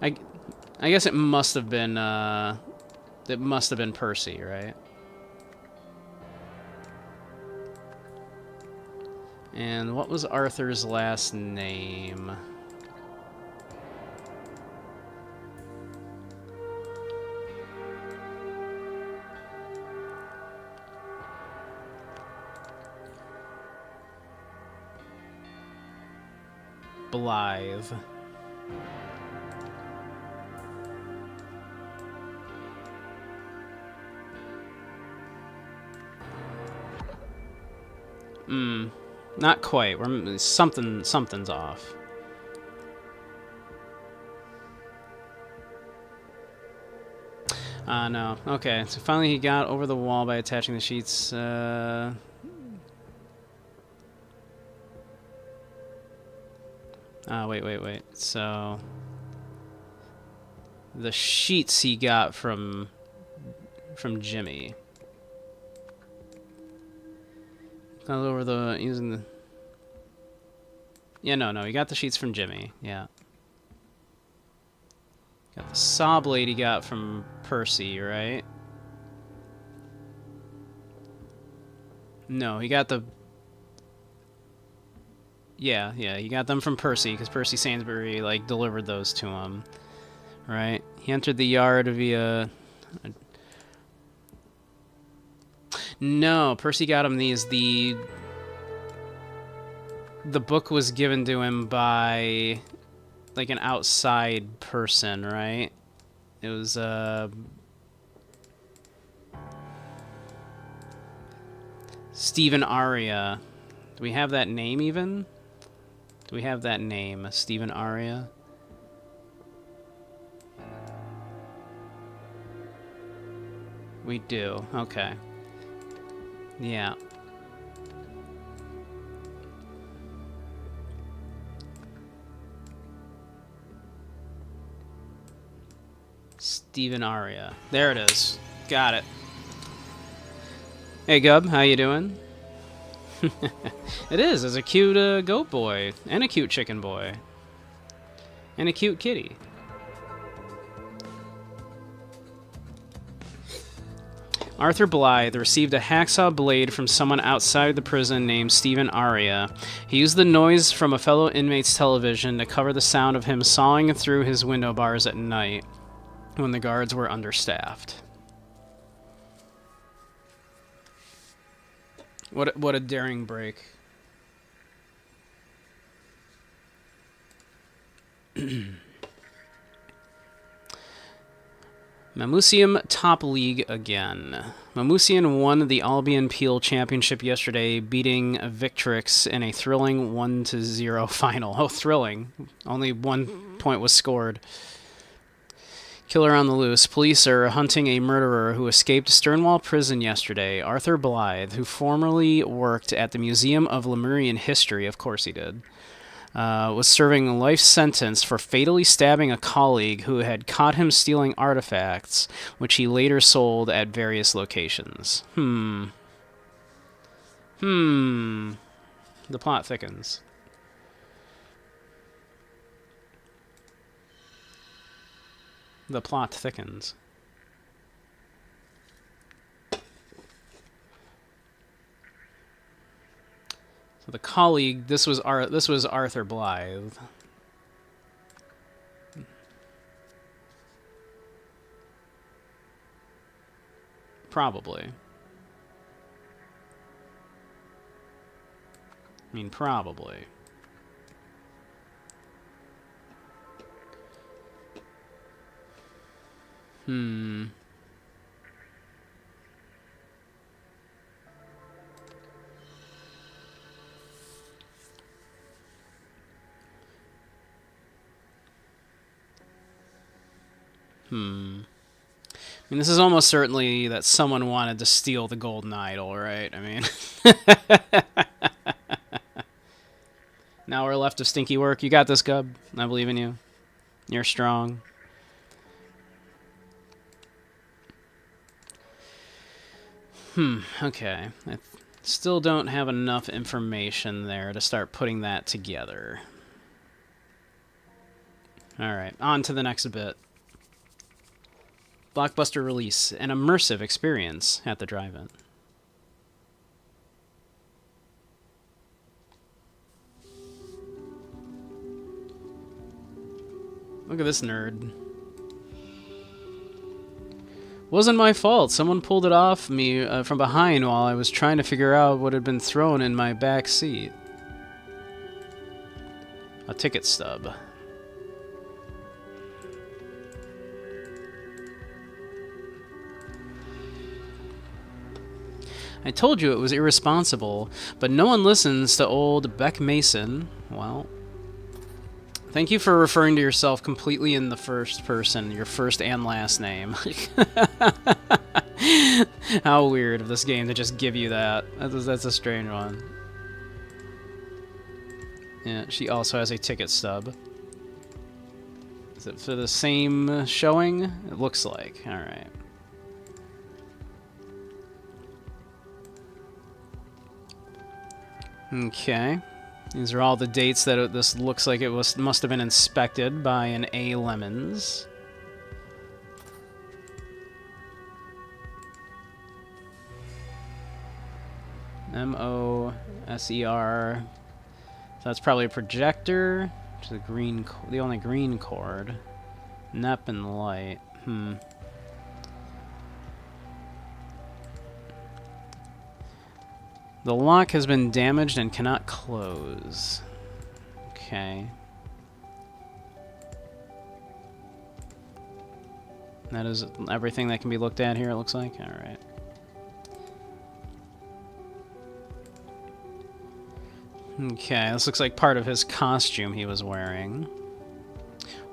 I guess it must have been Percy, right? And what was Arthur's last name? Blythe. Not quite. Something's off. No. Okay, so finally he got over the wall by attaching the sheets. Wait. So the sheets he got from Jimmy. Got over the using the. Yeah, no, he got the sheets from Jimmy. Yeah. Got the saw blade he got from Percy, right? No, he got the. Yeah, he got them from Percy because Percy Sainsbury like delivered those to him, right? He entered the yard via. No, Percy got him these. The book was given to him by like an outside person, right? It was Stephen Aria. Do we have that name even? Do we have that name, Stephen Aria? We do. Okay. Yeah. Stephen Aria. There it is. Got it. Hey, Gub. How you doing? It is. It's a cute goat boy. And a cute chicken boy. And a cute kitty. Arthur Blythe received a hacksaw blade from someone outside the prison named Stephen Aria. He used the noise from a fellow inmate's television to cover the sound of him sawing through his window bars at night when the guards were understaffed. What a daring break. Mamusium top league again. Mamusian won the Albion Peel Championship yesterday, beating Victrix in a thrilling 1-0 final. Oh, thrilling. Only 1 point was scored. Killer on the loose. Police are hunting a murderer who escaped Stonewall Prison yesterday. Arthur Blythe, who formerly worked at the Museum of Lemurian History, of course he did, was serving a life sentence for fatally stabbing a colleague who had caught him stealing artifacts, which he later sold at various locations. The plot thickens. The plot thickens. So the colleague, this was Arthur Blythe. Probably. I mean, probably. I mean, this is almost certainly that someone wanted to steal the golden idol, right? I mean... Now we're left of stinky work. You got this, Gub. I believe in you. You're strong. Okay. I still don't have enough information there to start putting that together. Alright, on to the next bit. Blockbuster release, an immersive experience at the drive-in. Look at this nerd. Wasn't my fault. Someone pulled it off me from behind while I was trying to figure out what had been thrown in my back seat. A ticket stub. I told you it was irresponsible, but no one listens to old Beck Mason. Well, thank you for referring to yourself completely in the first person, your first and last name. How weird of this game to just give you that. That's a strange one. Yeah, she also has a ticket stub. Is it for the same showing? It looks like. Alright. Okay. These are all the dates that this looks like it must have been inspected by an A. Lemons. M-O-S-E-R. So that's probably a projector, which is the only green cord. Nep and light. The lock has been damaged and cannot close. Okay. That is everything that can be looked at here, it looks like. Alright. Okay, this looks like part of his costume he was wearing.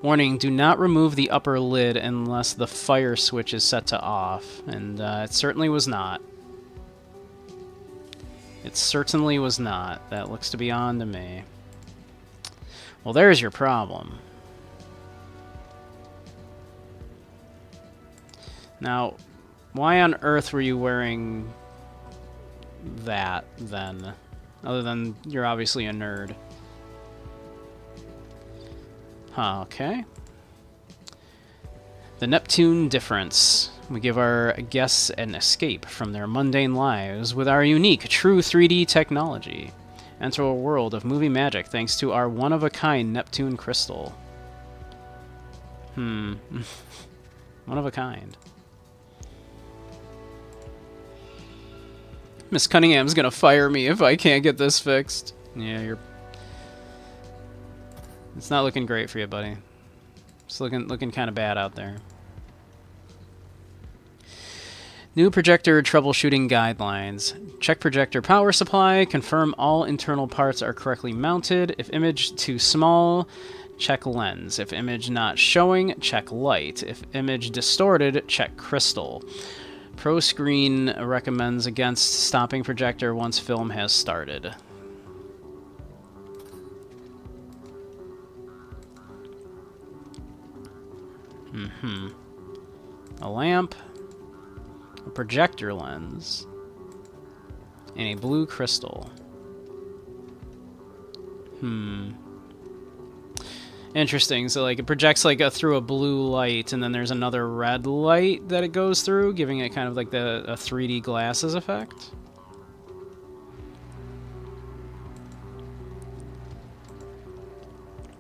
Warning, do not remove the upper lid unless the fire switch is set to off. And it certainly was not. It certainly was not. That looks to be on to me. Well, there's your problem. Now, why on earth were you wearing that, then? Other than you're obviously a nerd. Huh, okay. The Neptune difference. We give our guests an escape from their mundane lives with our unique, true 3D technology. Enter a world of movie magic thanks to our one-of-a-kind Neptune crystal. One of a kind. Miss Cunningham's gonna fire me if I can't get this fixed. Yeah, it's not looking great for you, buddy. It's looking kind of bad out there. New projector troubleshooting guidelines. Check projector power supply. Confirm all internal parts are correctly mounted. If image too small, check lens. If image not showing, check light. If image distorted, check crystal. Pro Screen recommends against stopping projector once film has started. A lamp, a projector lens, and a blue crystal. Interesting. So, like, it projects like through a blue light, and then there's another red light that it goes through, giving it kind of like a 3D glasses effect.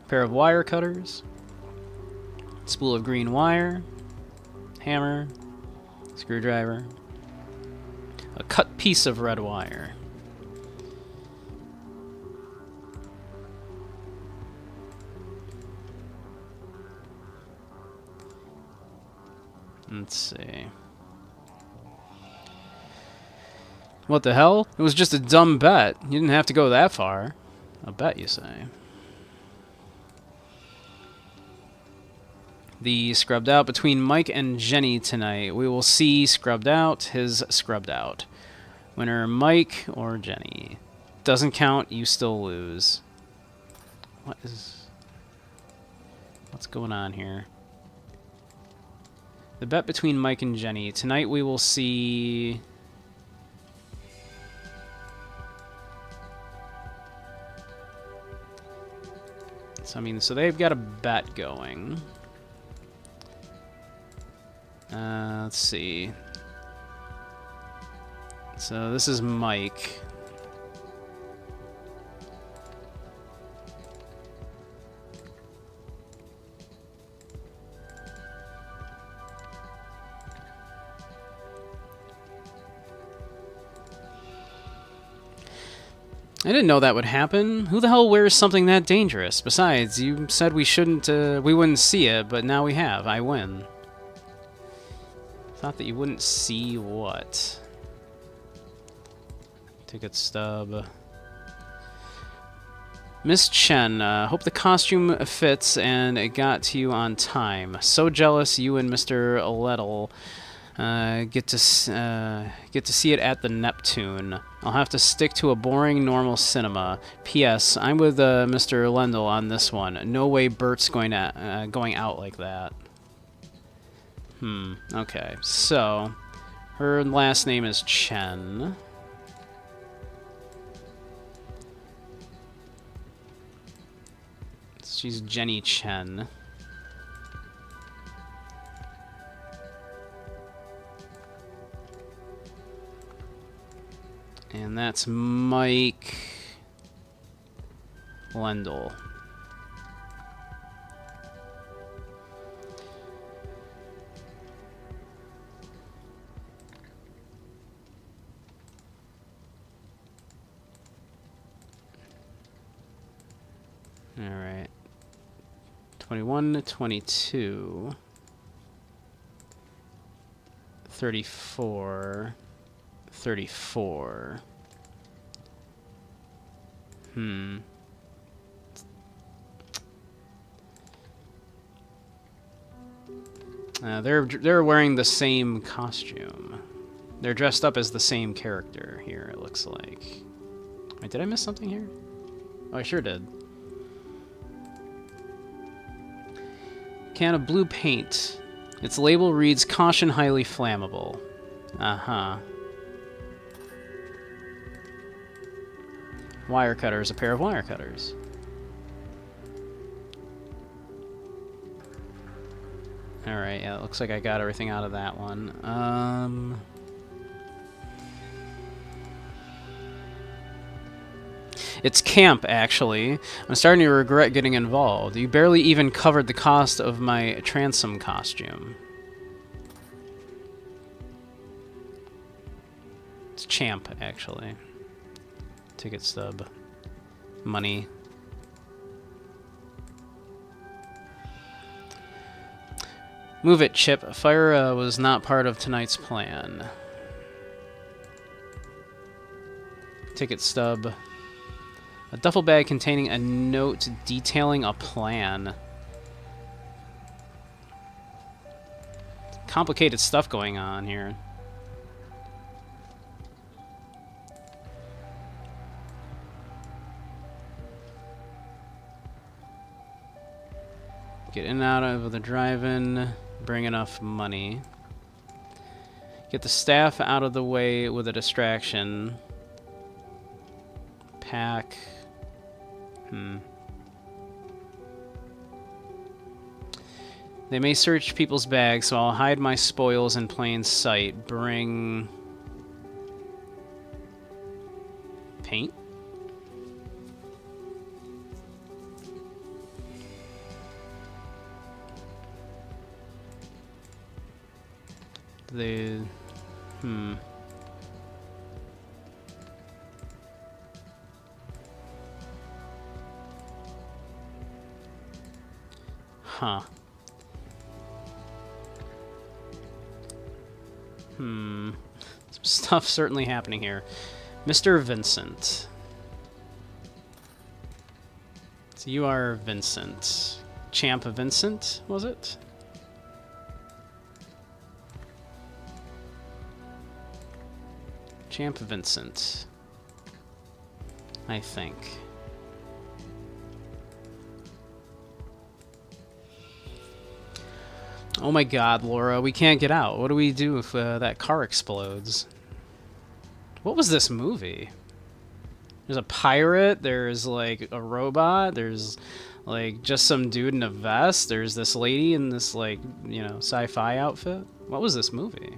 Pair of wire cutters, spool of green wire, hammer, screwdriver, a cut piece of red wire. Let's see. What the hell? It was just a dumb bet. You didn't have to go that far. A bet, you say. The scrubbed out between Mike and Jenny tonight. We will see scrubbed out, his scrubbed out. Winner Mike or Jenny. Doesn't count, you still lose. What's going on here? The bet between Mike and Jenny. Tonight we will see... So, I mean, so they've got a bet going. Let's see. So this is Mike. I didn't know that would happen. Who the hell wears something that dangerous? Besides, you said we shouldn't, we wouldn't see it, but now we have. I win. Thought that you wouldn't see what? Ticket stub. Miss Chen, hope the costume fits and it got to you on time. So jealous you and Mr. Lettle get to see it at the Neptune. I'll have to stick to a boring, normal cinema. P.S. I'm with Mr. Lendl on this one. No way Bert's going out like that. Okay. So, her last name is Chen. She's Jenny Chen. And that's Mike Lendl. All right. 21, 22, 34, 34. They're wearing the same costume. They're dressed up as the same character here, it looks like. Wait, did I miss something here? Oh, I sure did. Can of blue paint. Its label reads, "Caution, highly flammable." Uh-huh. Wire cutters, a pair of wire cutters. Alright, yeah, it looks like I got everything out of that one. It's camp, actually. I'm starting to regret getting involved. You barely even covered the cost of my transom costume. It's champ, actually. Ticket stub. Money. Move it, Chip. Fire was not part of tonight's plan. Ticket stub. A duffel bag containing a note detailing a plan. Complicated stuff going on here. Get in and out of the drive-in. Bring enough money. Get the staff out of the way with a distraction. Pack. They may search people's bags, so I'll hide my spoils in plain sight. Bring... paint? They... Huh. Some stuff certainly happening here. Mr. Vincent. So you are Vincent. Champ Vincent, was it? Champ Vincent. I think. Oh my god, Laura, we can't get out. What do we do if that car explodes? What was this movie? There's a pirate, there's like a robot, there's like just some dude in a vest, there's this lady in this like, you know, sci-fi outfit. What was this movie?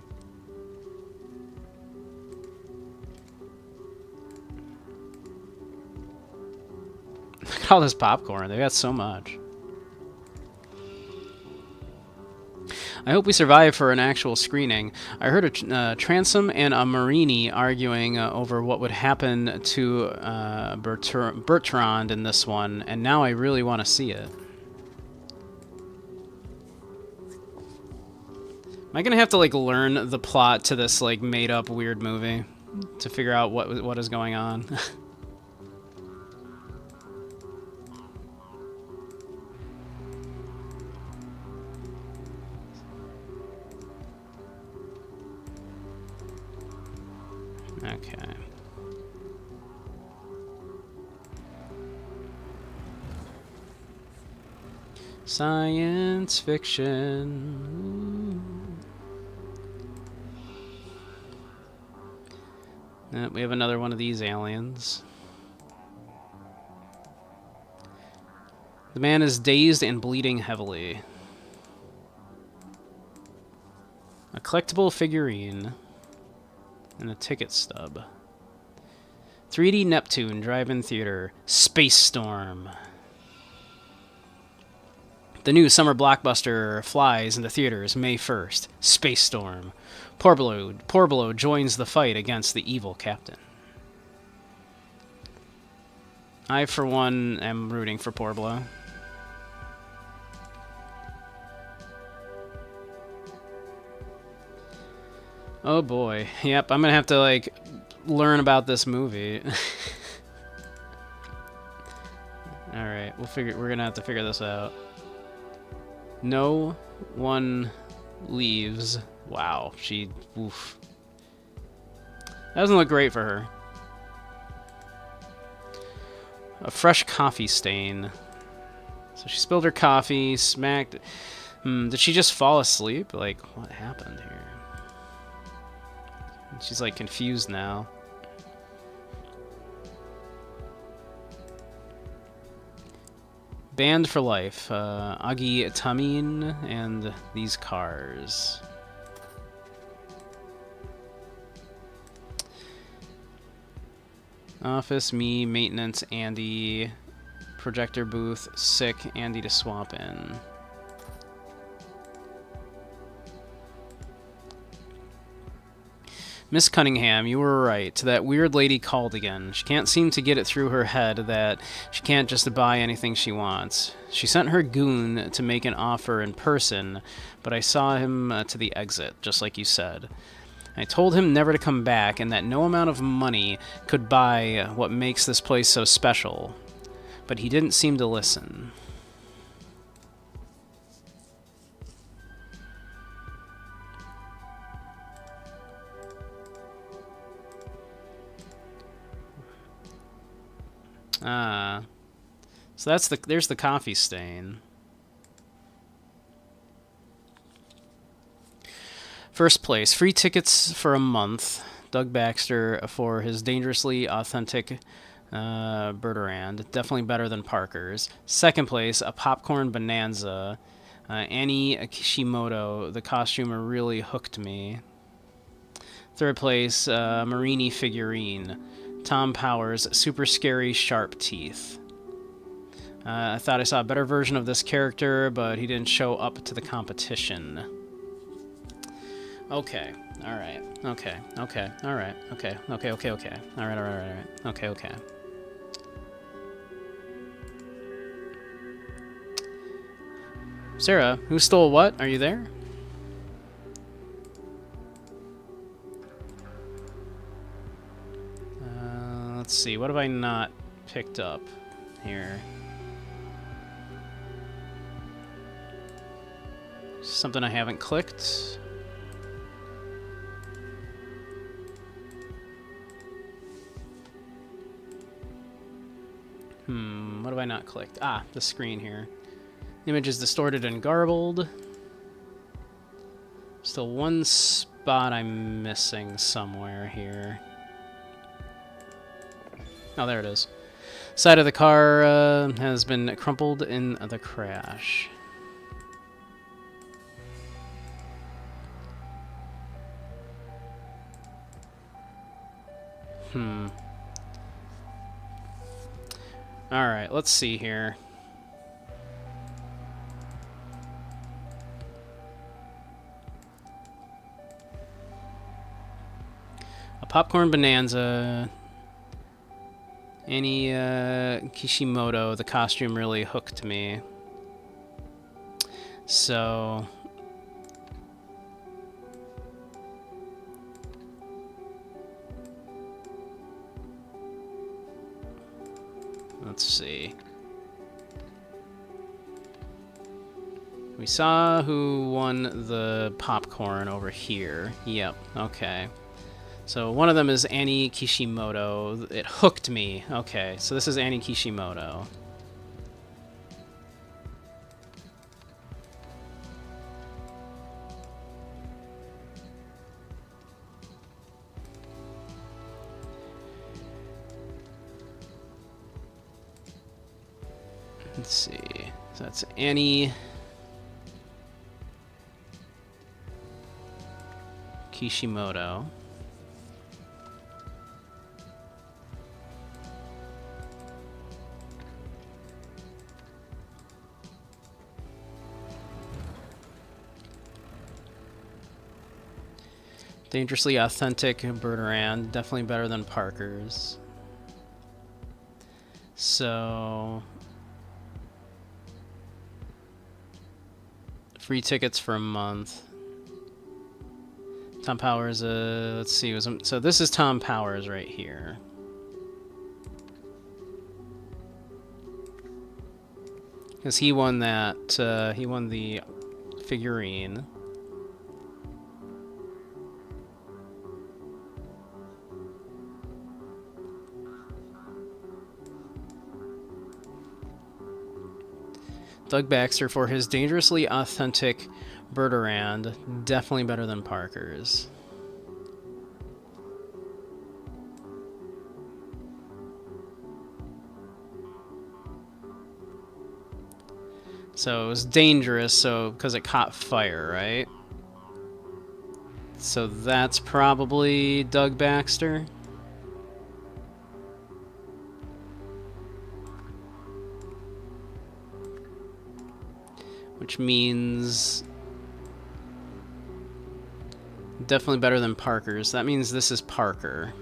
Look at all this popcorn, they got so much. I hope we survive for an actual screening. I heard a Transom and a Marini arguing over what would happen to Bertrand in this one, and now I really want to see it. Am I gonna have to like learn the plot to this like made-up weird movie to figure out what is going on? Okay. Science fiction. We have another one of these aliens. The man is dazed and bleeding heavily. A collectible figurine. And a ticket stub. 3D Neptune Drive-In Theater. Space Storm. The new summer blockbuster flies into theaters May 1st. Space Storm. Porbelow joins the fight against the evil captain. I, for one, am rooting for Porbelow. Oh boy. Yep, I'm gonna have to, like, learn about this movie. Alright, we're gonna have to figure this out. No one leaves. Wow, oof. That doesn't look great for her. A fresh coffee stain. So she spilled her coffee, smacked. Did she just fall asleep? Like, what happened here? She's like confused now. Banned for life. Agi Tamin and these cars. Office, me, maintenance, Andy. Projector booth, sick, Andy to swap in. Miss Cunningham, you were right. That weird lady called again. She can't seem to get it through her head that she can't just buy anything she wants. She sent her goon to make an offer in person, but I saw him to the exit, just like you said. I told him never to come back and that no amount of money could buy what makes this place so special. But he didn't seem to listen. So there's the coffee stain. First place, free tickets for a month. Doug Baxter for his dangerously authentic Bertrand. Definitely better than Parker's. Second place, a popcorn bonanza. Annie Kishimoto, the costumer really hooked me. Third place, Marini figurine. Tom Powers, super scary sharp teeth. I thought I saw a better version of this character, but he didn't show up to the competition. Okay, alright, okay, alright, okay, alright, okay. Sarah, who stole what? Are you there? Let's see, what have I not picked up here? Something I haven't clicked. What have I not clicked? Ah, the screen here. Image is distorted and garbled. Still one spot I'm missing somewhere here. Oh, there it is. Side of the car has been crumpled in the crash. Alright, let's see here. A popcorn bonanza. Annie Kishimoto, the costume really hooked me. So let's see. We saw who won the popcorn over here. Yep, okay. So one of them is Annie Kishimoto. It hooked me. Okay, so this is Annie Kishimoto. Let's see. So that's Annie Kishimoto. Dangerously Authentic Bertrand, definitely better than Parker's. So, free tickets for a month. Tom Powers, let's see, so this is Tom Powers right here. Because he won that, he won the figurine. Doug Baxter for his Dangerously Authentic Bertrand, definitely better than Parker's. So it was dangerous, so because it caught fire, right? So that's probably Doug Baxter. Which means definitely better than Parker's. That means this is Parker.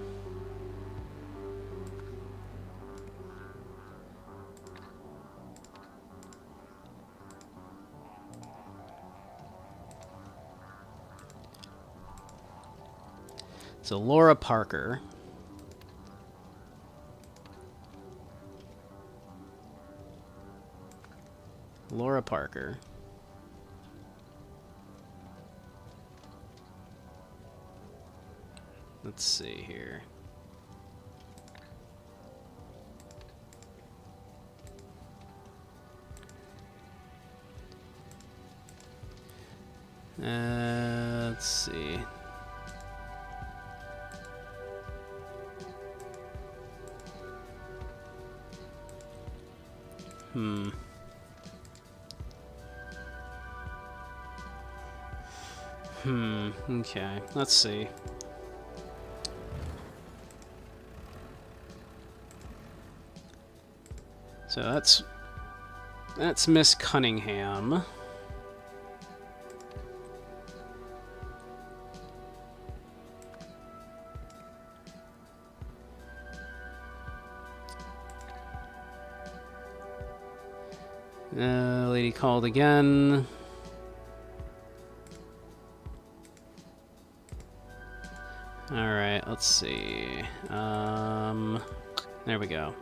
So Laura Parker. Laura Parker. Let's see here. Let's see. Okay, let's see. So that's Miss Cunningham. Lady called again. Alright, let's see. There we go.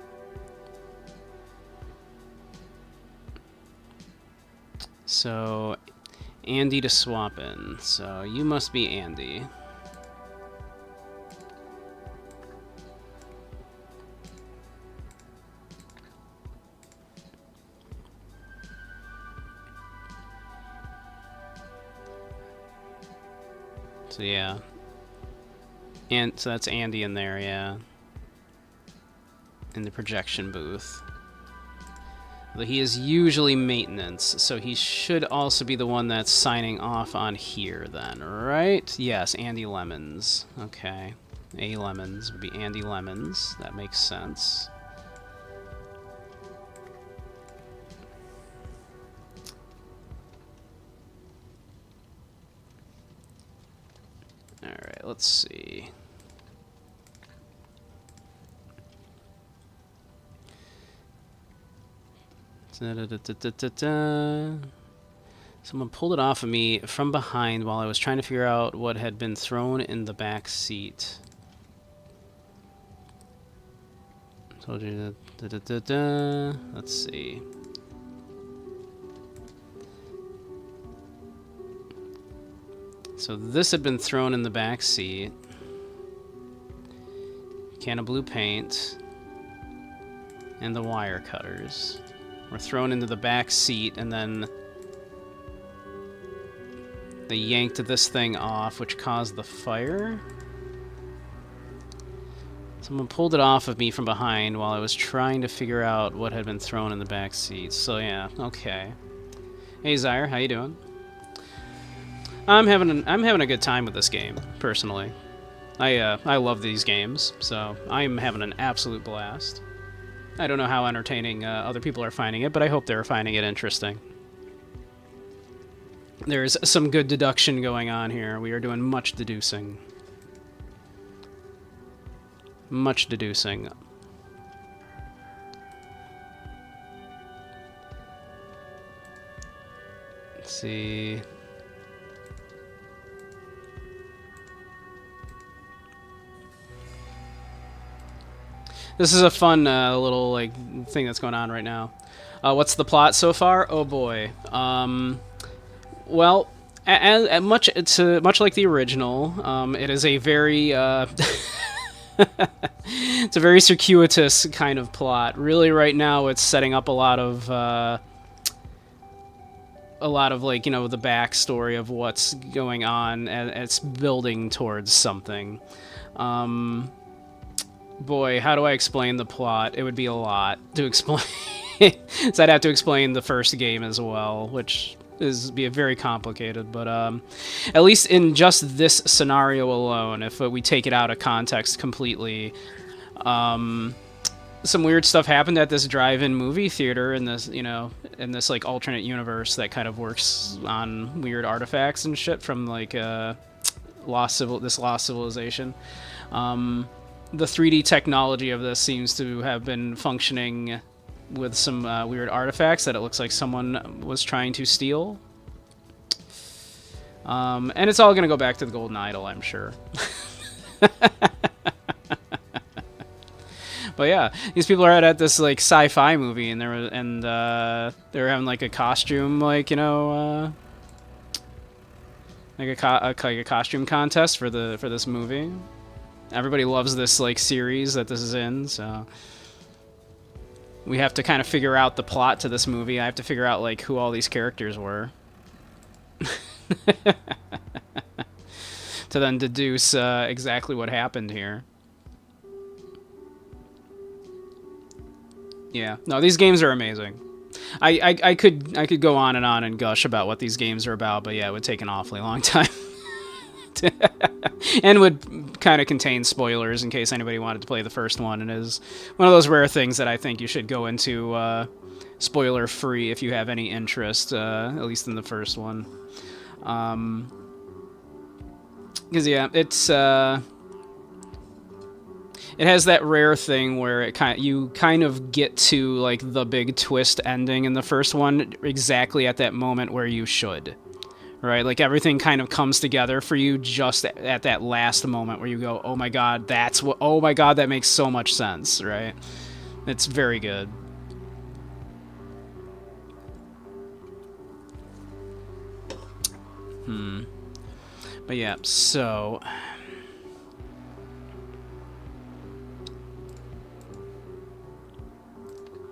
So, Andy to swap in. So, you must be Andy. So, yeah. And so that's Andy in there, yeah. In the projection booth. But he is usually maintenance, so he should also be the one that's signing off on here then, right? Yes, Andy Lemons. Okay. A Lemons would be Andy Lemons. That makes sense. Alright, let's see. Someone pulled it off of me from behind while I was trying to figure out what had been thrown in the back seat. Told you that. Let's see. So this had been thrown in the back seat. Can of blue paint. And the wire cutters were thrown into the back seat, and then they yanked this thing off, which caused the fire. So Someone pulled it off of me from behind while I was trying to figure out what had been thrown in the back seat. So yeah, okay. Hey Zyre, how you doing? I'm having a good time with this game, personally. I love these games, so I'm having an absolute blast. I don't know how entertaining other people are finding it, but I hope they're finding it interesting. There's some good deduction going on here. We are doing much deducing. Much deducing. Let's see. This is a fun little like thing that's going on right now. What's the plot so far? Oh boy. Well, much like the original, it is a very it's a very circuitous kind of plot. Really, right now, it's setting up a lot of like, you know, the backstory of what's going on, and it's building towards something. Boy, how do I explain the plot? It would be a lot to explain. So I'd have to explain the first game as well, which be very complicated, but at least in just this scenario alone, if we take it out of context completely, some weird stuff happened at this drive-in movie theater in this, you know, in this like alternate universe that kind of works on weird artifacts and shit from like this lost civilization. The 3D technology of this seems to have been functioning with some weird artifacts that it looks like someone was trying to steal. And it's all going to go back to the Golden Idol, I'm sure. But yeah, these people are at this like sci-fi movie, and they were having like a costume, like, you know, like a costume contest for this movie. Everybody loves this like series that this is in, so we have to kind of figure out the plot to this movie. I have to figure out like who all these characters were to then deduce exactly what happened here. Yeah, no, these games are amazing. I could go on and gush about what these games are about, but yeah, it would take an awfully long time. And would kind of contain spoilers in case anybody wanted to play the first one. And is one of those rare things that I think you should go into spoiler free if you have any interest, at least in the first one. Because yeah, it has that rare thing where you kind of get to like the big twist ending in the first one exactly at that moment where you should. Right, like everything kind of comes together for you just at that last moment where you go, oh my god, oh my god, that makes so much sense, right? It's very good. But yeah, so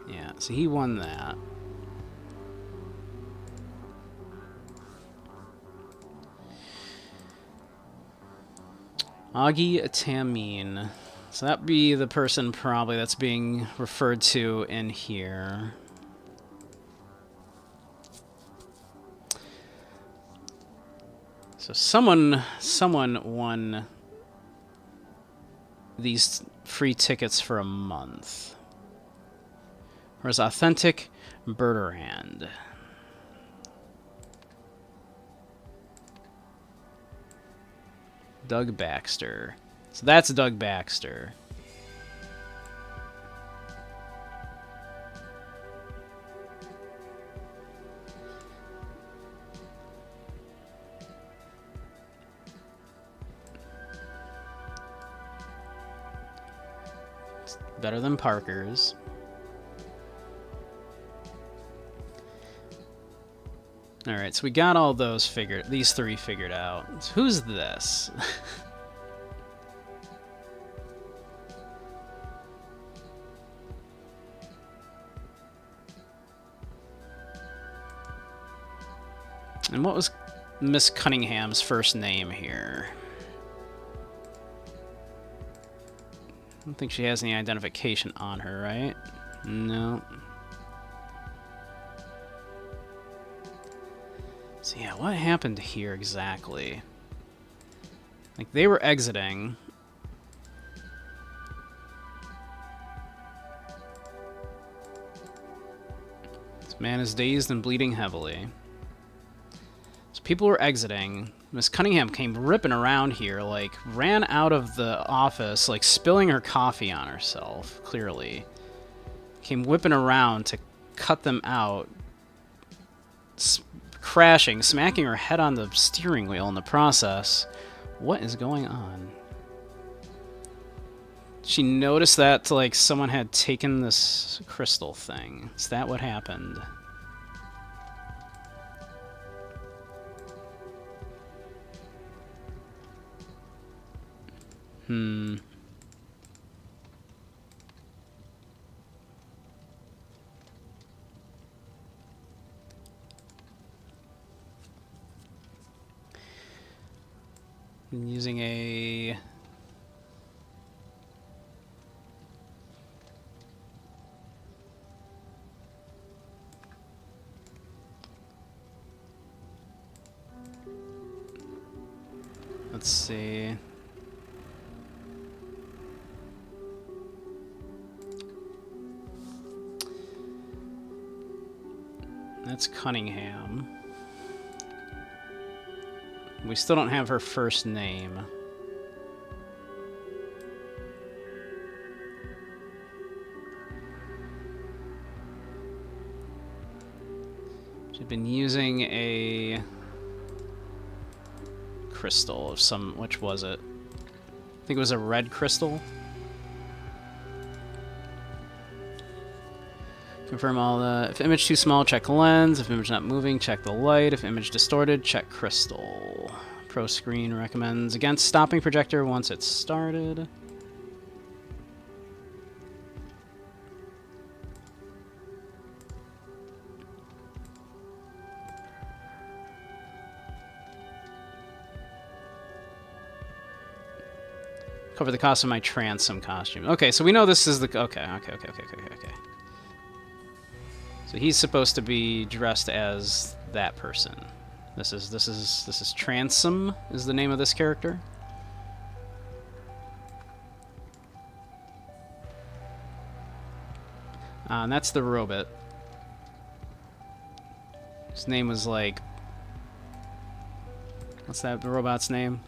yeah, so he won that. Augie Tamine. So that'd be the person probably that's being referred to in here. So someone won these free tickets for a month. Whereas Authentic Bertrand. Doug Baxter. So that's Doug Baxter. It's better than Parker's. Alright, so we got all those these three figured out. So who's this? And what was Miss Cunningham's first name here? don't think she has any identification on her, right? No. So yeah, what happened here exactly? Like, they were exiting. This man is dazed and bleeding heavily. So people were exiting. Miss Cunningham came ripping around here, like, ran out of the office, like, spilling her coffee on herself, clearly. Came whipping around to cut them out. Crashing, smacking her head on the steering wheel in the process. What is going on? She noticed that, like, someone had taken this crystal thing. Is that what happened? I'm using a... Let's see. That's Cunningham. We still don't have her first name. She'd been using a crystal of some... Which was it? I think it was a red crystal. Confirm all the... If image too small, check lens. If image not moving, check the light. If image distorted, check crystal. Pro Screen recommends against stopping projector once it's started. Cover the cost of my transom costume. Okay, so we know this is the... Okay. So he's supposed to be dressed as that person. This is Transom is the name of this character. And that's the robot. His name was like... What's that the robot's name?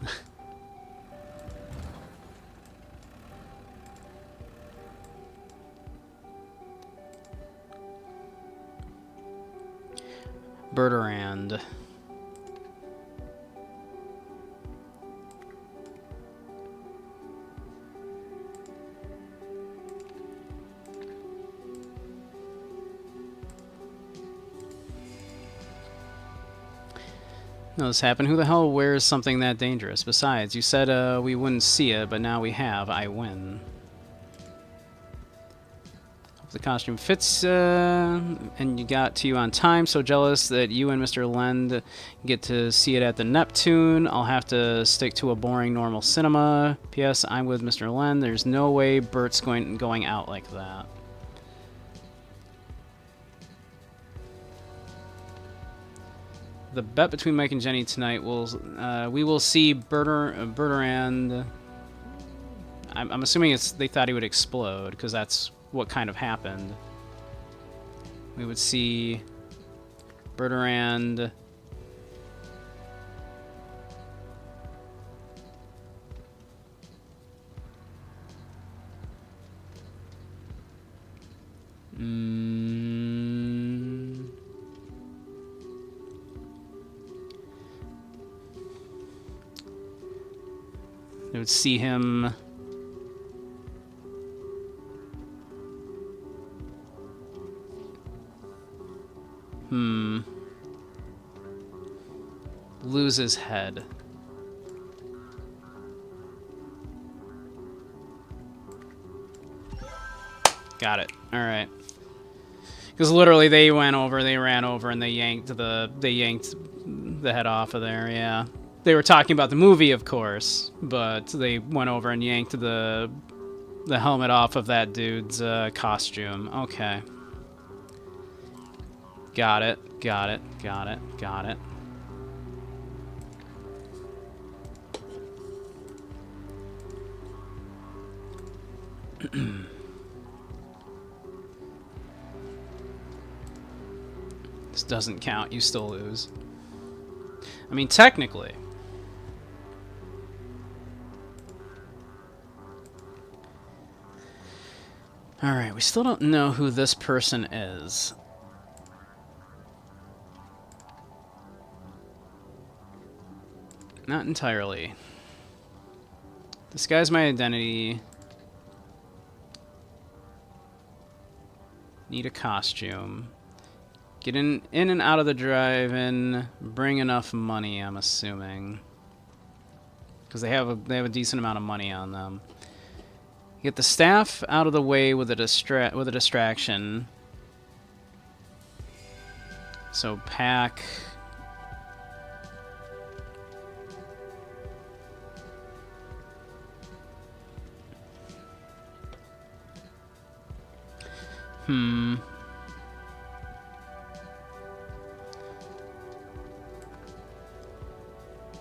Bertrand. No, this happened. Who the hell wears something that dangerous? Besides, you said we wouldn't see it, but now we have. I win. The costume fits, and you got to you on time. So jealous that you and Mr. Lend get to see it at the Neptune. I'll have to stick to a boring normal cinema. P.S. I'm with Mr. Lend. There's no way Bert's going out like that. The bet between Mike and Jenny tonight will we will see Bertrand. I'm assuming they thought he would explode because that's what kind of happened. We would see Bertrand they would see him lose his head. Got it. All right. Because literally they ran over, and they yanked the head off of there. Yeah. They were talking about the movie, of course, but they went over and yanked the the helmet off of that dude's costume. Okay. Got it. Got it. Got it. Got it. This doesn't count. You still lose. I mean, technically. Alright, we still don't know who this person is. Not entirely. Disguise my identity. Need a costume. Get in and out of the drive-in. Bring enough money, I'm assuming. Because they have a decent amount of money on them. Get the staff out of the way with a distraction. So pack.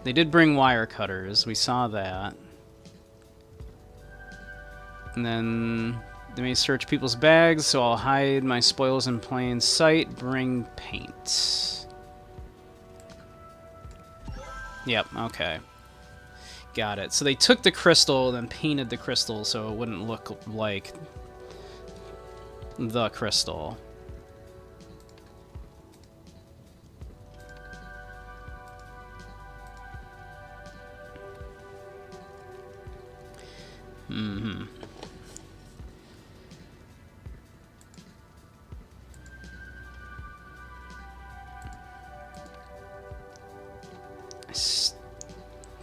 They did bring wire cutters. We saw that. And then they may search people's bags, so I'll hide my spoils in plain sight. Bring paint. Yep, okay. Got it. So they took the crystal, then painted the crystal so it wouldn't look like the crystal. Mm-hmm.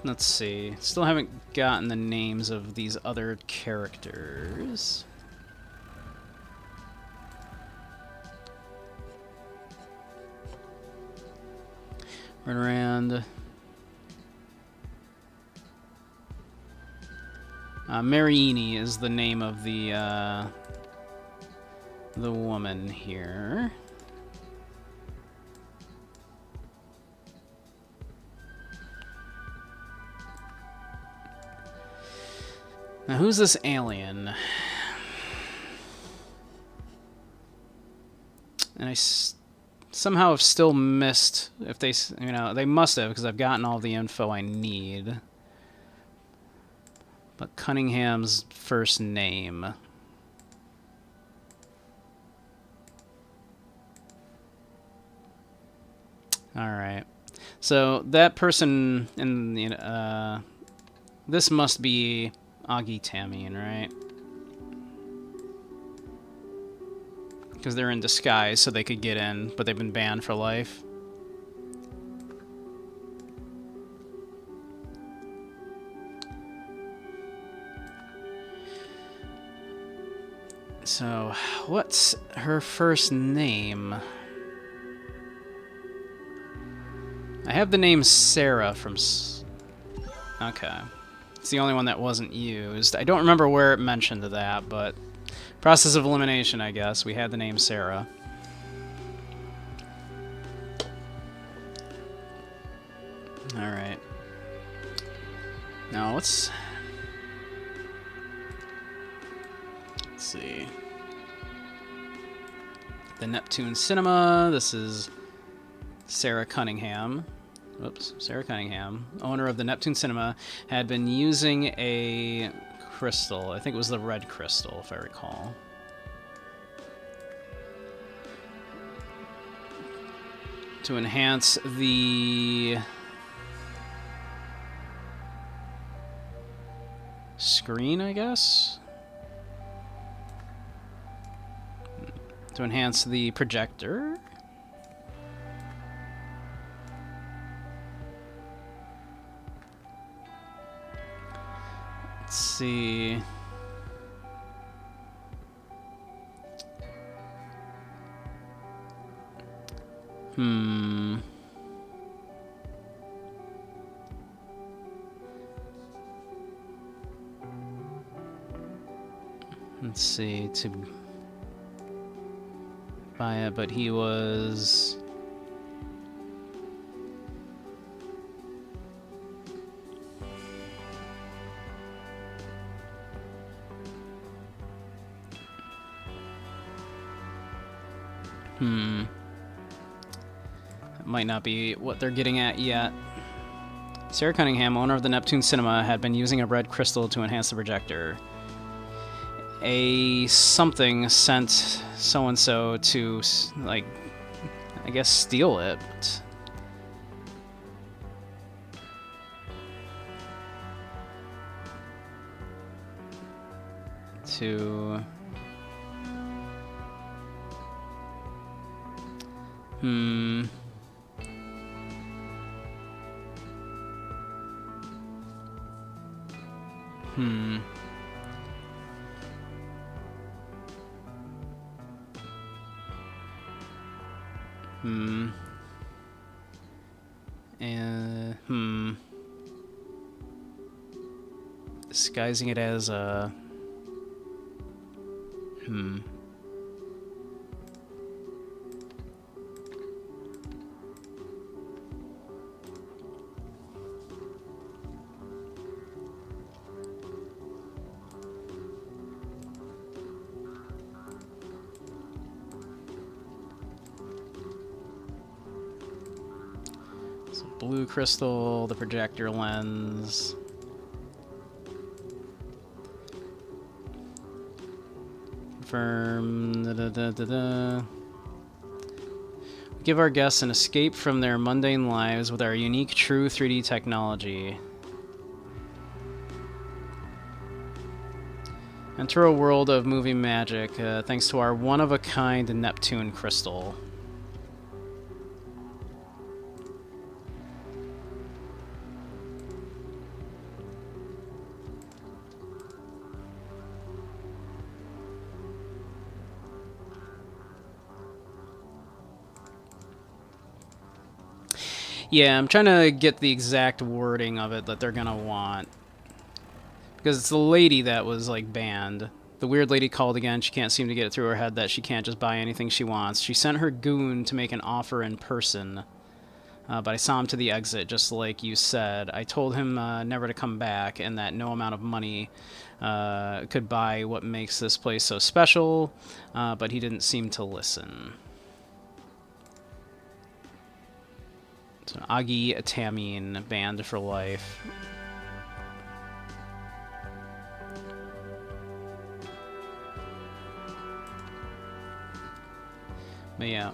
Let's see. Still haven't gotten the names of these other characters. Run around. Marini is the name of the woman here. Now, who's this alien? And I somehow have still missed, if they, you know, they must have, because I've gotten all the info I need. But Cunningham's first name. Alright. So, that person in the, this must be Augie Tamien, right? Because they're in disguise, so they could get in, but they've been banned for life. So, what's her first name? I have the name Sarah from... Okay. It's the only one that wasn't used. I don't remember where it mentioned that, but... Process of elimination, I guess. We had the name Sarah. Alright. Now, let's see. The Neptune Cinema. This is Sarah Cunningham. Oops, Sarah Cunningham, owner of the Neptune Cinema, had been using a crystal. I think it was the red crystal, if I recall. To enhance the screen, I guess? To enhance the projector? Let's see. Let's see, to buy it, but he was... That might not be what they're getting at yet. Sarah Cunningham, owner of the Neptune Cinema, had been using a red crystal to enhance the projector. A something sent so-and-so to, like, I guess steal it. To... Disguising it as a... So blue crystal, the projector lens. Confirm. Give our guests an escape from their mundane lives with our unique true 3D technology. Enter a world of movie magic thanks to our one-of-a-kind Neptune crystal. Yeah, I'm trying to get the exact wording of it that they're gonna want. Because it's the lady that was, like, banned. The weird lady called again. She can't seem to get it through her head that she can't just buy anything she wants. She sent her goon to make an offer in person. But I saw him to the exit, just like you said. I told him never to come back, and that no amount of money could buy what makes this place so special. But he didn't seem to listen. So Agi Tamine, banned for life. But yeah.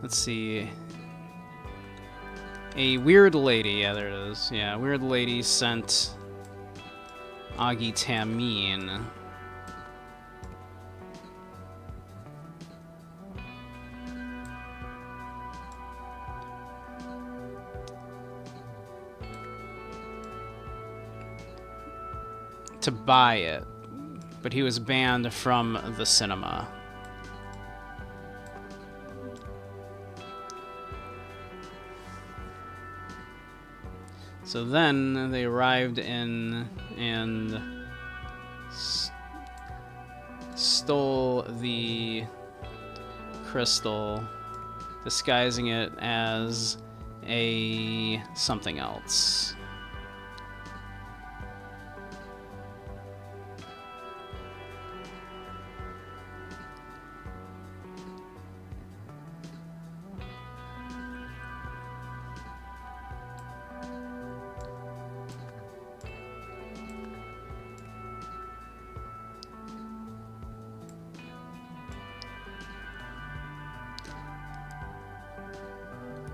Let's see. A weird lady, yeah, there it is. Yeah, weird lady sent Agi Tamine. To buy it, but he was banned from the cinema. So then they arrived in and stole the crystal, disguising it as a something else.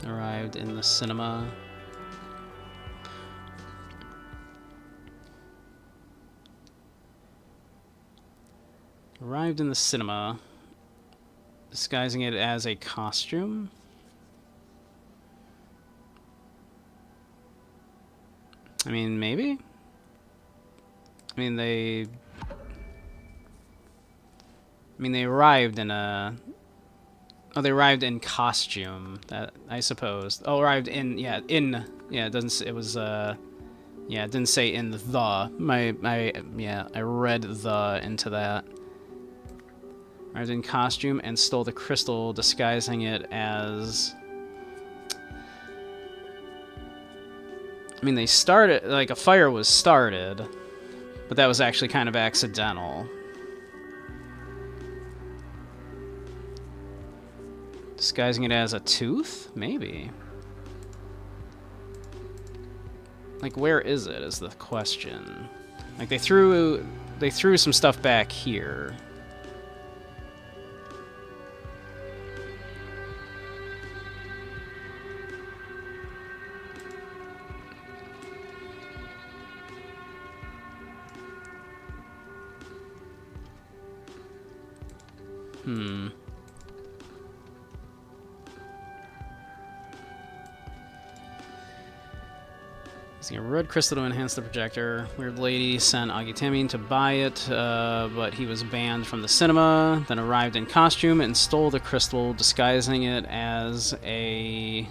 Arrived in the cinema. Arrived in the cinema, disguising it as a costume. I mean, maybe? I mean, they arrived in a Oh, they arrived in costume. That I suppose. Oh, arrived in in. Yeah, it doesn't. It was yeah, it didn't say in the. Yeah, I read the into that. Arrived in costume and stole the crystal, disguising it as. I mean, they started like a fire was started, but that was actually kind of accidental. Disguising it as a tooth? Maybe. Like, where is it, is the question. Like, they threw some stuff back here. Using a red crystal to enhance the projector. Weird lady sent Agitami to buy it, but he was banned from the cinema, then arrived in costume and stole the crystal, disguising it as a...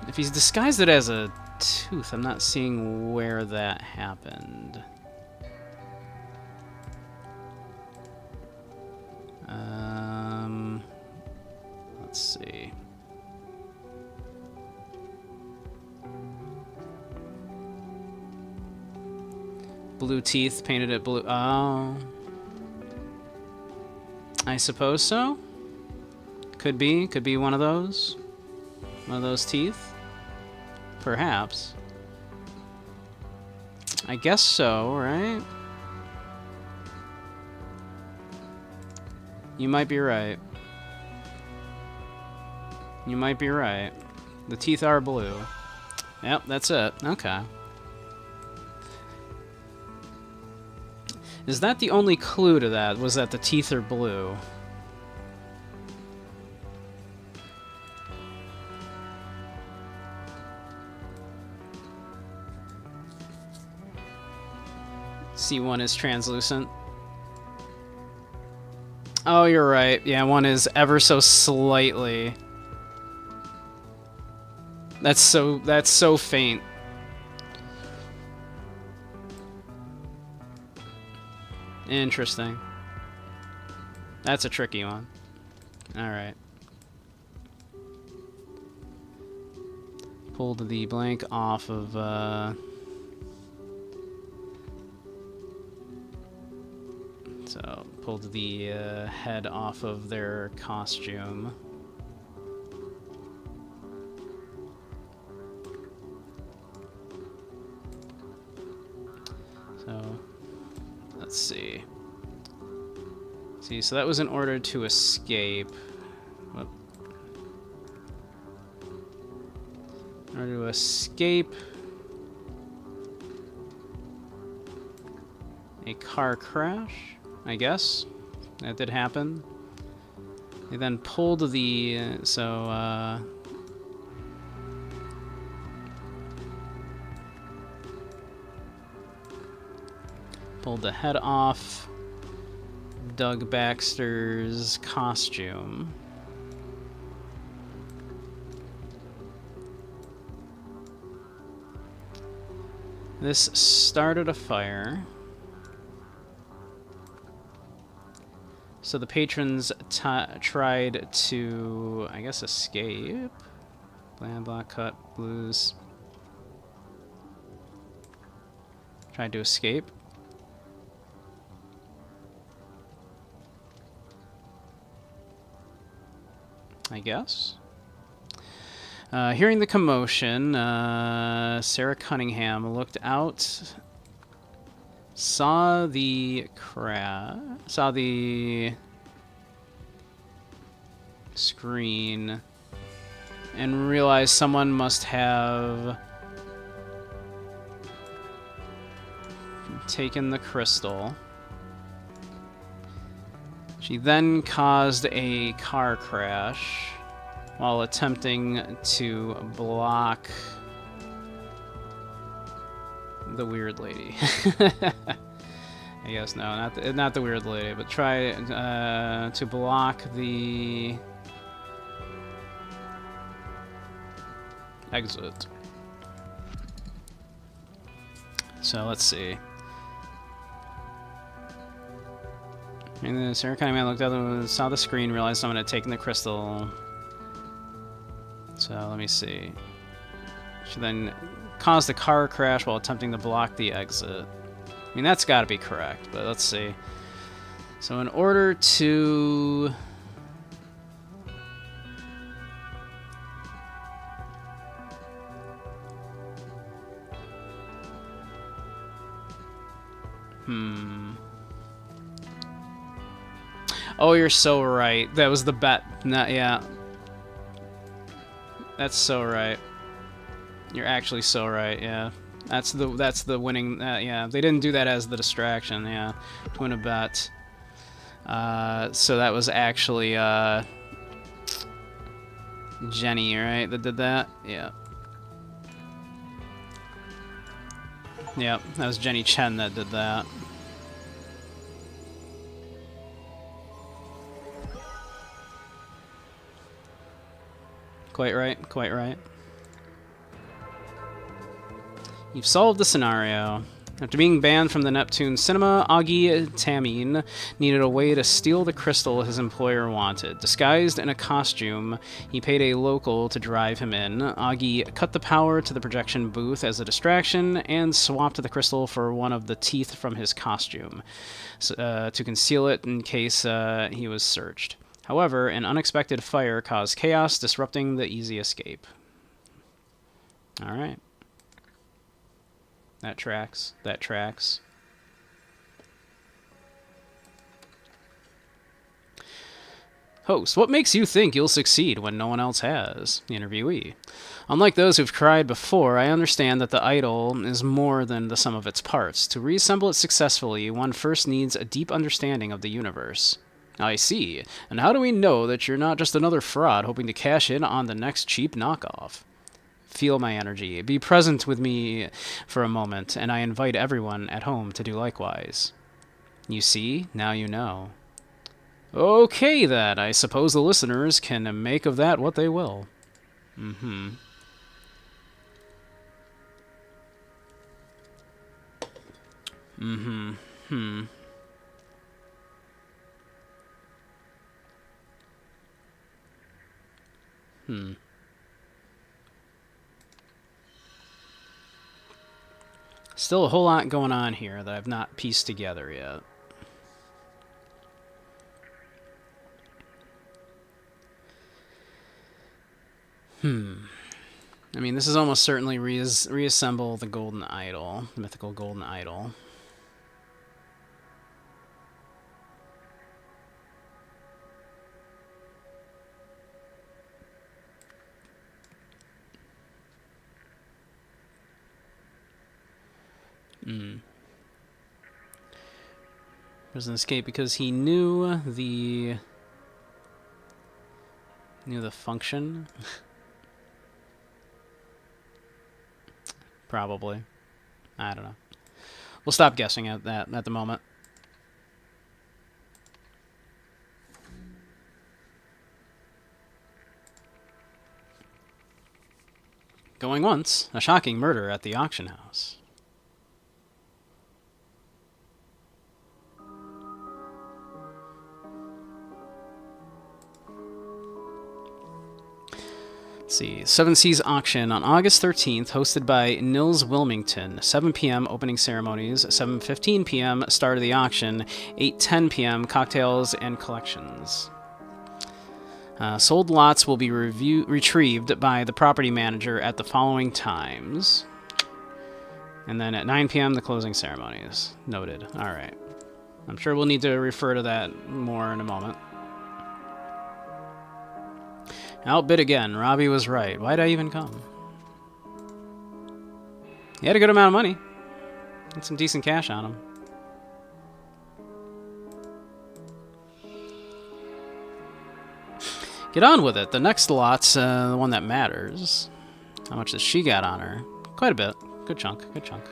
If he's disguised it as a tooth, I'm not seeing where that happened. Let's see. Blue teeth, painted it blue. Oh. I suppose so. Could be one of those. One of those teeth? Perhaps. I guess so, right? You might be right. You might be right. The teeth are blue. Yep, that's it. Okay. Is that the only clue to that? Was that the teeth are blue? C1 is translucent. Oh, you're right. Yeah, one is ever so slightly. That's so faint. Interesting. That's a tricky one. All right. Pulled the blank off of so pulled the head off of their costume. So let's see. So that was in order to escape. Whoop. In order to escape a car crash, I guess. That did happen. They then pulled the... pulled the head off Doug Baxter's costume. This started a fire. So the patrons tried to, I guess, escape. Bland, black, cut, blues. Tried to escape. I guess. Hearing the commotion, Sarah Cunningham looked out, saw the screen, and realized someone must have taken the crystal. She then caused a car crash while attempting to block the weird lady. I guess no, not the weird lady, but try to block the exit. So let's see. And the Sarah kind of man looked up and saw the screen, realized someone had taken the crystal. So let me see. She then caused a car crash while attempting to block the exit. I mean, that's got to be correct, but let's see. So in order to... Oh, you're so right. That was the bet. Yeah. That's so right. You're actually so right, yeah. That's the winning, yeah. They didn't do that as the distraction, yeah. To win a bet. So that was actually, Jenny, right, that did that? Yeah. Yep, that was Jenny Chen that did that. Quite right, quite right. You've solved the scenario. After being banned from the Neptune cinema, Augie Tamine needed a way to steal the crystal his employer wanted. Disguised in a costume, he paid a local to drive him in. Augie cut the power to the projection booth as a distraction and swapped the crystal for one of the teeth from his costume to conceal it in case he was searched. However, an unexpected fire caused chaos, disrupting the easy escape. All right. That tracks. That tracks. Host, what makes you think you'll succeed when no one else has? The interviewee. Unlike those who've tried before, I understand that the idol is more than the sum of its parts. To reassemble it successfully, one first needs a deep understanding of the universe. I see. And how do we know that you're not just another fraud hoping to cash in on the next cheap knockoff? Feel my energy. Be present with me for a moment, and I invite everyone at home to do likewise. You see? Now you know. Okay, then. I suppose the listeners can make of that what they will. Mm-hmm. Mm-hmm. Hmm. Hmm. Still a whole lot going on here that I've not pieced together yet. I mean, this is almost certainly reassemble the golden idol, the mythical golden idol. There's an escape because he knew the function. Probably. I don't know. We'll stop guessing at that at the moment. Going once, a shocking murder at the auction house. Let's see, Seven Seas Auction on August 13th, hosted by Nils Wilmington. 7 p.m. opening ceremonies, 7:15 p.m. start of the auction, 8:10 p.m. cocktails and collections. Sold lots will be retrieved by the property manager at the following times. And then at 9 p.m. the closing ceremonies. Noted. All right. I'm sure we'll need to refer to that more in a moment. Outbid again. Robbie was right. Why'd I even come? He had a good amount of money. Had some decent cash on him. Get on with it. The next lot's the one that matters. How much does she got on her? Quite a bit. Good chunk. Good chunk.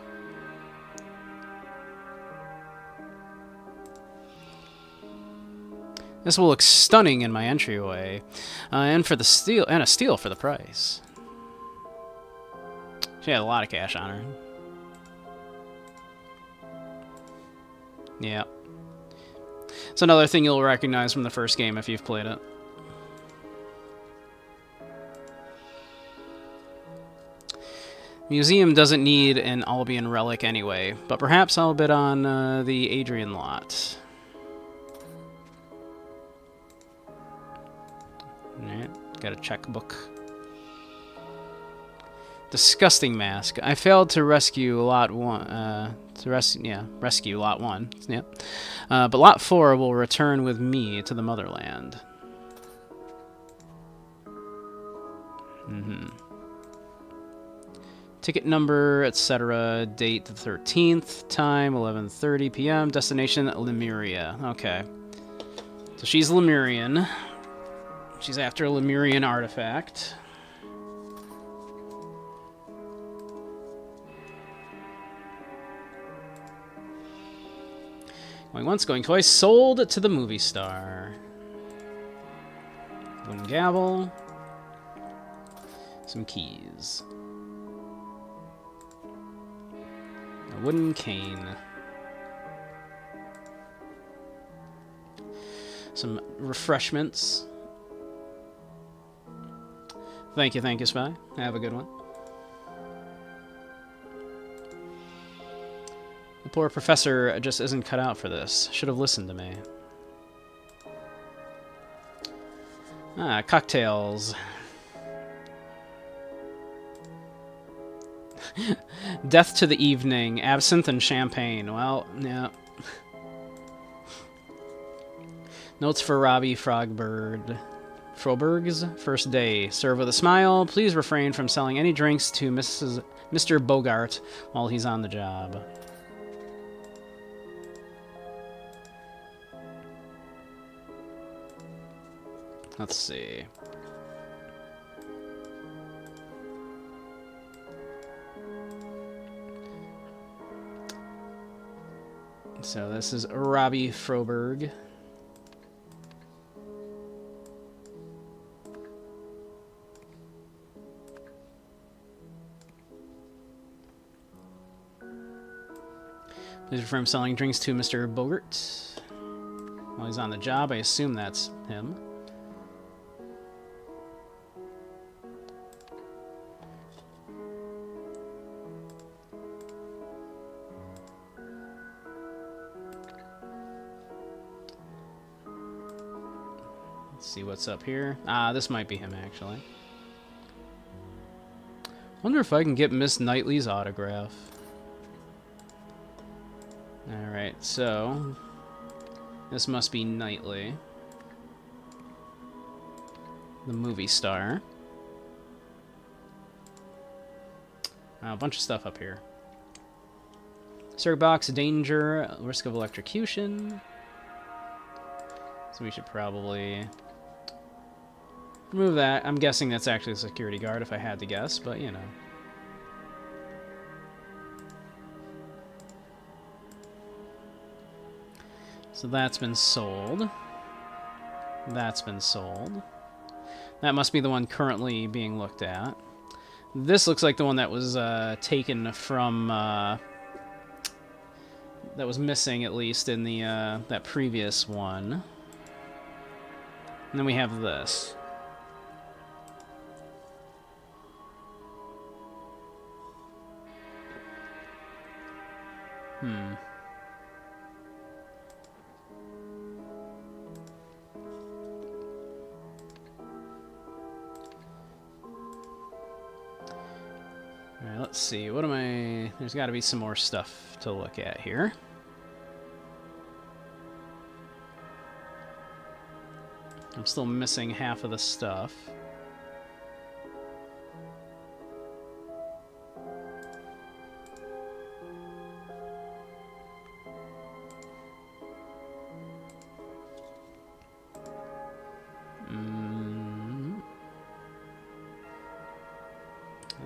This will look stunning in my entryway, and for the steel, and a steal for the price. She had a lot of cash on her. Yeah. It's another thing you'll recognize from the first game if you've played it. Museum doesn't need an Albion relic anyway, but perhaps I'll bid on the Adrian lot. Alright, got a checkbook. Disgusting mask. I failed to rescue lot 1. Rescue lot 1. Yep. But lot 4 will return with me to the motherland. Ticket number, etc. Date the 13th. Time 11:30 p.m. Destination Lemuria. Okay. So she's Lemurian. She's after a Lemurian artifact. Going once, going twice. Sold to the movie star. Wooden gavel. Some keys. A wooden cane. Some refreshments. Thank you, Spy. Have a good one. The poor professor just isn't cut out for this. Should have listened to me. Ah, cocktails. Death to the evening. Absinthe and champagne. Well, yeah. Notes for Robbie Froberg's first day. Serve with a smile. Please refrain from selling any drinks to Mr. Bogart while he's on the job. Let's see. So this is Robbie Froberg. Please refrain from selling drinks to Mr. Bogart while he's on the job. I assume that's him. See what's up here. Ah, this might be him, actually. Wonder if I can get Miss Knightley's autograph. Alright, so... this must be Knightley. The movie star. A bunch of stuff up here. Circuit box, danger, risk of electrocution. So we should probably... remove that. I'm guessing that's actually a security guard if I had to guess, but you know. So that's been sold. That's been sold. That must be the one currently being looked at. This looks like the one that was taken from... that was missing, at least, in the that previous one. And then we have this. Alright, let's see. What am I... there's got to be some more stuff to look at here. I'm still missing half of the stuff.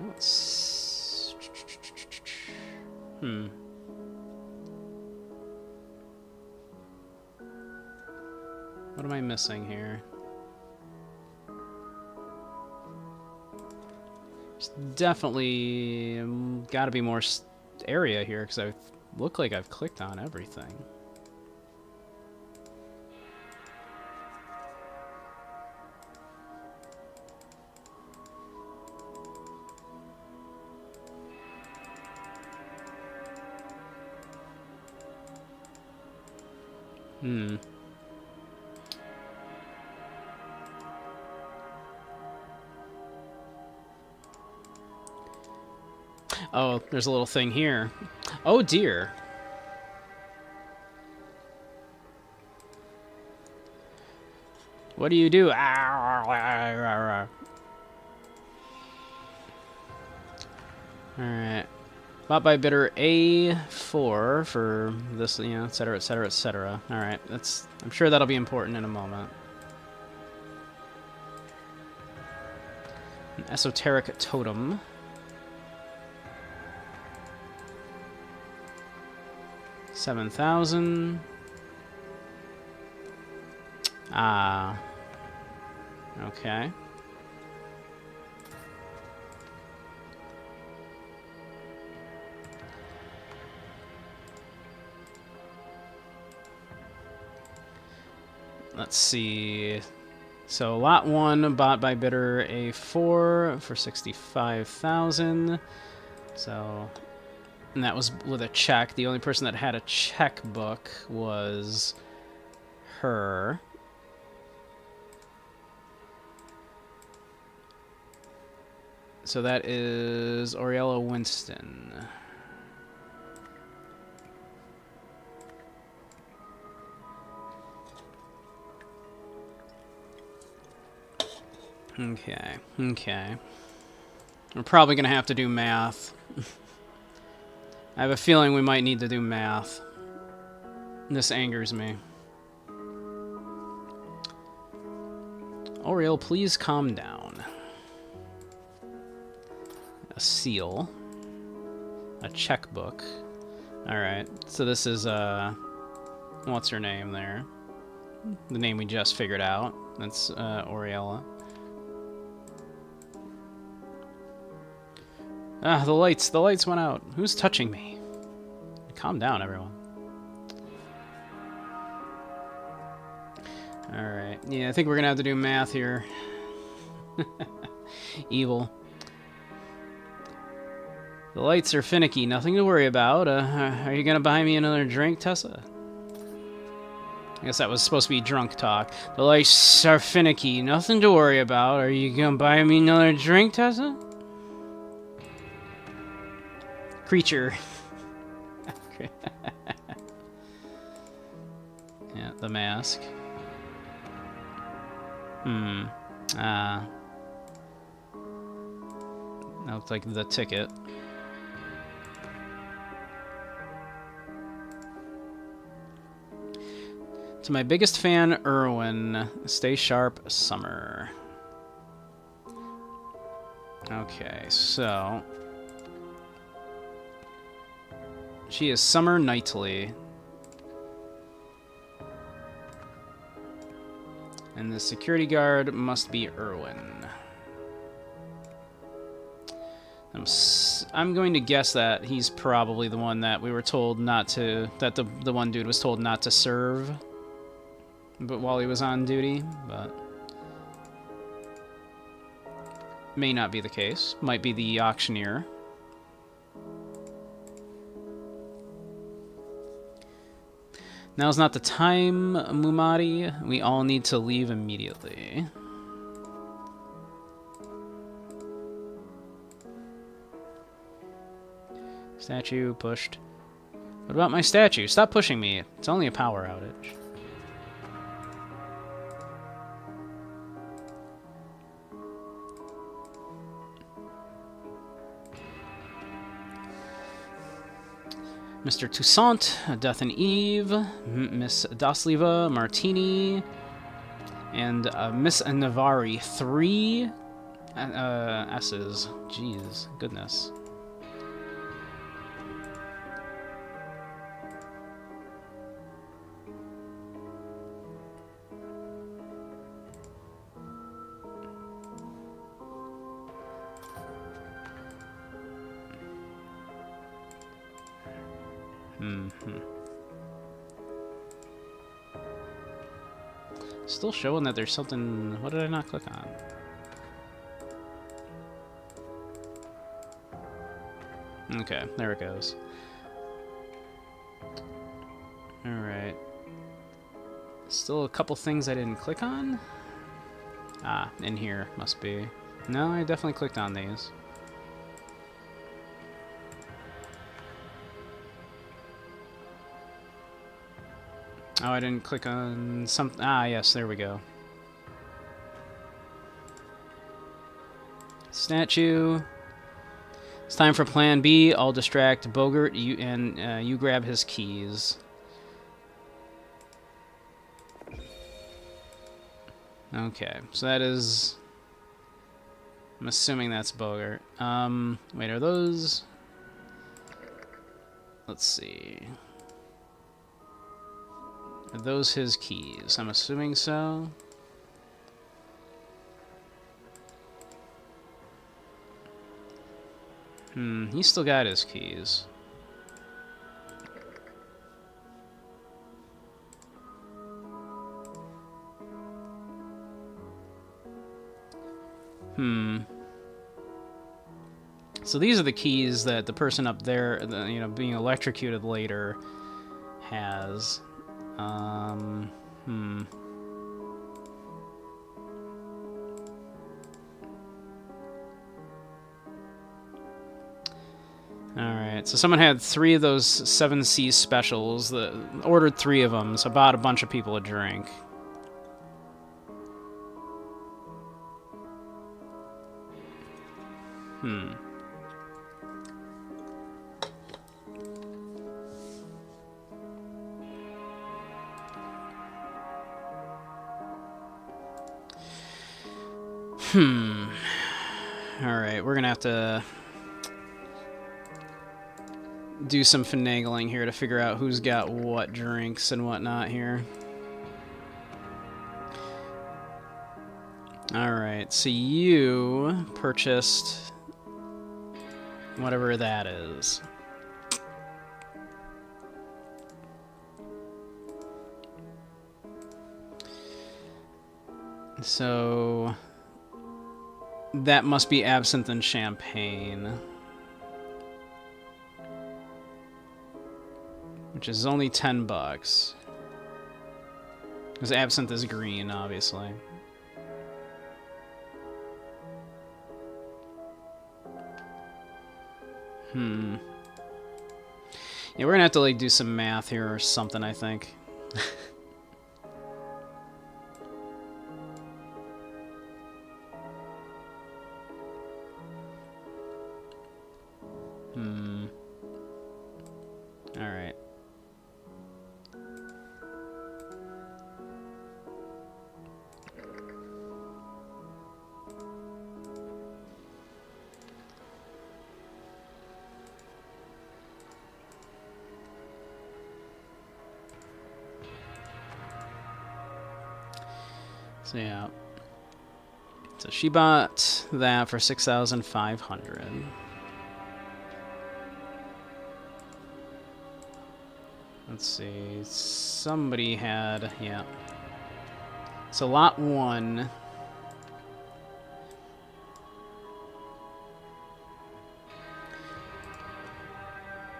Let's... What am I missing here? There's definitely got to be more area here because I look like I've clicked on everything. Oh, there's a little thing here. Oh dear. What do you do? Alright. Bought by bidder A4 for this, you know, etc., etc., etc. Alright, I'm sure that'll be important in a moment. An esoteric totem. $7,000. Ah. Okay. Let's see. So lot 1 bought by bidder A4 for $65,000. So, and that was with a check. The only person that had a checkbook was her. So that is Oriella Winston. Okay. We're probably going to have to do math. I have a feeling we might need to do math. This angers me. Oriel, please calm down. A seal. A checkbook. Alright, so this is, what's her name there? The name we just figured out. That's, Oriella. Ah, the lights went out. Who's touching me? Calm down, everyone. Alright, yeah, I think we're gonna have to do math here. Evil. The lights are finicky, nothing to worry about. Are you gonna buy me another drink, Tessa? I guess that was supposed to be drunk talk. The lights are finicky, nothing to worry about. Are you gonna buy me another drink, Tessa? Creature. Yeah, the mask. That looks like the ticket. To my biggest fan, Erwin. Stay sharp, Summer. Okay, so... she is Summer Knightley. And the security guard must be Erwin. I'm going to guess that he's probably the one that we were told not to... that the one dude was told not to serve. But while he was on duty, but... may not be the case. Might be the auctioneer. Now's not the time, Mumari. We all need to leave immediately. Statue pushed. What about my statue? Stop pushing me. It's only a power outage. Mr. Toussaint, Death and Eve, Miss Dasliva, Martini, and Miss Navari 3, S's. Jeez, goodness. Still showing that there's something... What did I not click on? Okay, there it goes. Alright. Still a couple things I didn't click on? Ah, in here, must be. No, I definitely clicked on these. Oh, I didn't click on some... Ah, yes, there we go. Statue. It's time for Plan B. I'll distract Bogart, you grab his keys. Okay, so that is... I'm assuming that's Bogart. Wait, are those... Let's see... Are those his keys? I'm assuming so. He's still got his keys. So these are the keys that the person up there, you know, being electrocuted later, has. Alright, so someone had 3 of those 7C specials, ordered 3 of them, so bought a bunch of people a drink. Alright, we're gonna have to do some finagling here to figure out who's got what drinks and whatnot here. Alright, so you purchased whatever that is. So... that must be absinthe and champagne. Which is only $10. Because absinthe is green, obviously. Yeah, we're gonna have to, like, do some math here or something, I think. Alright. So yeah. So she bought that for 6,500. Let's see. Somebody had, yeah. So lot 1.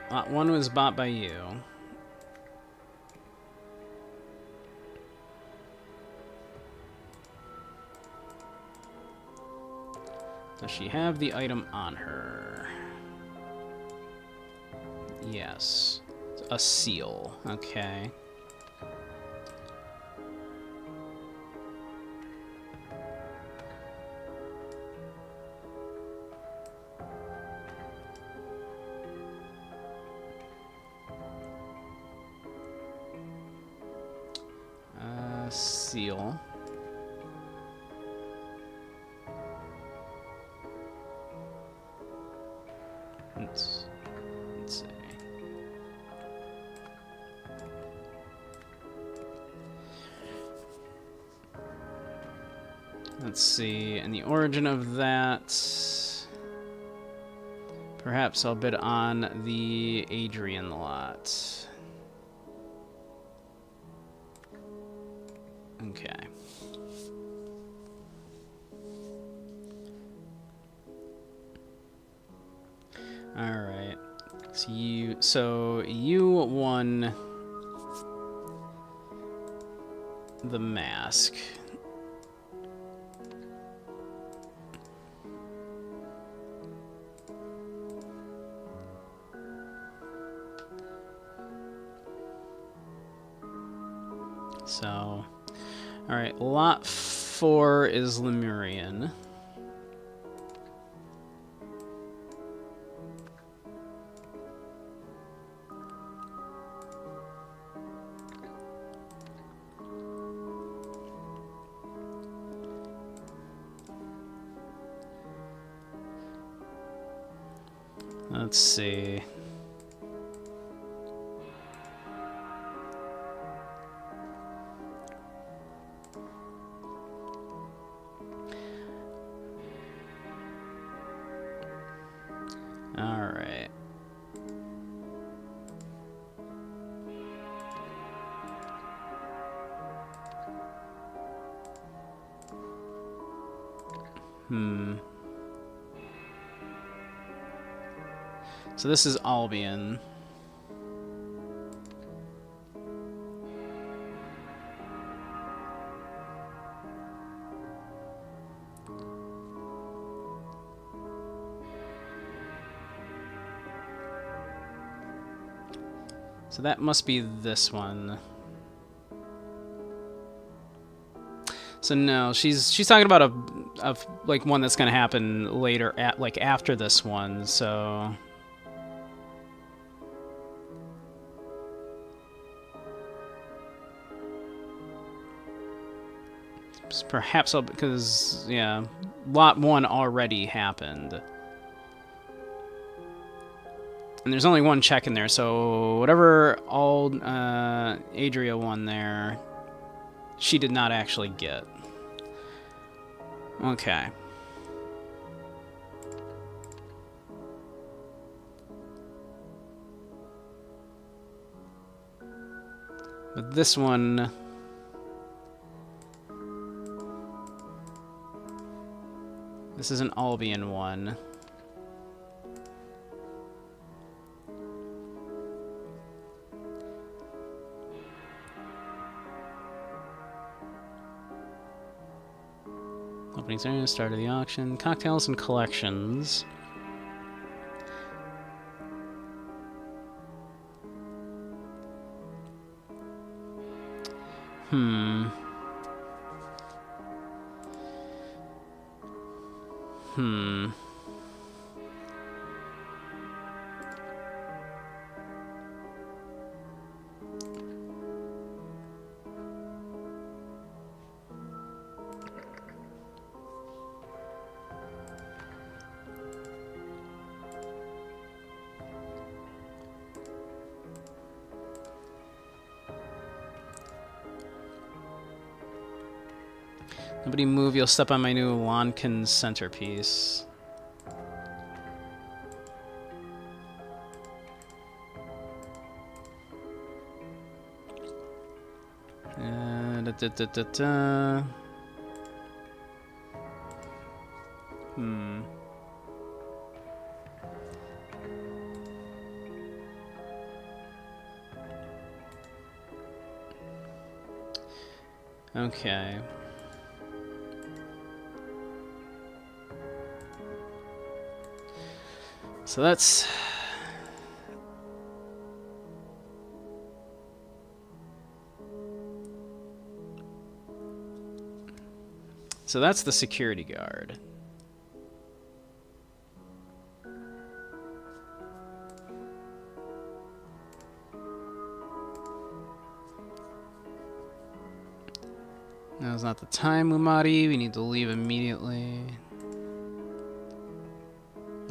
Lot 1 was bought by you. Does she have the item on her? Yes. A seal. Okay. Seal. Let's see. Let's see, and the origin of that... Perhaps I'll bid on the Adrian lot. Okay. Alright. So you won the mask. So, alright, lot 4 is Lemurian. Let's see. All right. So this is Albion. So that must be this one. So no, she's talking about a like one that's gonna happen later, like after this one. So perhaps because yeah, lot 1 already happened. And there's only one check in there, so whatever Adria won there, she did not actually get. Okay. But this one... This is an Albion one. Opening ceremony, start of the auction, cocktails and collections. Nobody move, you'll step on my new Lonkin centerpiece. Okay. So that's... So that's the security guard. Now's not the time, Mumari. We need to leave immediately.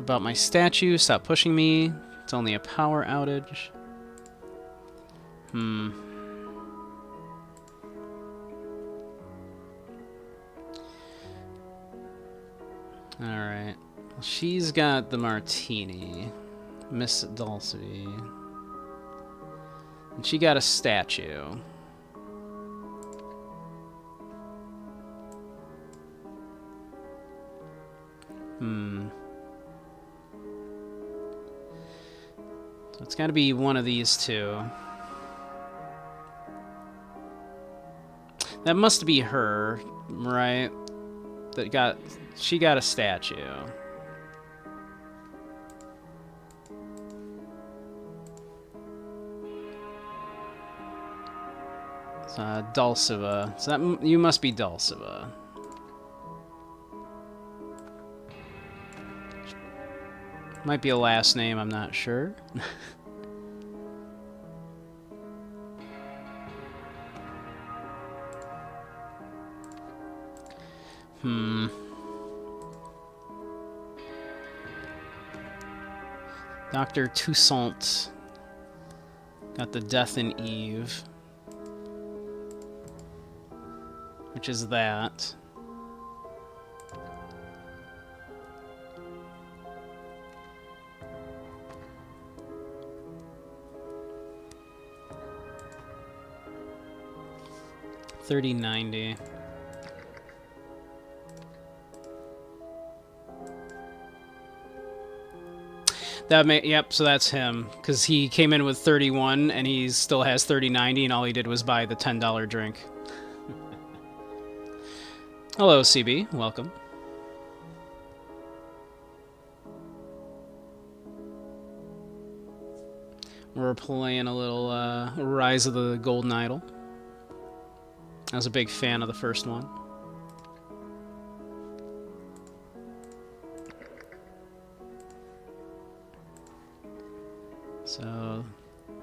about my statue. Stop pushing me. It's only a power outage. Alright. Well, she's got the martini. Miss Dulcie. And she got a statue. So it's got to be one of these two. That must be her, right? She got a statue. It's Dulciva. So that you must be Dulciva. Might be a last name, I'm not sure. Dr. Toussaint. Got the Death in Eve. Which is that. $30.90. Yep, so that's him, because he came in with 31 and he still has 30.90 and all he did was buy the $10 drink. Hello, CB, welcome. We're playing a little Rise of the Golden Idol. I was a big fan of the first one. So,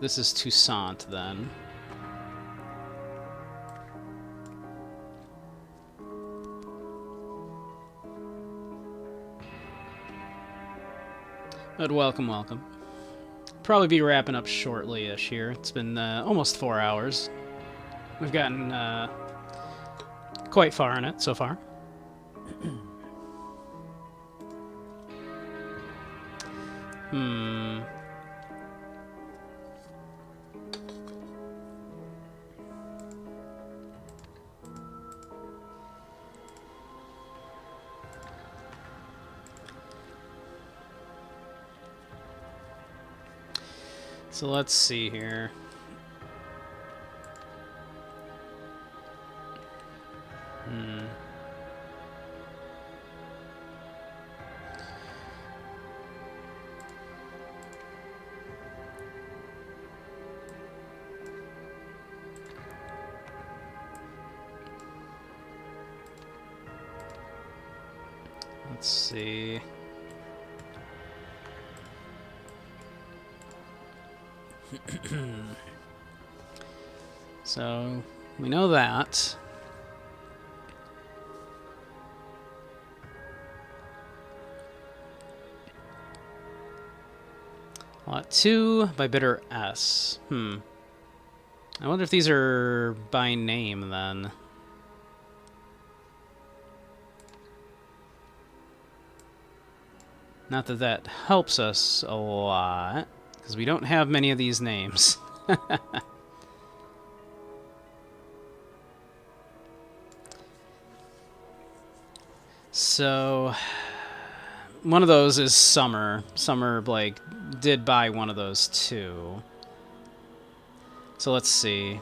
this is Toussaint, then. But welcome, welcome. Probably be wrapping up shortly-ish here. It's been almost 4 hours. We've gotten quite far in it so far. So let's see here. Let's see. So, we know that. Lot 2 by Bitter S. I wonder if these are by name, then. Not that that helps us a lot, because we don't have many of these names. So, one of those is Summer. Summer, like, did buy one of those too. So let's see.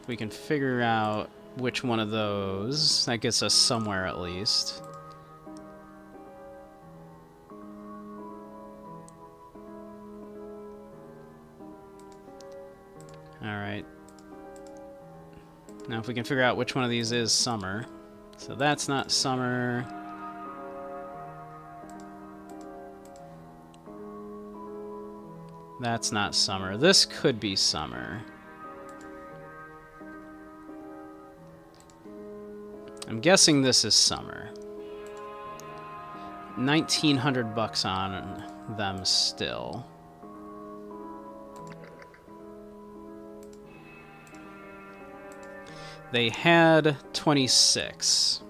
If we can figure out which one of those, that gets us somewhere at least. Alright. Now if we can figure out which one of these is Summer. So that's not Summer. That's not Summer. This could be Summer. I'm guessing this is summer. 1,900 bucks on them still. They had 26.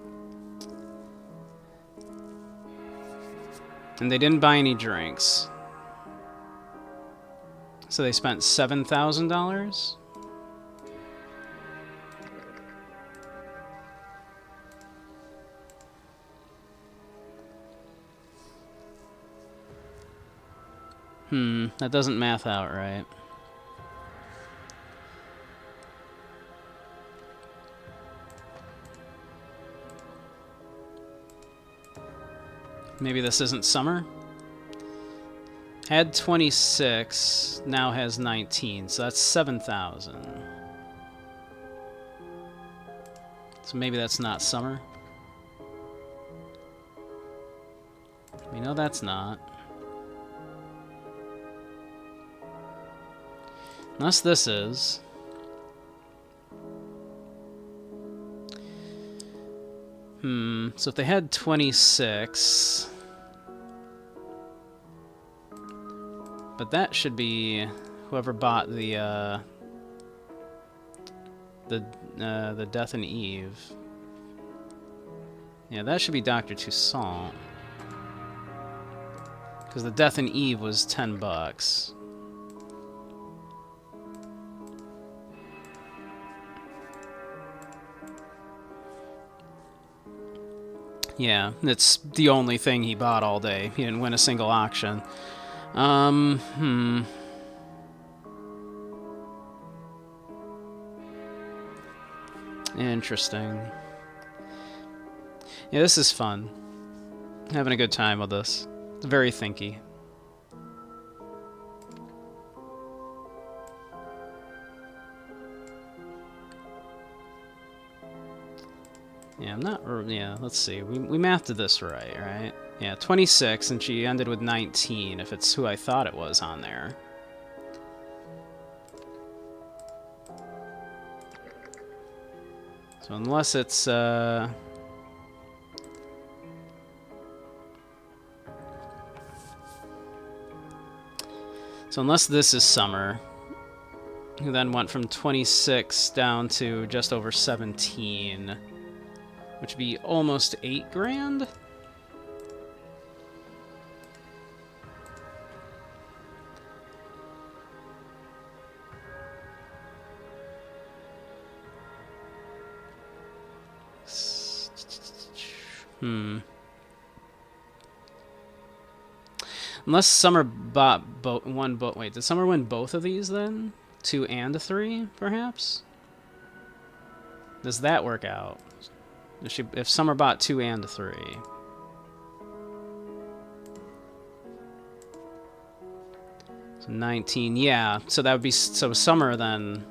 And they didn't buy any drinks. So they spent $7,000? That doesn't math out right. Maybe this isn't summer? Had 26, now has 19, so that's 7,000. So maybe that's not summer? We know that's not. Unless this is. So if they had 26... But that should be whoever bought the Death and Eve. Yeah, that should be Dr. Toussaint. Because the Death and Eve was 10 bucks. Yeah, it's the only thing he bought all day. He didn't win a single auction. Interesting. Yeah, this is fun. Having a good time with this. It's very thinky. Yeah, I'm not... Yeah, let's see. We mathed this right? Yeah, 26, and she ended with 19, if it's who I thought it was on there. So unless it's, So unless this is summer, who then went from 26 down to just over 17, which would be almost 8 grand? Unless Summer bought one boat. Wait, did Summer win both of these then? 2 and 3, perhaps? Does that work out? If Summer bought 2 and 3. So 19, yeah. So that would be... So Summer then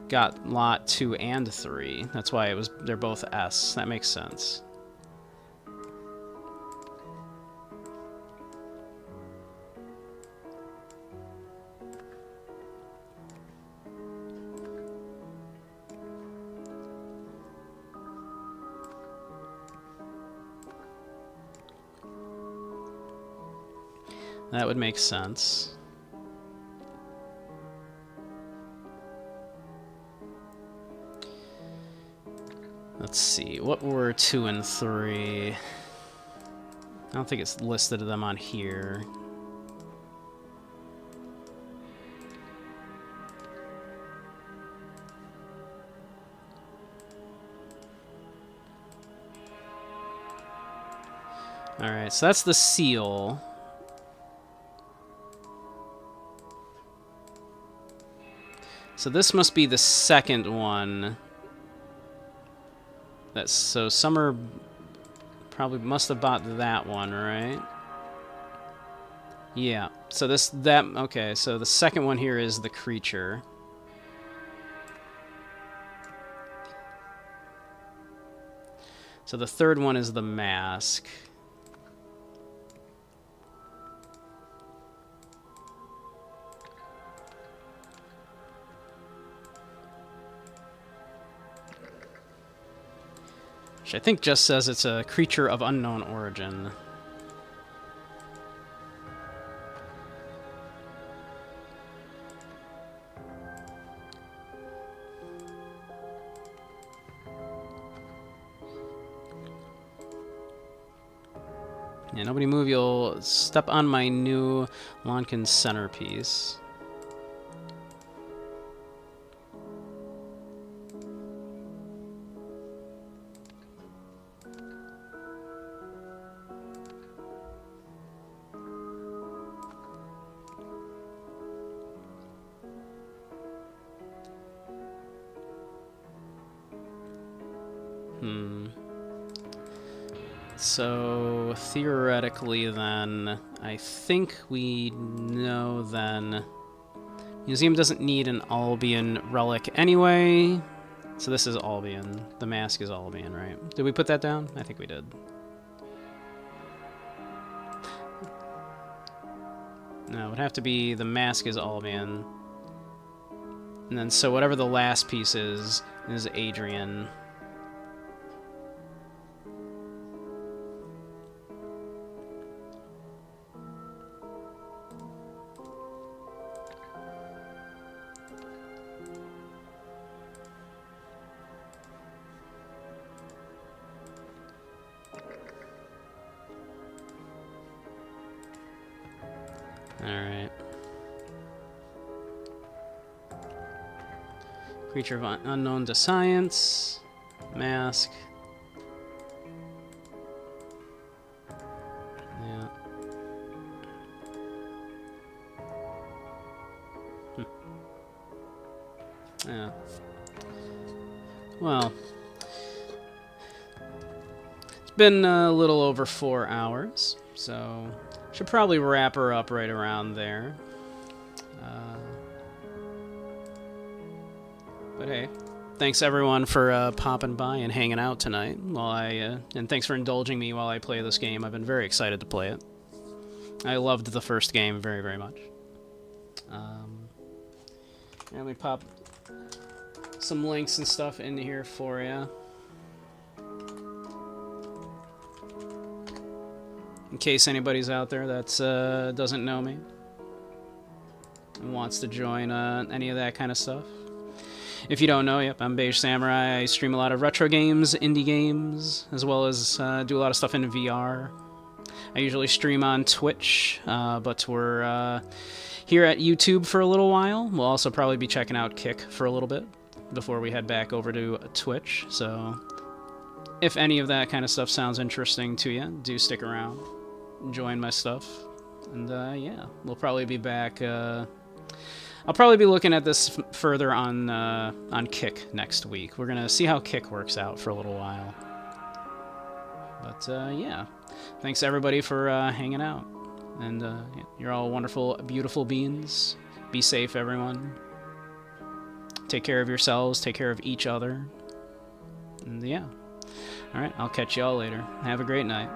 got lot 2 and 3. That's why they're both S. That makes sense. That would make sense. Let's see, what were 2 and 3? I don't think it's listed them on here. Alright, so that's the seal. So this must be the second one. So Summer probably must have bought that one, right? Yeah. So okay, so the second one here is the creature. So the third one is the mask. which I think just says it's a creature of unknown origin. Yeah, nobody move, you'll step on my new Lonkin centerpiece. So, theoretically then, I think we know then... Museum doesn't need an Albion relic anyway. So this is Albion. The mask is Albion, right? Did we put that down? I think we did. No, it would have to be the mask is Albion. And then, so whatever the last piece is Adrian. Alright. Creature of unknown to science. Mask. Yeah. Yeah. Well. It's been a little over 4 hours, so... Should probably wrap her up right around there. But hey, thanks everyone for popping by and hanging out tonight while and thanks for indulging me while I play this game. I've been very excited to play it. I loved the first game very, very much. Let me pop some links and stuff in here for you. In case anybody's out there that doesn't know me and wants to join any of that kind of stuff. If you don't know, yep, I'm Beige Samurai. I stream a lot of retro games, indie games, as well as do a lot of stuff in VR. I usually stream on Twitch, but we're here at YouTube for a little while. We'll also probably be checking out Kick for a little bit before we head back over to Twitch. So if any of that kind of stuff sounds interesting to you, do stick around. Join my stuff, and yeah, we'll probably be back. I'll probably be looking at this further on Kick next week. We're gonna see how Kick works out for a little while. But yeah, thanks everybody for hanging out, and yeah, you're all wonderful, beautiful beings. Be safe, everyone. Take care of yourselves. Take care of each other. And yeah, all right, I'll catch y'all later. Have a great night.